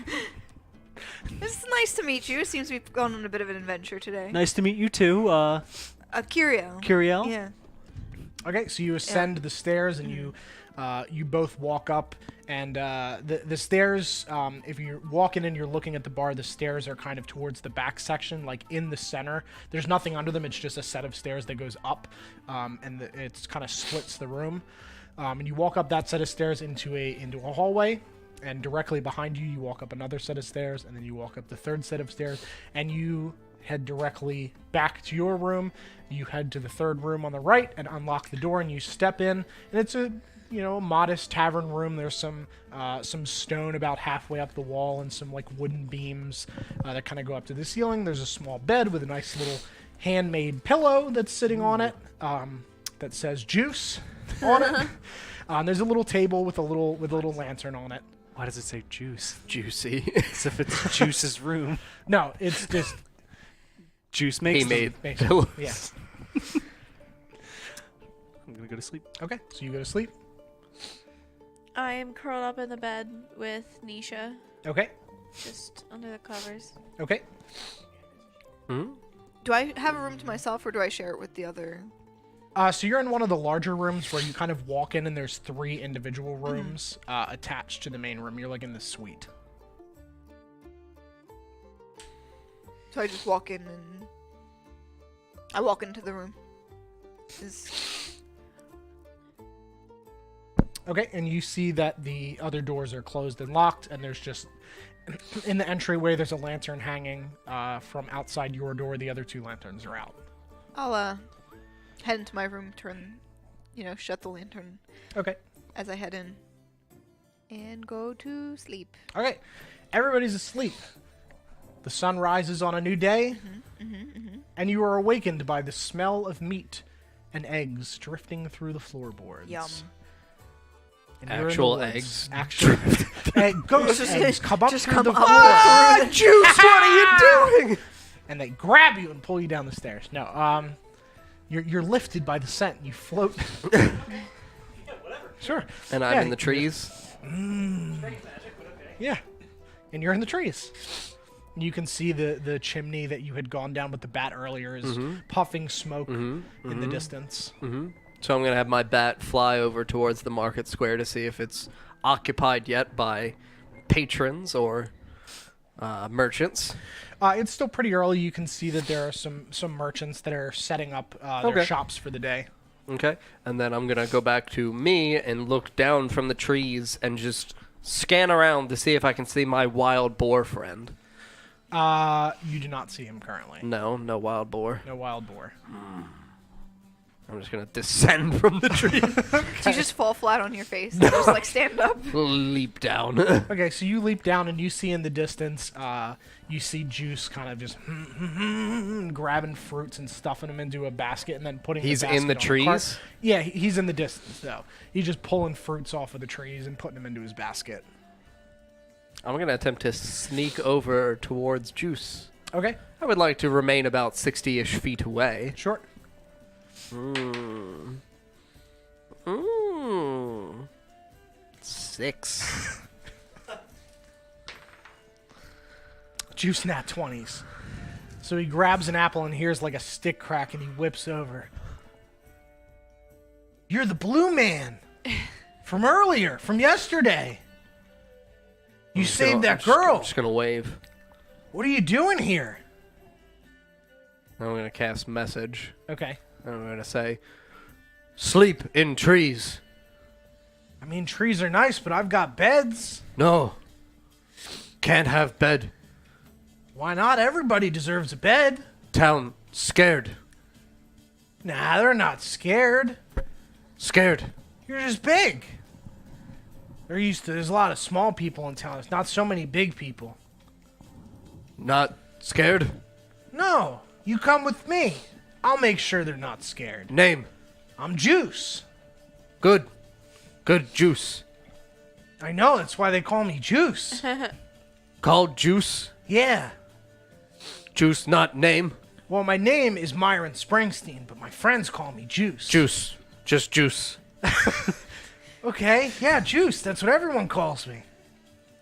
It's nice to meet you. It seems we've gone on a bit of an adventure today. Nice to meet you too, Curio. Curiel. Yeah. Okay, so you ascend the stairs and you both walk up, and the stairs. If you're walking in, you're looking at the bar. The stairs are kind of towards the back section, like in the center. There's nothing under them. It's just a set of stairs that goes up, and it's kind of splits the room. And you walk up that set of stairs into a hallway, and directly behind you, you walk up another set of stairs, and then you walk up the third set of stairs, and you head directly back to your room. You head to the third room on the right and unlock the door, and you step in, and it's a modest tavern room. There's some stone about halfway up the wall and some like wooden beams that kind of go up to the ceiling. There's a small bed with a nice little handmade pillow that's sitting on it that says juice on it. There's a little table with a little lantern on it. Why does it say juice? Juicy. As if it's Juice's room. No, it's just Juice makes He them. made basically. pillows. Yeah. I'm gonna go to sleep. Okay, so you go to sleep. I am curled up in the bed with Nisha, Okay. just under the covers. Okay. Hmm? Do I have a room to myself, or do I share it with the other? So you're in one of the larger rooms where you kind of walk in, and there's 3 individual rooms attached to the main room. You're like in the suite. So I just walk in and I walk into the room. Okay, and you see that the other doors are closed and locked, and there's just in the entryway there's a lantern hanging from outside your door. The other 2 lanterns are out. I'll head into my room, shut the lantern Okay. as I head in, and go to sleep. Okay. Everybody's asleep. The sun rises on a new day, and you are awakened by the smell of meat and eggs drifting through the floorboards. Yum. And you're in the Actual woods. eggs. Actual ghost eggs come up Just through come the up. Juice, what are you doing? and they grab you and pull you down the stairs. No, you're lifted by the scent. You float. Sure. And I'm Yeah, in the trees. Yeah, and you're in the trees. You can see the chimney that you had gone down with the bat earlier is puffing smoke in the distance. So I'm going to have my bat fly over towards the market square to see if it's occupied yet by patrons or merchants. It's still pretty early. You can see that there are some merchants that are setting up their Okay. shops for the day. Okay. And then I'm going to go back to me and look down from the trees and just scan around to see if I can see my wild boar friend. You do not see him currently. No wild boar. No wild boar. I'm just going to descend from the tree. So you just fall flat on your face and just like stand up. Leap down. Okay, so you leap down and you see in the distance, you see Juice kind of just grabbing fruits and stuffing them into a basket and then putting He's the basket in the on a cart. trees? Yeah, he's in the distance though. He's just pulling fruits off of the trees and putting them into his basket. I'm going to attempt to sneak over towards Juice. Okay, I would like to remain about 60-ish feet away. sure. 6. Juice nat 20s. So he grabs an apple and hears like a stick crack and he whips over. You're the blue man from earlier, from yesterday. You saved that girl. I'm just going to wave. What are you doing here? I'm going to cast message. Okay. And I'm going to say, sleep in trees. I mean, trees are nice, but I've got beds. No. Can't have bed. Why not? Everybody deserves a bed. Town scared. Nah, they're not scared. Scared. You're just big. There's a lot of small people in town. There's not so many big people. Not scared. No, you come with me. I'll make sure they're not scared. Name. I'm Juice. Good. Good Juice. I know, that's why they call me Juice. Called Juice. Yeah. Juice, not name. Well, my name is Myron Springsteen, but my friends call me Juice. Juice. Just juice. Okay, yeah, juice. That's what everyone calls me.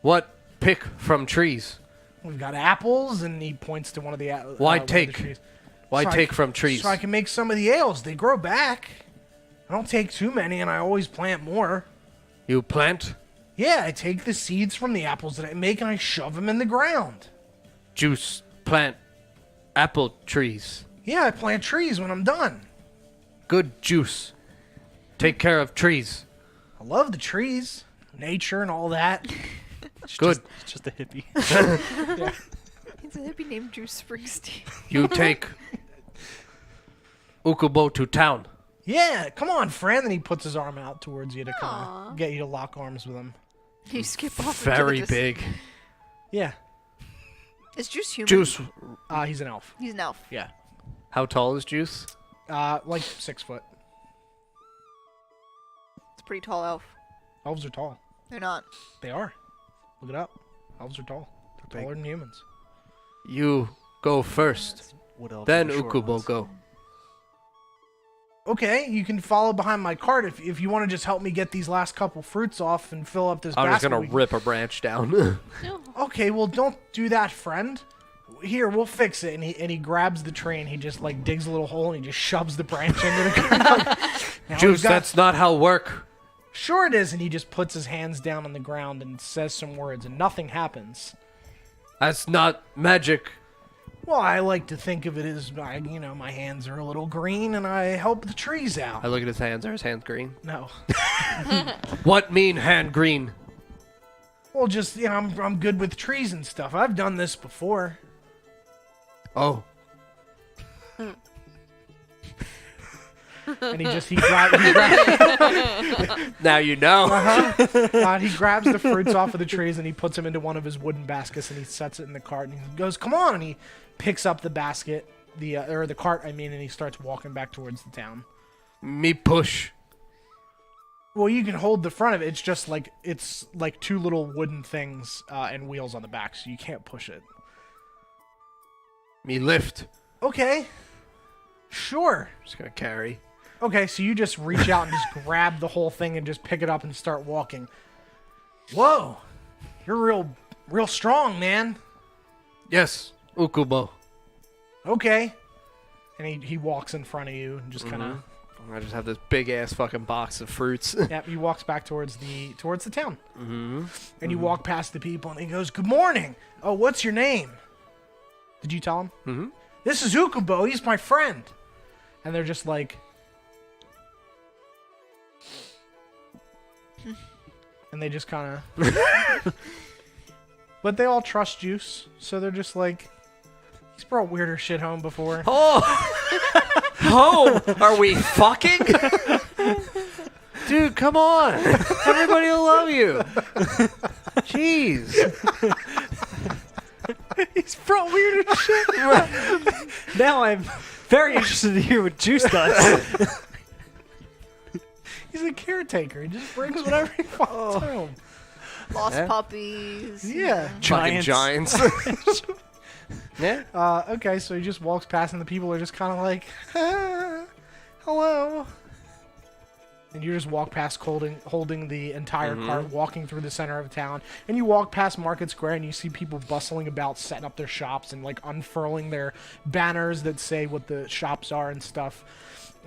What pick from trees? We've got apples, and he points to one of the Why one of the take? trees. Why So take from trees? So I can make some of the ales. They grow back. I don't take too many, and I always plant more. You plant Yeah, I take the seeds from the apples that I make, and I shove them in the ground. juice, plant apple trees. Yeah, I plant trees when I'm done. Good juice. Take care of trees. I love the trees, nature, and all that. Good. It's just a hippie. He's a hippie named Juice Springsteen. You take Ukubo to town. Yeah, come on, friend. And he puts his arm out towards you to kind Aw. of get you to lock arms with him. You skip off. into Very the big. Yeah, Is Juice human? Juice. he's an elf. He's an elf. Yeah, How tall is Juice? like 6 foot. It's a pretty tall elf. Elves are tall. They're not. They are. Look it up. Elves are tall. They're taller than humans. You go first. What else? Then are the short Ukubo ones? go. Okay, you can follow behind my cart if you want to just help me get these last couple fruits off and fill up this I'm just basket. gonna we- rip a branch down. No. Okay, well, don't do that, friend. Here, we'll fix it. And he grabs the tree and he just like digs a little hole and he just shoves the branch into the ground. Now Juice, we've got- that's not how work. Sure it is. And he just puts his hands down on the ground and says some words and nothing happens. That's not magic. Well, I like to think of it as, my hands are a little green and I help the trees out. I look at his hands. Are his hands green? No. What mean hand green? Well, just, I'm good with trees and stuff. I've done this before. Oh, And he grabs now you know. he grabs the fruits off of the trees and he puts them into one of his wooden baskets and he sets it in the cart and he goes, "Come on!" And he picks up the basket, the cart, and he starts walking back towards the town. Me push. Well, you can hold the front of it. It's like two little wooden things and wheels on the back, so you can't push it. Me lift. Okay, sure. Just gonna carry. Okay, so you just reach out and just grab the whole thing and just pick it up and start walking. Whoa, you're real strong, man. Yes, Ukubo. Okay. And he walks in front of you and just kind of... I just have this big ass fucking box of fruits. Yeah, he walks back towards the town. And you walk past the people and he goes, "Good morning. Oh, what's your name?" Did you tell him? Mm-hmm. "This is Ukubo. He's my friend." And they're just like... and they just kind of... But they all trust Juice, so they're just like... He's brought weirder shit home before. Oh, home? Are we fucking? Dude, come on! Everybody will love you. Jeez. He's brought weirder shit. Now I'm very interested to hear what Juice does. He's a caretaker. He just brings whatever he wants home. Lost Yeah. puppies. Yeah. Fucking giants. Yeah. Okay, so he just walks past and the people are just kind of like, hello. And you just walk past holding the entire cart, walking through the center of town. And you walk past Market Square and you see people bustling about, setting up their shops and like unfurling their banners that say what the shops are and stuff.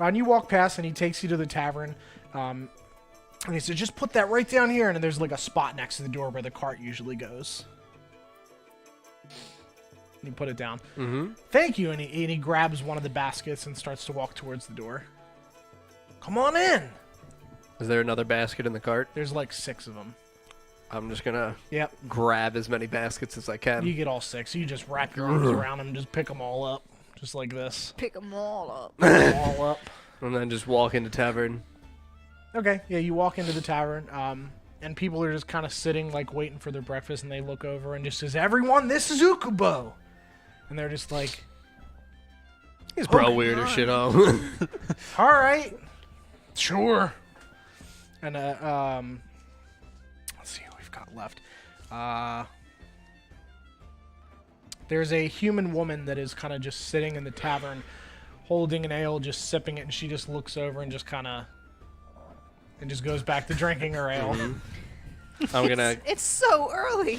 And you walk past and he takes you to the tavern. And he says, "Just put that right down here." And there's like a spot next to the door where the cart usually goes. And you put it down. Mm-hmm. "Thank you." And he grabs one of the baskets and starts to walk towards the door. "Come on in." Is there another basket in the cart? There's like 6 of them. I'm just gonna Yep. grab as many baskets as I can. You get all 6. You just wrap your arms around them and just pick them all up. Just like this. Pick them all up. Pick 'em all up. And then just walk into tavern. Okay, yeah, you walk into the tavern, and people are just kind of sitting, like, waiting for their breakfast, and they look over and just says, "Everyone, this is Ukubo!" And they're just like, He's bro Okay. weirder shit on. "All right, sure." And, let's see what we've got left. There's a human woman that is kind of just sitting in the tavern, holding an ale, just sipping it, and she just looks over and just kind of and just goes back to drinking her ale. I'm gonna It's so early.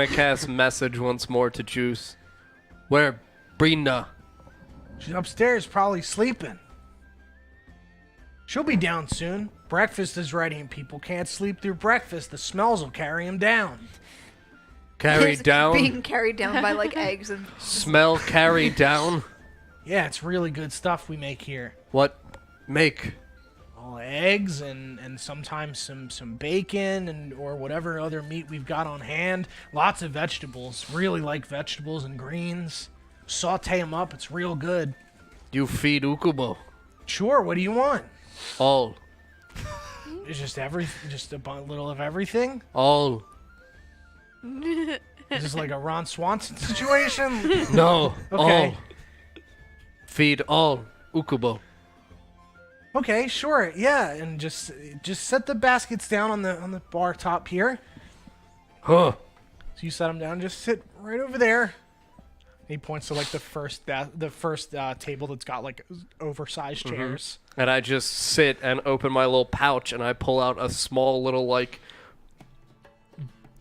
cast message once more to Juice. Where Brina? She's upstairs, probably sleeping. She'll be down soon. Breakfast is ready and people can't sleep through breakfast. The smells will carry them down. Carried It's down? Being carried down by like eggs and Smell carried down? Yeah, it's really good stuff we make here. What make? All eggs and sometimes some bacon and or whatever other meat we've got on hand. Lots of vegetables. Really like vegetables and greens. Saute them up. It's real good. You feed Ukubo. Sure. What do you want? All. It's just little of everything. All. Is this like a Ron Swanson situation? No. Okay. All. Feed all. Ukubo. Okay, sure. Yeah, and just set the baskets down on the bar top here. Huh. So you set them down. Just sit right over there. He points to like the first table that's got like oversized chairs. And I just sit and open my little pouch and I pull out a small little like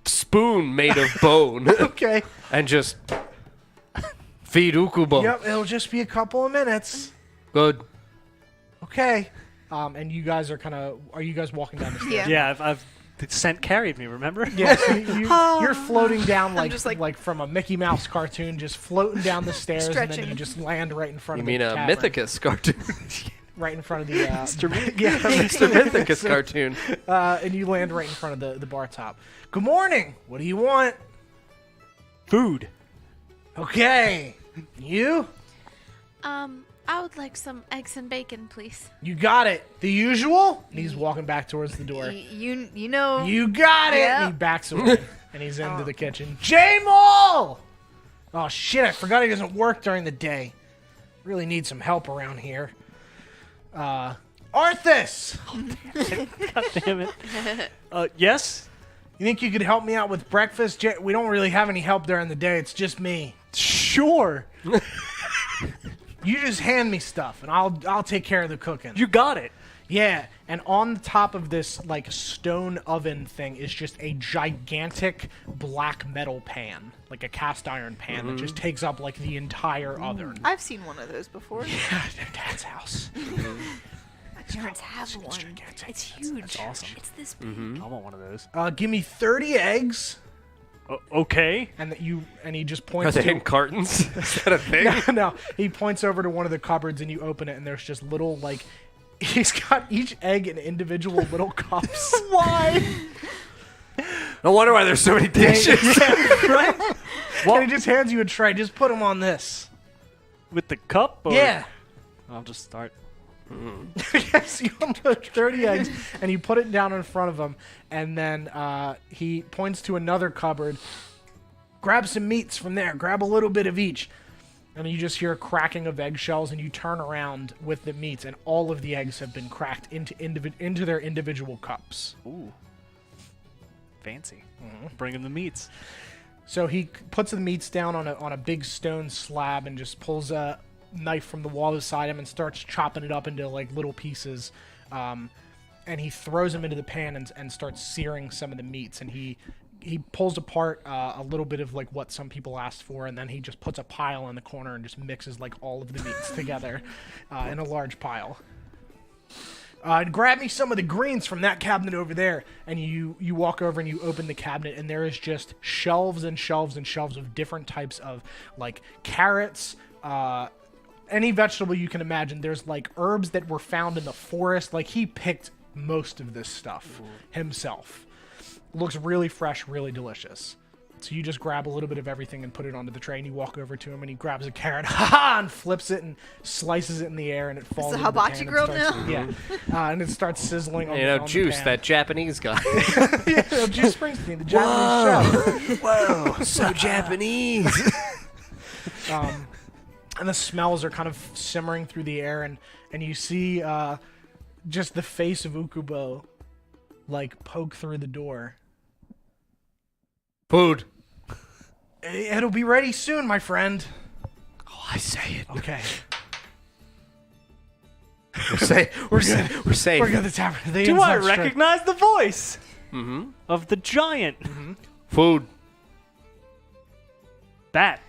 spoon made of bone Okay. and just feed Ukubo. Yep. It'll just be a couple of minutes. Good. Okay. And you guys are are you guys walking down the stairs? Yeah. Yeah, the scent carried me, remember? Yeah, so you're floating down like, just like- like from a Mickey Mouse cartoon, just floating down the stairs, and then Stretching. you just land right in front You of mean the a tavern. Mythicus cartoon? Right in front of the Mr. Meat. yeah, Mr. Mythicus cartoon. and you land right in front of the bar top. Good morning. What do you want? Food. Okay. You? I would like some eggs and bacon, please. You got it. The usual? And he's walking back towards the door. you know. You got it. Yep. And he backs away and he's into the kitchen. J-Mall! Oh shit! I forgot he doesn't work during the day. Really need some help around here. Arthas! God damn it. Yes? You think you could help me out with breakfast? We don't really have any help during the day. It's just me. Sure. You just hand me stuff, and I'll take care of the cooking. You got it. Yeah, and on the top of this like stone oven thing is just a gigantic black metal pan, like a cast iron pan that just takes up like the entire oven. I've seen one of those before. Yeah, at Dad's house. My parents have one. gigantic. It's huge. That's awesome. It's this big. I want one of those. Give me 30 eggs, Okay. and he just Are points they in to cartons? Is that a thing? no. He points over to one of the cupboards, and you open it, and there's just little like. He's got each egg in individual little cups. Why? No wonder why there's so many dishes. Right? And he just hands you a tray. Just put them on this. With the cup? Or? Yeah. I'll just start. Yes, you unload 30 eggs, and you put it down in front of him, and then he points to another cupboard. Grab some meats from there. Grab a little bit of each. And you just hear a cracking of eggshells, and you turn around with the meats, and all of the eggs have been cracked into their individual cups. Ooh. Fancy. Bring him the meats. So he puts the meats down on a big stone slab and just pulls a knife from the wall beside him and starts chopping it up into like little pieces. And he throws them into the pan and starts searing some of the meats. And he pulls apart a little bit of like what some people asked for, and then he just puts a pile in the corner and just mixes like all of the meats together in a large pile. Grab me some of the greens from that cabinet over there, and you walk over and you open the cabinet, and there is just shelves and shelves and shelves of different types of like carrots, any vegetable you can imagine. There's like herbs that were found in the forest. Like he picked most of this stuff himself. Looks really fresh, really delicious. So you just grab a little bit of everything and put it onto the tray, and you walk over to him, and he grabs a carrot, and flips it and slices it in the air, and it falls. the into hibachi pan and grill starts- now? Yeah, and it starts sizzling. On You the, know, on Juice, the pan. that Japanese guy. Yeah, Juice Springsteen, the Japanese chef. Whoa, so Japanese. And the smells are kind of simmering through the air, and you see just the face of Ukubo, like poke through the door. Food. It'll be ready soon, my friend. Oh, I say it. Okay. We're safe. We're safe. We're good. The tavern. The Do I inside strike. recognize the voice Mm-hmm. of the giant Food. bat?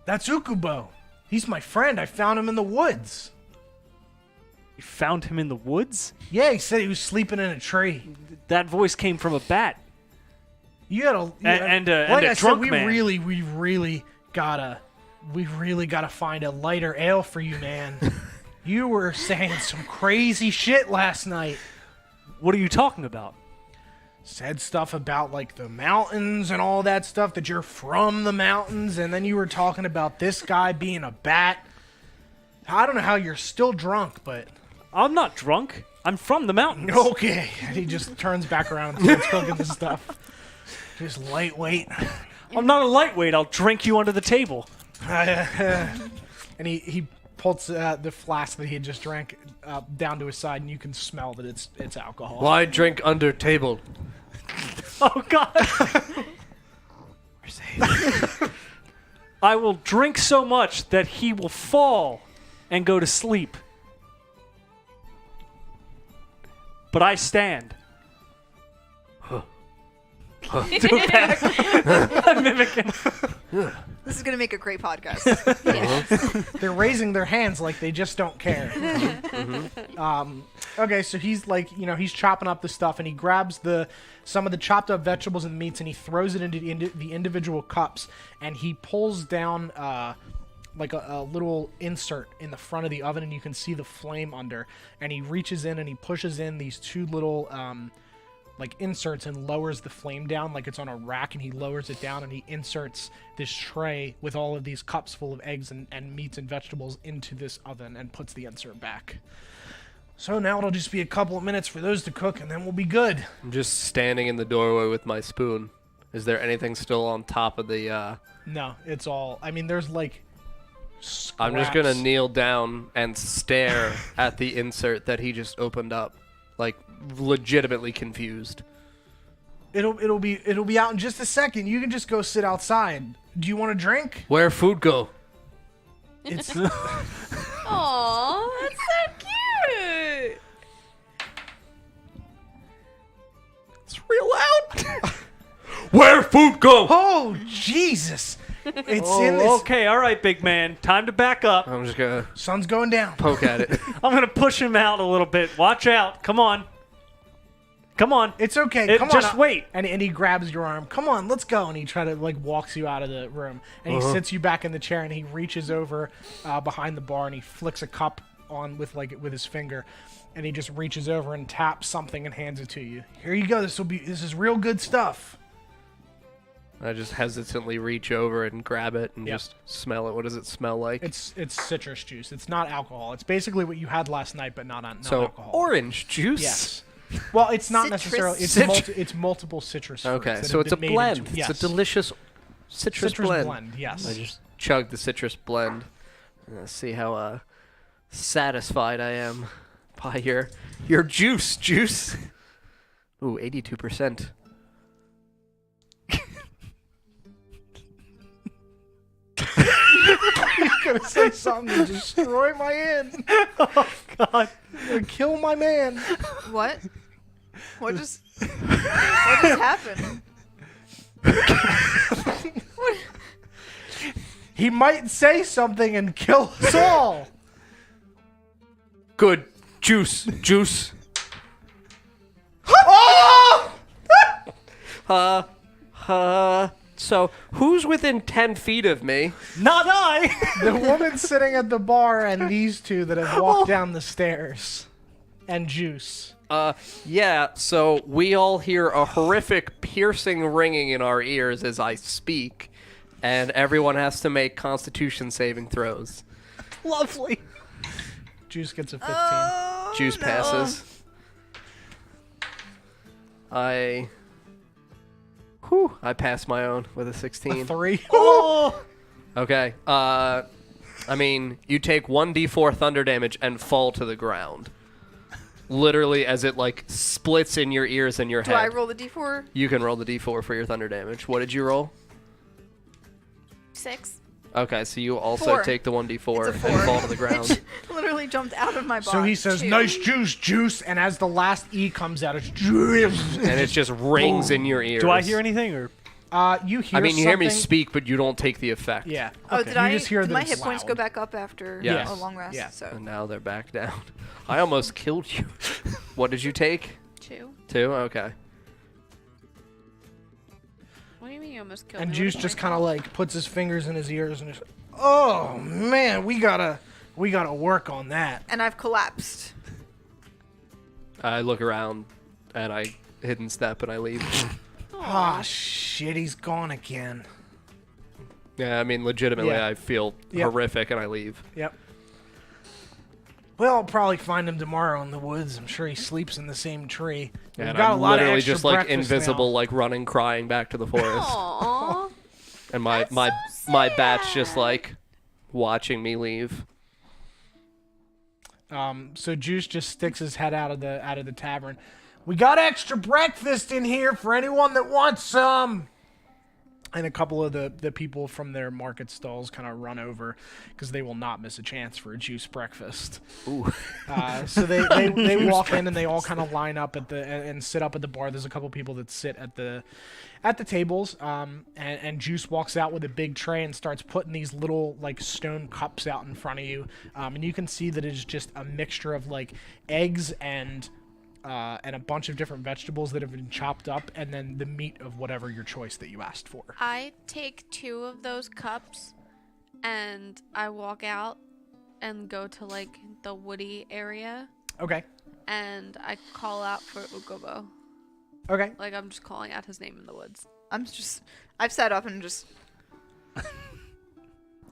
That's Ukubo. He's my friend. I found him in the woods. You found him in the woods? Yeah, he said he was sleeping in a tree. That voice came from a bat. You gotta, And a like I drunk said, we man. really gotta find a lighter ale for you, man. You were saying some crazy shit last night. What are you talking about? Said stuff about like the mountains and all that stuff, that you're from the mountains, and then you were talking about this guy being a bat. I don't know how you're still drunk, but I'm not drunk. I'm from the mountains. okay. And he just turns back around and starts cooking the stuff. Just lightweight. I'm not a lightweight. I'll drink you under the table. And he pulls the flask that he had just drank down to his side, and you can smell that it's alcohol. Why drink under table? Oh, God. We're safe. I will drink so much that he will fall and go to sleep. But I stand. Do it back. I'm mimicking. This is gonna make a great podcast. They're raising their hands like they just don't care. Okay, so he's like, he's chopping up the stuff, and he grabs some of the chopped up vegetables and meats, and he throws it into the individual cups, and he pulls down like a little insert in the front of the oven, and you can see the flame under, and he reaches in and he pushes in these two little like inserts and lowers the flame down like it's on a rack, and he lowers it down and he inserts this tray with all of these cups full of eggs and meats and vegetables into this oven and puts the insert back. So now it'll just be a couple of minutes for those to cook, and then we'll be good. I'm just standing in the doorway with my spoon. Is there anything still on top of the... No, it's all... I mean, there's like... I'm just gonna scraps. kneel down and stare at the insert that he just opened up. Like, legitimately confused. It'll be out in just a second. You can just go sit outside. Do you want a drink? Where food go? It's... Aw, that's so cute. It's real loud. Where food go? Oh, Jesus! It's in this... Oh, okay, all right, big man. Time to back up. I'm just gonna Sun's going down. poke at it. I'm going to push him out a little bit. Watch out. Come on. Come on. It's okay. Come on. Just wait. And he grabs your arm. Come on, let's go. And he walks you out of the room. And he sits you back in the chair, and he reaches over behind the bar, and he flicks a cup on with his finger, and he just reaches over and taps something and hands it to you. Here you go. This is real good stuff. I just hesitantly reach over and grab it and Yep. just smell it. What does it smell like? It's citrus juice. It's not alcohol. It's basically what you had last night, but not so alcohol. orange juice. Yes. Well, it's not Citrus. necessarily. It's Citru- it's multiple citrus fruits Okay, that so have it's a been made blend. into- yes. It's a delicious citrus, blend. Yes. I just chug the citrus blend. See how satisfied I am by your juice. Ooh, 82%. Gonna say something to destroy my end. Oh, God. Gonna kill my man. What? What just happened? He might say something and kill us all. Good juice. So who's within 10 feet of me? Not I. The woman sitting at the bar and these two that have walked down the stairs. And Juice. Yeah, so we all hear a horrific piercing ringing in our ears as I speak, and everyone has to make Constitution saving throws. Lovely. Juice gets a 15. Oh, Juice no. passes. I pass my own with a 16. 3. Oh. Okay, I mean, you take 1d4 thunder damage and fall to the ground. Literally as it, like, splits in your ears and your Do head. I roll the d4? You can roll the d4 for your thunder damage. What did you roll? 6. Okay, so you also 4. take the 1d4 It's a and 4. fall to the ground. It literally jumped out of my body. So he says, 2. nice juice, juice, and as the last E comes out, it's juice. And it just rings in your ears. Do I hear anything or? You hear I mean, you hear me something- speak, but you don't take the effect. Yeah. Oh, okay. did You I? just hear Did that my it's hit points go loud. back up after Yes. a long rest? Yeah. So And now they're back down. I almost killed you. What did you take? 2. 2? Okay. What do you mean you almost killed And me? Juice just kind of like puts his fingers in his ears and is, oh man, we gotta work on that. and I've collapsed. I look around and I hidden step and I leave. Ah, shit, he's gone again. Yeah, I mean, legitimately, Yeah. I feel Yep. horrific and I leave. Yep. Well, I'll probably find him tomorrow in the woods. I'm sure he sleeps in the same tree. We've And got I'm a lot of literally extra just like breakfast invisible, now. like running, crying back to the forest. Aww. And my That's my so my bat's just sad. like watching me leave. So Juice just sticks his head out of the tavern. We got extra breakfast in here for anyone that wants some. And a couple of the people from their market stalls kind of run over because they will not miss a chance for a juice breakfast. Ooh. So they walk in and they all kind of line up and sit up at the bar. There's a couple people that sit at the tables. And Juice walks out with a big tray and starts putting these little like stone cups out in front of you. And you can see that it's just a mixture of like eggs and a bunch of different vegetables that have been chopped up, and then the meat of whatever your choice that you asked for. I take 2 of those cups and I walk out and go to like the woody area Okay. and I call out for Ukubo. Okay. Like I'm just calling out his name in the woods. I've sat up and just.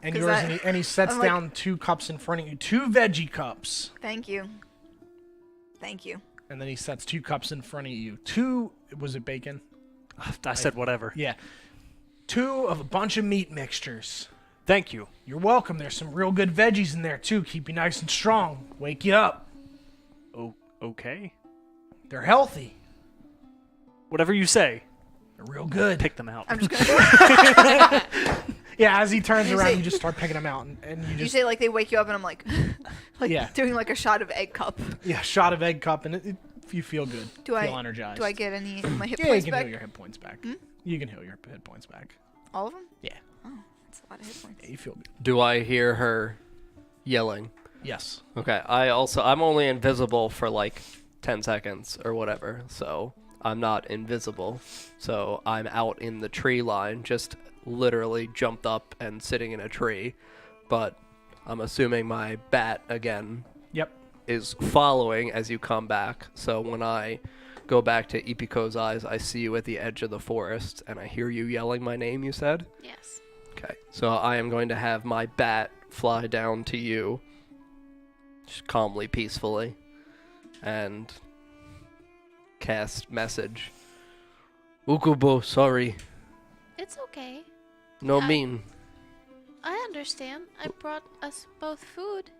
And 'Cause yours, I- and he sets I'm like- down 2 cups in front of you, 2 veggie cups. Thank you. Thank you. And then he sets 2 cups in front of you. 2, was it bacon? I said whatever. Yeah. 2 of a bunch of meat mixtures. Thank you. You're welcome. There's some real good veggies in there too. Keep you nice and strong. Wake you up. Oh, okay. They're healthy. Whatever you say. They're real good. Pick them out. I'm just gonna. Yeah, as he turns You around, say- you just start picking them out, and you You just say like they wake you up and I'm like, Yeah. doing like a shot of egg cup. shot of egg cup, and you feel good. Do feel I energized. Do I get any of my hit Yeah, you points can back? heal your hit points back. You can heal your hit points back. All of them? Yeah. Oh, that's a lot of hit points. Yeah, you feel good. Do I hear her yelling? Yes. Okay. I'm only invisible for like 10 seconds or whatever, so I'm not invisible. So I'm out in the tree line, just literally jumped up and sitting in a tree. But I'm assuming my bat again Yep. is following as you come back. So when I go back to Ipiko's eyes, I see you at the edge of the forest, and I hear you yelling my name, you said? Yes. Okay. So I am going to have my bat fly down to you, just calmly, peacefully, and cast message. Ukubo, sorry. It's okay. No I- mean. I understand. I brought us both food.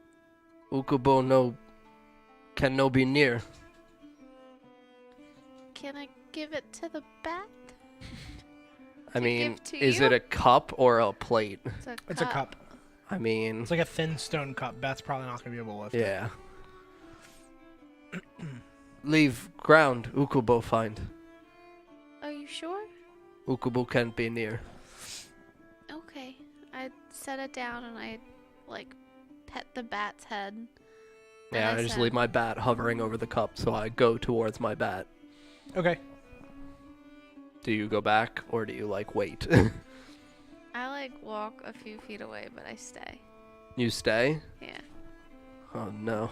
Ukubo no can no be near. Can I give it to the bat? I mean, give to is you? it a cup or a plate? It's a cup. I mean, It's like a thin stone cup. Bat's probably not gonna be able to lift it. yeah. Leave ground, Ukubo find. Are you sure? Ukubo can't be near. Okay. I set it down and I like pet the bat's head. Yeah, And I just said- leave my bat hovering over the cup, so I go towards my bat. Okay. Do you go back, or do you, like, wait? I like walk a few feet away, but I stay. You stay? Yeah. Oh, no.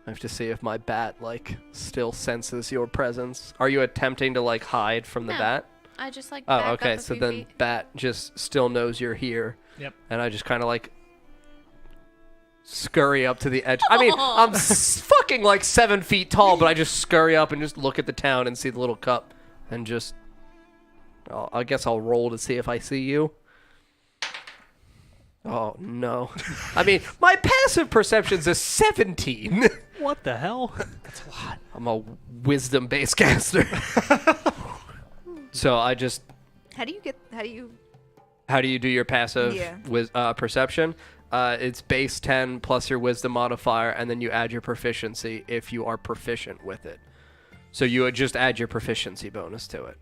I have to see if my bat, like, still senses your presence. Are you attempting to, like, hide from the No. bat? I just like Oh, back okay, up a so few then feet. bat just still knows you're here. Yep. And I just kind of, like, scurry up to the edge. I mean, I'm fucking, like, 7 feet tall, but I just scurry up and just look at the town and see the little cup. And just... I guess I'll roll to see if I see you. Oh, no. I mean, my passive perception's a 17. What the hell? That's a lot. I'm a wisdom-based caster. So I just... How do you How do you do your passive Yeah. perception? It's base 10 plus your wisdom modifier, and then you add your proficiency if you are proficient with it. So you would just add your proficiency bonus to it.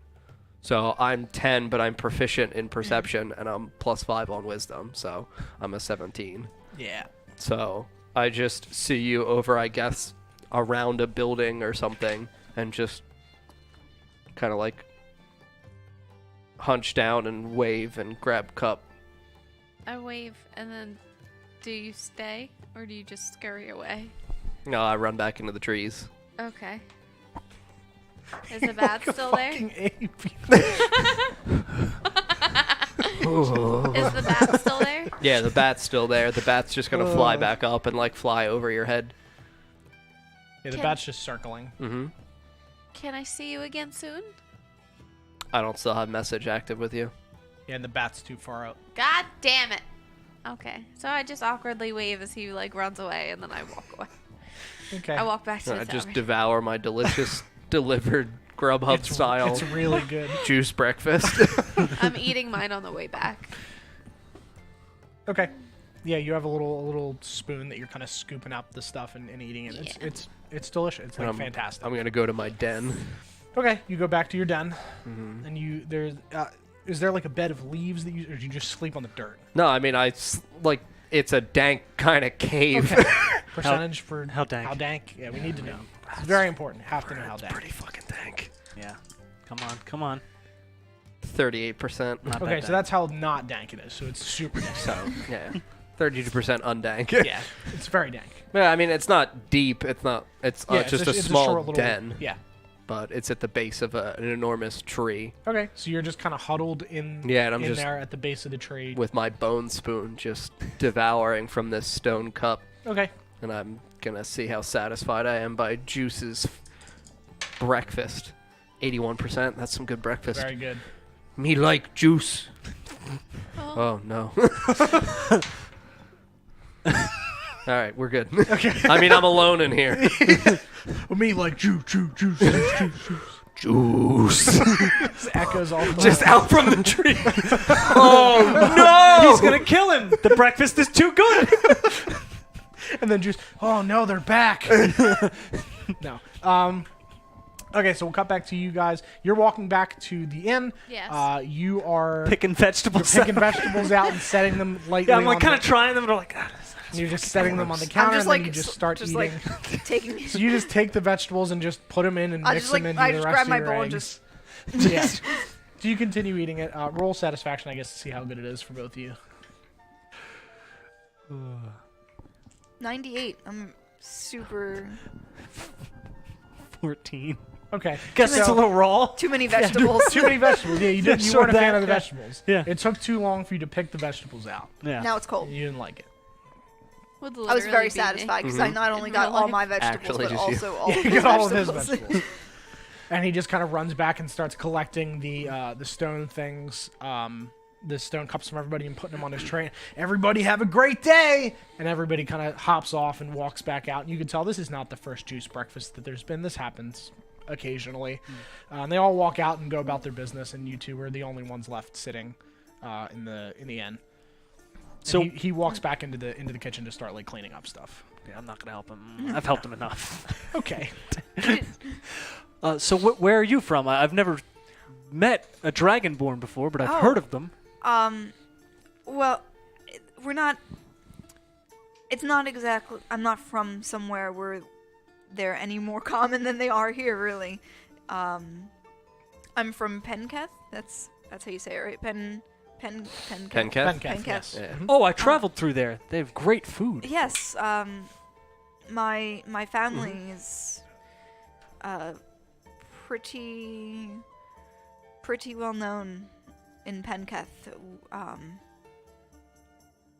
So I'm 10, but I'm proficient in perception, and I'm +5 on wisdom, so I'm a 17. Yeah. So I just see you over, I guess, around a building or something, and just kind of like hunch down and wave and grab cup. I wave, and then do you stay, or do you just scurry away? No, I run back into the trees. Okay. Is the bat still there? Fucking ape. Is the bat still there? Yeah, the bat's still there. The bat's just gonna fly back up and like fly over your head. Yeah, the Can- bat's just circling. Mm-hmm. Can I see you again soon? I don't still have message active with you. Yeah, and the bat's too far out. God damn it. Okay, so I just awkwardly wave as he like runs away, and then I walk away. Okay. I walk back to I the just tavern. devour my delicious delivered Grubhub style It's really good. juice breakfast. I'm eating mine on the way back. Okay. Yeah, you have a little spoon that you're kind of scooping up the stuff and eating it. Yeah. It's delicious. It's like I'm- fantastic. I'm gonna go to my den. Okay, you go back to your den, Mm-hmm. and there's is there like a bed of leaves that or do you just sleep on the dirt? No, I mean like it's a dank kind of cave. Okay. Percentage for how dank? How dank? Yeah, we need to know. It's very important. Have to know how dank. Pretty fucking dank. Yeah. Come on. 38%. Not Okay, that so bad. that's how not dank it is. So it's super dank. So yeah, 32% undank. Yeah, it's very dank. Yeah, I mean it's not deep. It's not. It's Yeah, just it's a it's small short little, den, Yeah. but it's at the base of an enormous tree Okay, so you're just kind of huddled in. Yeah, and I'm in just- there at the base of the tree. with my bone spoon, just devouring from this stone cup, Okay. and I'm gonna see how satisfied I am by Juice's breakfast. 81%. That's some good breakfast. Very good. Me like juice. Oh. Oh no. All right, we're good. Okay. I mean, I'm alone in here. Me like juice. Juice. Echoes all the Just out from the tree. Oh no! He's gonna kill him. The breakfast is too good. And then juice. Oh no, they're back. No. Okay, so we'll cut back to you guys. You're walking back to the inn. Yes. You are Picking vegetables. picking vegetables out and setting them lightly. Yeah, I'm like on kind of the- trying them, and I'm like, "Ah, You're just setting them on the I'm counter, just and like then you just start just eating. like taking. So you just take the vegetables and just put them in and I mix just them like into I the just rest grab of my your bowl and eggs. just. Yeah. So you continue eating it. Roll satisfaction, I guess, to see how good it is for both of you. 98. I'm super. 14. Okay. Guess it's a little raw. Too many vegetables. Too many vegetables. Yeah, you didn't. You Sure weren't a fan that, of the yeah. vegetables. Yeah. It took too long for you to pick the vegetables out. Yeah. Now it's cold. You didn't like it. Would I was literally very be me. satisfied because I not only In got real all my life. vegetables, Actually, but just you. also all Yeah, of you his got all of his vegetables. vegetables. And he just kind of runs back and starts collecting the stone things, the stone cups from everybody and putting them on his tray. Everybody have a great day! And everybody kind of hops off and walks back out. And you can tell this is not the first juice breakfast that there's been. This happens occasionally. And they all walk out and go about their business, and you two are the only ones left sitting in the inn. So- So he walks back into the kitchen to start like cleaning up stuff. Yeah, I'm not gonna help him. I've helped him enough. Okay. So where are you from? I've never met a dragonborn before, but I've Oh. heard of them. Well, we're not. It's not exactly. I'm not from somewhere where they're any more common than they are here, really. I'm from Penketh. That's how you say it, right? Penketh. Penketh? Penketh, Penketh. yes. Yeah. Oh, I traveled through there. They have great food. Yes. My family is pretty well known in Penketh.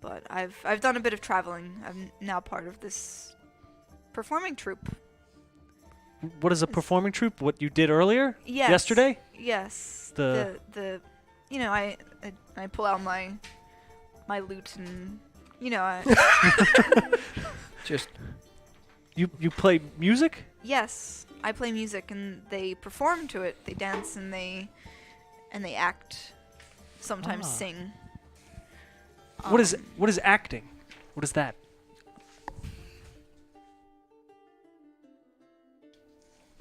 But I've done a bit of traveling. I'm now part of this performing troupe. What is a performing troupe? What you did earlier? Yes. Yesterday? Yes. The- you know, I pull out my lute and I Just You play music? yes, I play music and they perform to it. They dance and they act, sometimes Ah. sing. What is acting? What is that?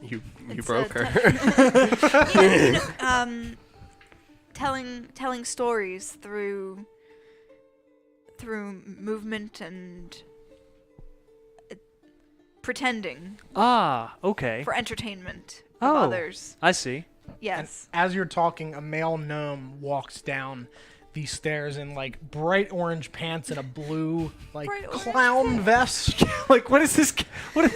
You It's, broke her. telling stories through movement and pretending Ah, okay. for entertainment Oh. of others. I see. Yes. As you're talking, a male gnome walks down these stairs in like bright orange pants and a blue like Bright orange clown vest. Like, what is this? What?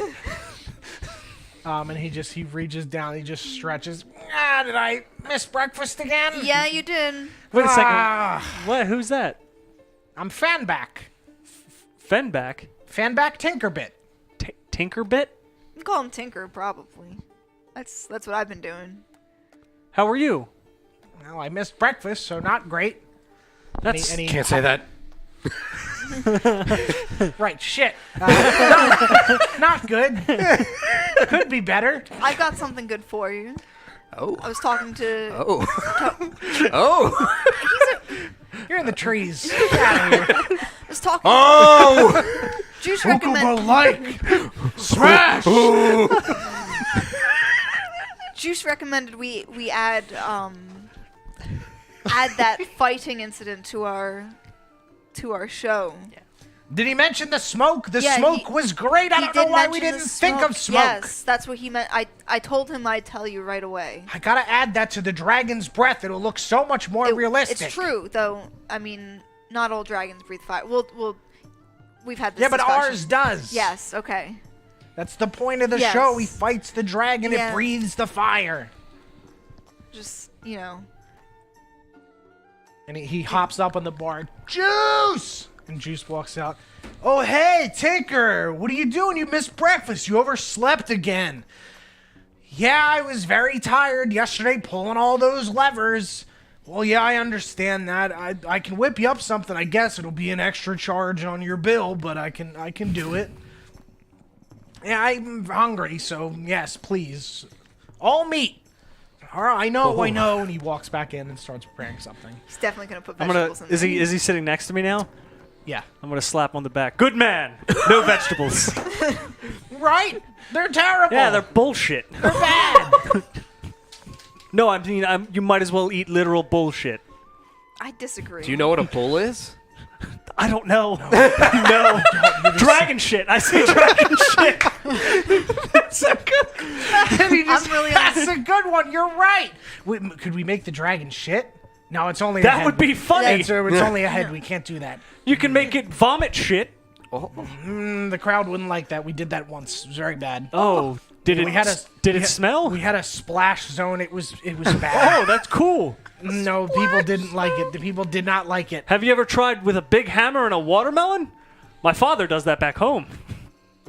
And he reaches down, he just stretches. Ah, did I miss breakfast again? Yeah, you did. Wait a second. Ah, What? Who's that? I'm Fanback. Fenback? Fanback Tinkerbit. Tinkerbit? You can call him Tinker, probably. That's what I've been doing. How are you? Well, I missed breakfast, so not great. That's And he- Can't say that. Right, shit. Not good. Could be better. I've got something good for you. Oh. I was talking to. Oh. Oh. You're in the trees. Get out of here. I was talking. Oh. Juice recommend. like smash. Juice recommended we add that fighting incident to our show. Did he mention the smoke? The Yeah, smoke was great. I He don't know did why we mention the didn't think of smoke. Yes, that's what he meant. I told him I'd tell you right away. I gotta add that to the dragon's breath. It'll look so much more realistic. It's true, though. I mean, not all dragons breathe fire. We've had this Yeah, but discussion. ours does. Yes. Okay. That's the point of the Yes. show. He fights the dragon. Yeah. It breathes the fire. Just And he hops up on the bar. Juice! And Juice walks out. Oh, hey, Tinker. What are you doing? You missed breakfast. You overslept again. Yeah, I was very tired yesterday pulling all those levers. Well, yeah, I understand that. I can whip you up something. I guess it'll be an extra charge on your bill, but I can do it. Yeah, I'm hungry, so yes, please. All meat. All right, I know. And he walks back in and starts preparing something. he's definitely gonna put I'm gonna. vegetables in Is there. he sitting next to me now? Yeah. I'm gonna slap on the back. Good man. No vegetables. Right? They're terrible. Yeah, they're bullshit. They're bad. No, I mean, you might as well eat literal bullshit. I disagree. Do you know what a bull is? I don't know. No. Dragon shit. I say dragon shit. That's so good. And he just, I'm really that's a good one. You're right. Could we make the dragon shit? No, it's only a That head. would be funny. It's only a head. We can't do that. You can make it vomit shit. The crowd wouldn't like that. We did that once. It was very bad. Oh, did it? We had a- did we it had- smell? We had a splash zone. It was bad. Oh, that's cool. No, people didn't like it. The people did not like it. Have you ever tried with a big hammer and a watermelon? My father does that back home.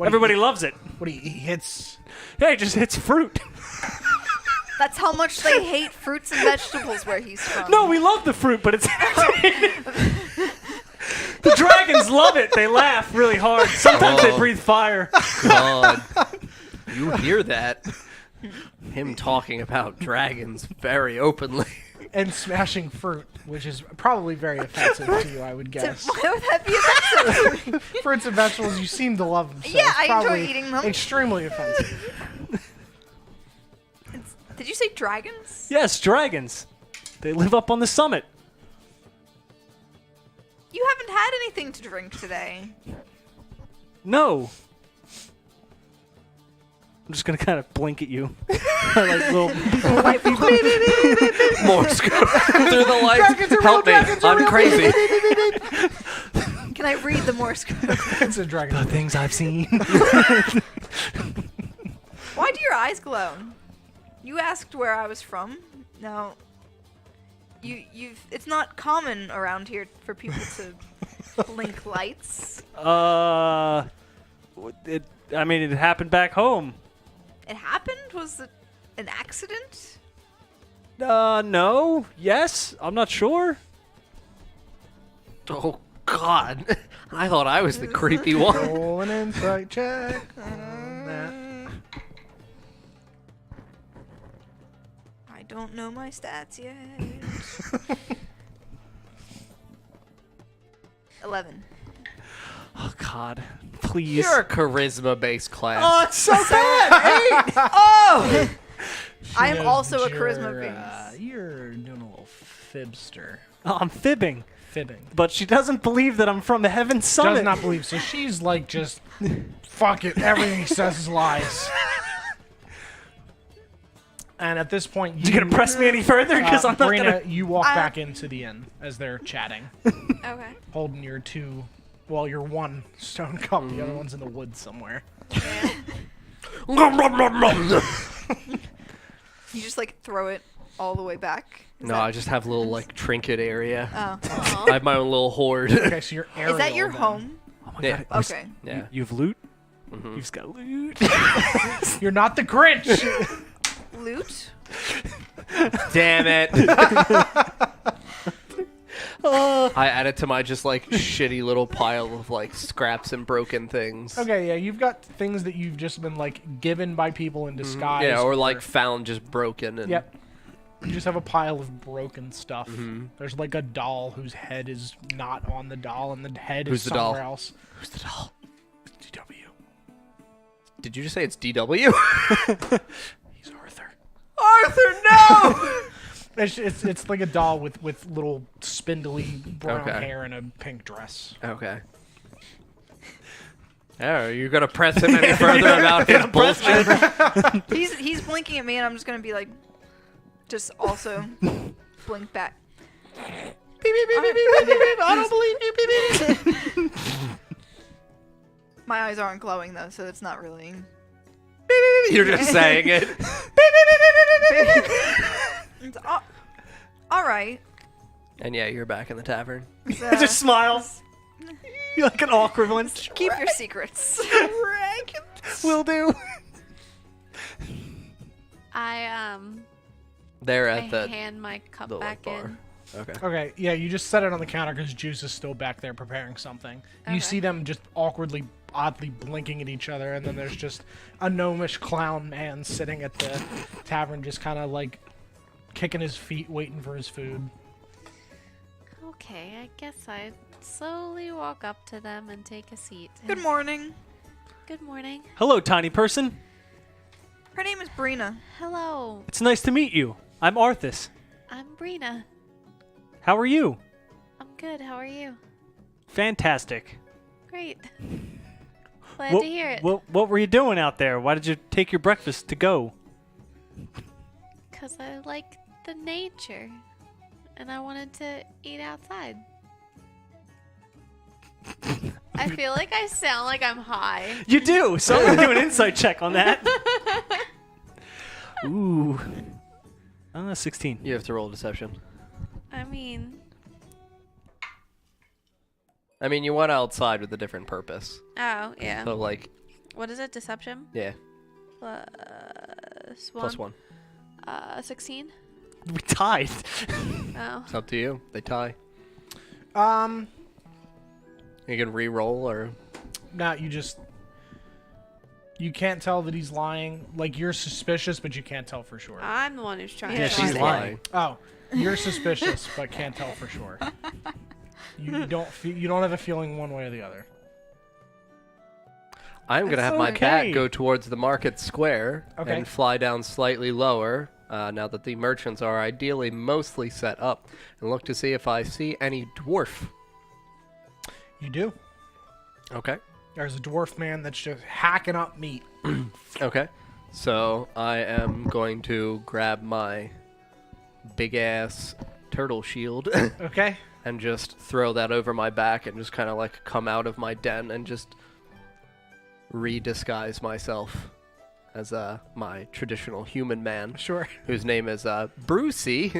Everybody loves it. What he hits? Yeah, he just hits fruit. That's how much they hate fruits and vegetables where he's from. No, we love the fruit, but it's the dragons love it. They laugh really hard. Sometimes they breathe fire. God. You hear that? Him talking about dragons very openly. And smashing fruit, which is probably very offensive to you, I would guess. Why would that be offensive to me? Fruits and vegetables, you seem to love them. So Yeah, it's I enjoy probably eating them. Extremely offensive. Did you say dragons? Yes, dragons. They live up on the summit. You haven't had anything to drink today. No. I'm just gonna kind of blink at you. Like little. Morse code through the lights. Dragons are Help me. real, dragons are I'm real. crazy. Can I read the Morse code? It's a dragon. The things I've seen. Why do your eyes glow? You asked where I was from. No. It's not common around here for people to blink lights. I mean, it happened back home. It happened? Was it an accident? No. Yes. I'm not sure. Oh, God. I thought I was the creepy one. Roll an insight check on that. I don't know my stats yet. 11. Oh God, please. You're a charisma-based class. Oh, it's so bad. 8. Oh. I am She also a knows charisma you're, base. You're doing a little fibster. Oh, I'm fibbing, Fibbing. but she doesn't believe that I'm from the Heaven Summit. Does not believe. So she's like, just, fuck it. Everything he says is lies. And at this point, You gonna press me any further? Because I'm not Marina, gonna. you walk I- back into the inn as they're chatting, Okay. holding your your one stone cup. The other one's in the woods somewhere. Yeah. You just like throw it all the way back. No, I just have a little like trinket area. Oh. I have my own little hoard. Okay, so you're Ariel. Is that your then. home? Oh my Yeah. God. Okay. Yeah. You have loot. Mhm. You've got loot. You're not the Grinch. Loot? Damn it. Oh. I added to my just like shitty little pile of like scraps and broken things. Okay, yeah, you've got things that you've just been like given by people in disguise. Yeah, or like found just broken and Yep. You just have a pile of broken stuff. Mhm. There's like a doll whose head is not on the doll, and the head Who's is the doll? somewhere else. Who's the doll? DW. Did you just say it's DW? He's Arthur. Arthur, no! It's like a doll with little spindly brown Okay. hair and a pink dress. Okay. Oh, you're gonna press him any further about his bullshit? He's blinking at me, and I'm just gonna be like, just also blink back. I don't believe you. Beep, beep, beep. My eyes aren't glowing though, so it's not really. You're just saying it. It's all right. And yeah, you're back in the tavern. So, Just smiles. You're like an awkward one. keep your secrets. Will do. I There I at the hand my cup the back bar. in. Okay. Okay, yeah, you just set it on the counter because Juice is still back there preparing something. You Okay. see them just awkwardly, oddly blinking at each other, and then there's just a gnomish clown man sitting at the tavern, just kind of like kicking his feet, waiting for his food. Okay, I guess I slowly walk up to them and take a seat. Good morning. Good morning. Hello, tiny person. Her name is Brina. Hello, It's nice to meet you. I'm Arthas. I'm Brina. How are you? I'm good. How are you? Fantastic. Great. Glad to hear it. What were you doing out there? Why did you take your breakfast to go? Because I like the nature. And I wanted to eat outside. I feel like I sound like I'm high. You do. So I'm gonna do an insight check on that. Ooh. 16. You have to roll deception. I mean, You went outside with a different purpose. oh, yeah. So like, What is it? Deception? yeah, Plus plus one. 16? We tied. Oh. It's up to you. They tie. Um, You can re-roll or no, you can't tell that he's lying. Like, you're suspicious, but you can't tell for sure. I'm the one who's trying Yeah, to she's find it. lying. Oh, you're suspicious, but can't tell for sure. You don't have a feeling one way or the other. I'm gonna have That's my okay. bat go towards the market square Okay. and fly down slightly lower. Now that the merchants are ideally mostly set up, and look to see if I see any dwarf. You do. Okay. There's a dwarf man that's just hacking up meat. Okay. So I am going to grab my big ass turtle shield Okay. and just throw that over my back and just kind of like come out of my den and just redisguise myself as my traditional human man, Sure. whose name is Brucey,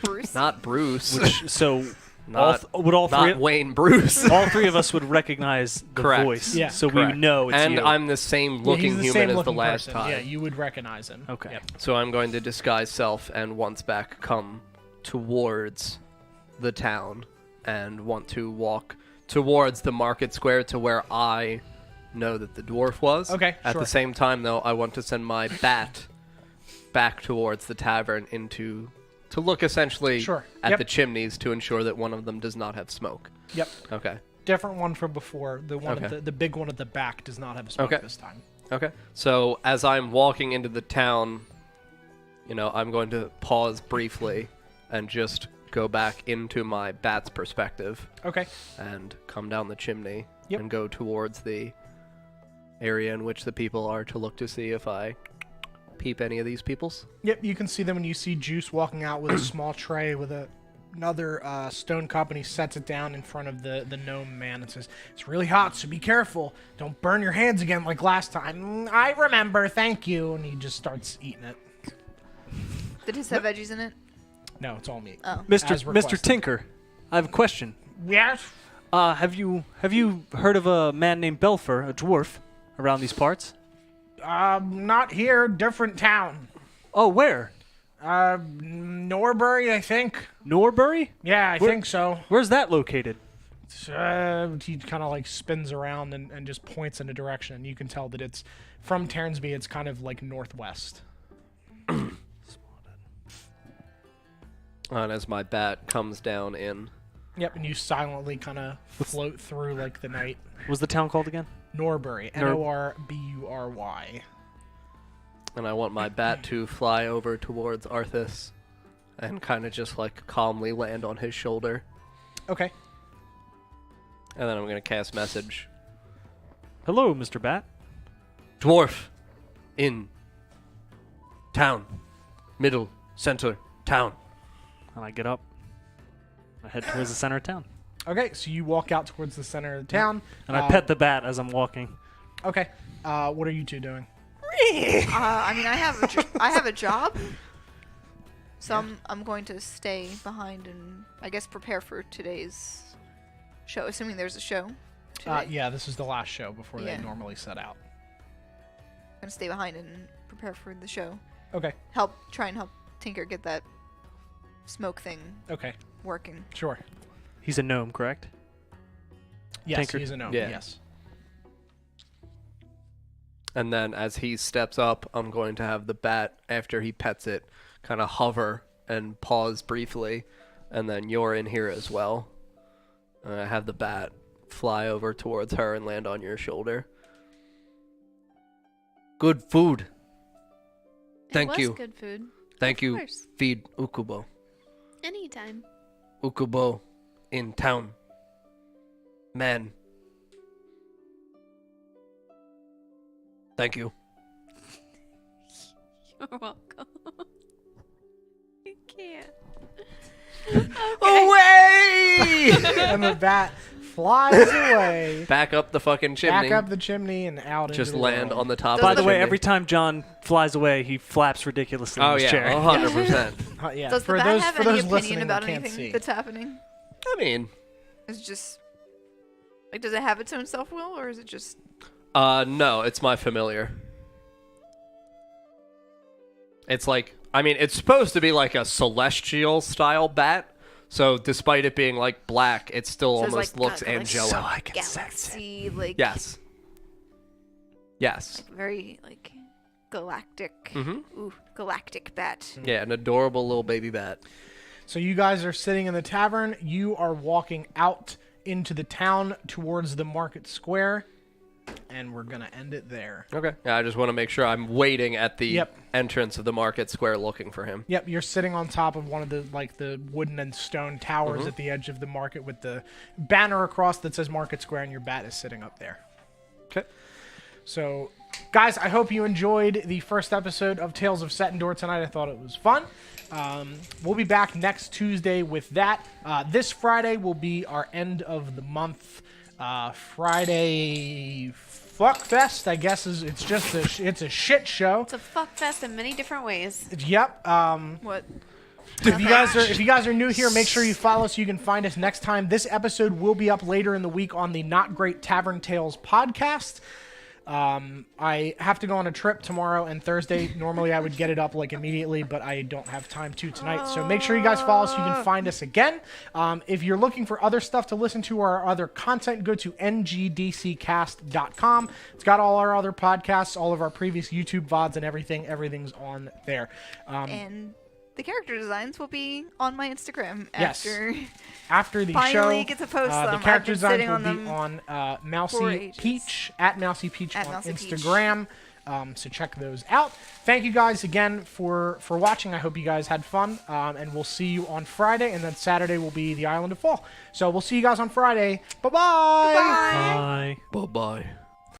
Bruce. not Bruce, So not would all three not Wayne Bruce. all three of us would recognize the Correct. voice. Yeah. So Correct. we know it's and you. I'm the same Yeah, looking he's the human same as the looking last person. time. Yeah, you would recognize him. Okay. Yep. So I'm going to disguise self and once back come towards the town and want to walk towards the market square to where I know that the dwarf was. Okay, At sure. the same time, though, I want to send my bat back towards the tavern to look essentially Sure. at Yep. the chimneys to ensure that one of them does not have smoke. Yep. Okay. different one from before. The one Okay. the big one at the back does not have a smoke Okay. this time. Okay. So as I'm walking into the town, I'm going to pause briefly and just go back into my bat's perspective Okay. and come down the chimney Yep. and go towards the area in which the people are to look to see if I peep any of these peoples. Yep, you can see them when you see Juice walking out with a small tray with another stone cup, and he sets it down in front of the gnome man and says, "It's really hot, so be careful. Don't burn your hands again like last time." "I remember, thank you." And he just starts eating it. Did his have veggies in it? No, it's all meat. Oh. As Mr. requested. Tinker, I have a question. Yes? Have you heard of a man named Belfer, a dwarf, around these parts? Not here, different town. Oh, where? Norbury, I think. Norbury? Yeah, I think so. Where's that located? He kind of like spins around and just points in a direction, and you can tell that it's from Taernsby. It's kind of like northwest. And as my bat comes down in, Yep, and you silently kind of float through like the night. What was the town called again? Norbury, Norbury. and I want my bat to fly over towards Arthas and kind of just like calmly land on his shoulder. Okay. And then I'm going to cast message. Hello, Mr. Bat. Dwarf in town. Middle, center, town. And I get up. I head towards the center of town. Okay, so you walk out towards the center of the town. And I pet the bat as I'm walking. Okay. What are you two doing? I mean, I have a job, so I'm going to stay behind and I guess prepare for today's show. Assuming there's a show. Today. Yeah, this is the last show before Yeah. they normally set out. I'm gonna stay behind and prepare for the show. Okay. Try and help Tinker get that smoke thing Okay. working. Sure. He's a gnome, correct? Yes, Tinker. he's a gnome. Yeah. Yes. And then as he steps up, I'm going to have the bat, after he pets it, kind of hover and pause briefly. And then you're in here as well. And I have the bat fly over towards her and land on your shoulder. Good food. Thank it was you. good food. Thank Of you. course. Feed Ukubo. Anytime. Ukubo in town. Man. Thank you. You're welcome. You can't. Away! And the bat flies away. Back up the fucking chimney. Back up the chimney and out into Just the land world. on the top Does of By the way, chimney. every time John flies away, he flaps ridiculously in Oh, his yeah. chair. 100%. Yeah, Does for the bat those, have for any those opinion listening about that can't anything see. that's happening? I mean, It's just like, does it have its own self-will, or is it just? no, it's my familiar. It's like, I mean, it's supposed to be like a celestial style bat. So despite it being like black, it still So it's almost like looks got, like, angelic. So I can sense it. Galaxy, like Yes. Yes. very like galactic. Mm-hmm. Ooh, galactic bat. Yeah, an adorable little baby bat. So you guys are sitting in the tavern. You are walking out into the town towards the market square, and we're gonna end it there. Okay. Yeah, I just want to make sure I'm waiting at the Yep. entrance of the market square looking for him. Yep, you're sitting on top of one of the wooden and stone towers Mm-hmm. at the edge of the market with the banner across that says Market Square, and your bat is sitting up there. Okay. So, guys, I hope you enjoyed the first episode of Tales of Settandor tonight. I thought it was fun. We'll be back next Tuesday with that. This Friday will be our end of the month. Friday Fuckfest, I guess it's just it's a shit show. It's a fuck fest in many different ways. Yep. What? If you guys are new here, make sure you follow so you can find us next time. This episode will be up later in the week on the Not Great Tavern Tales podcast. I have to go on a trip tomorrow and Thursday. Normally I would get it up like immediately, but I don't have time to tonight. So make sure you guys follow so you can find us again. If you're looking for other stuff to listen to or other content, go to ngdccast.com. It's got all our other podcasts, all of our previous YouTube VODs and everything. Everything's on there. And the character designs will be on my Instagram Yes. after the finally show. get to post them. The I've character been designs sitting will on be them on for Mousy ages. Peach, at Mousy Peach At on Mousy Peach. Instagram. So check those out. Thank you guys again for watching. I hope you guys had fun. And we'll see you on Friday. And then Saturday will be the Island of Fall. So we'll see you guys on Friday. Bye-bye. Bye. Bye. Bye-bye.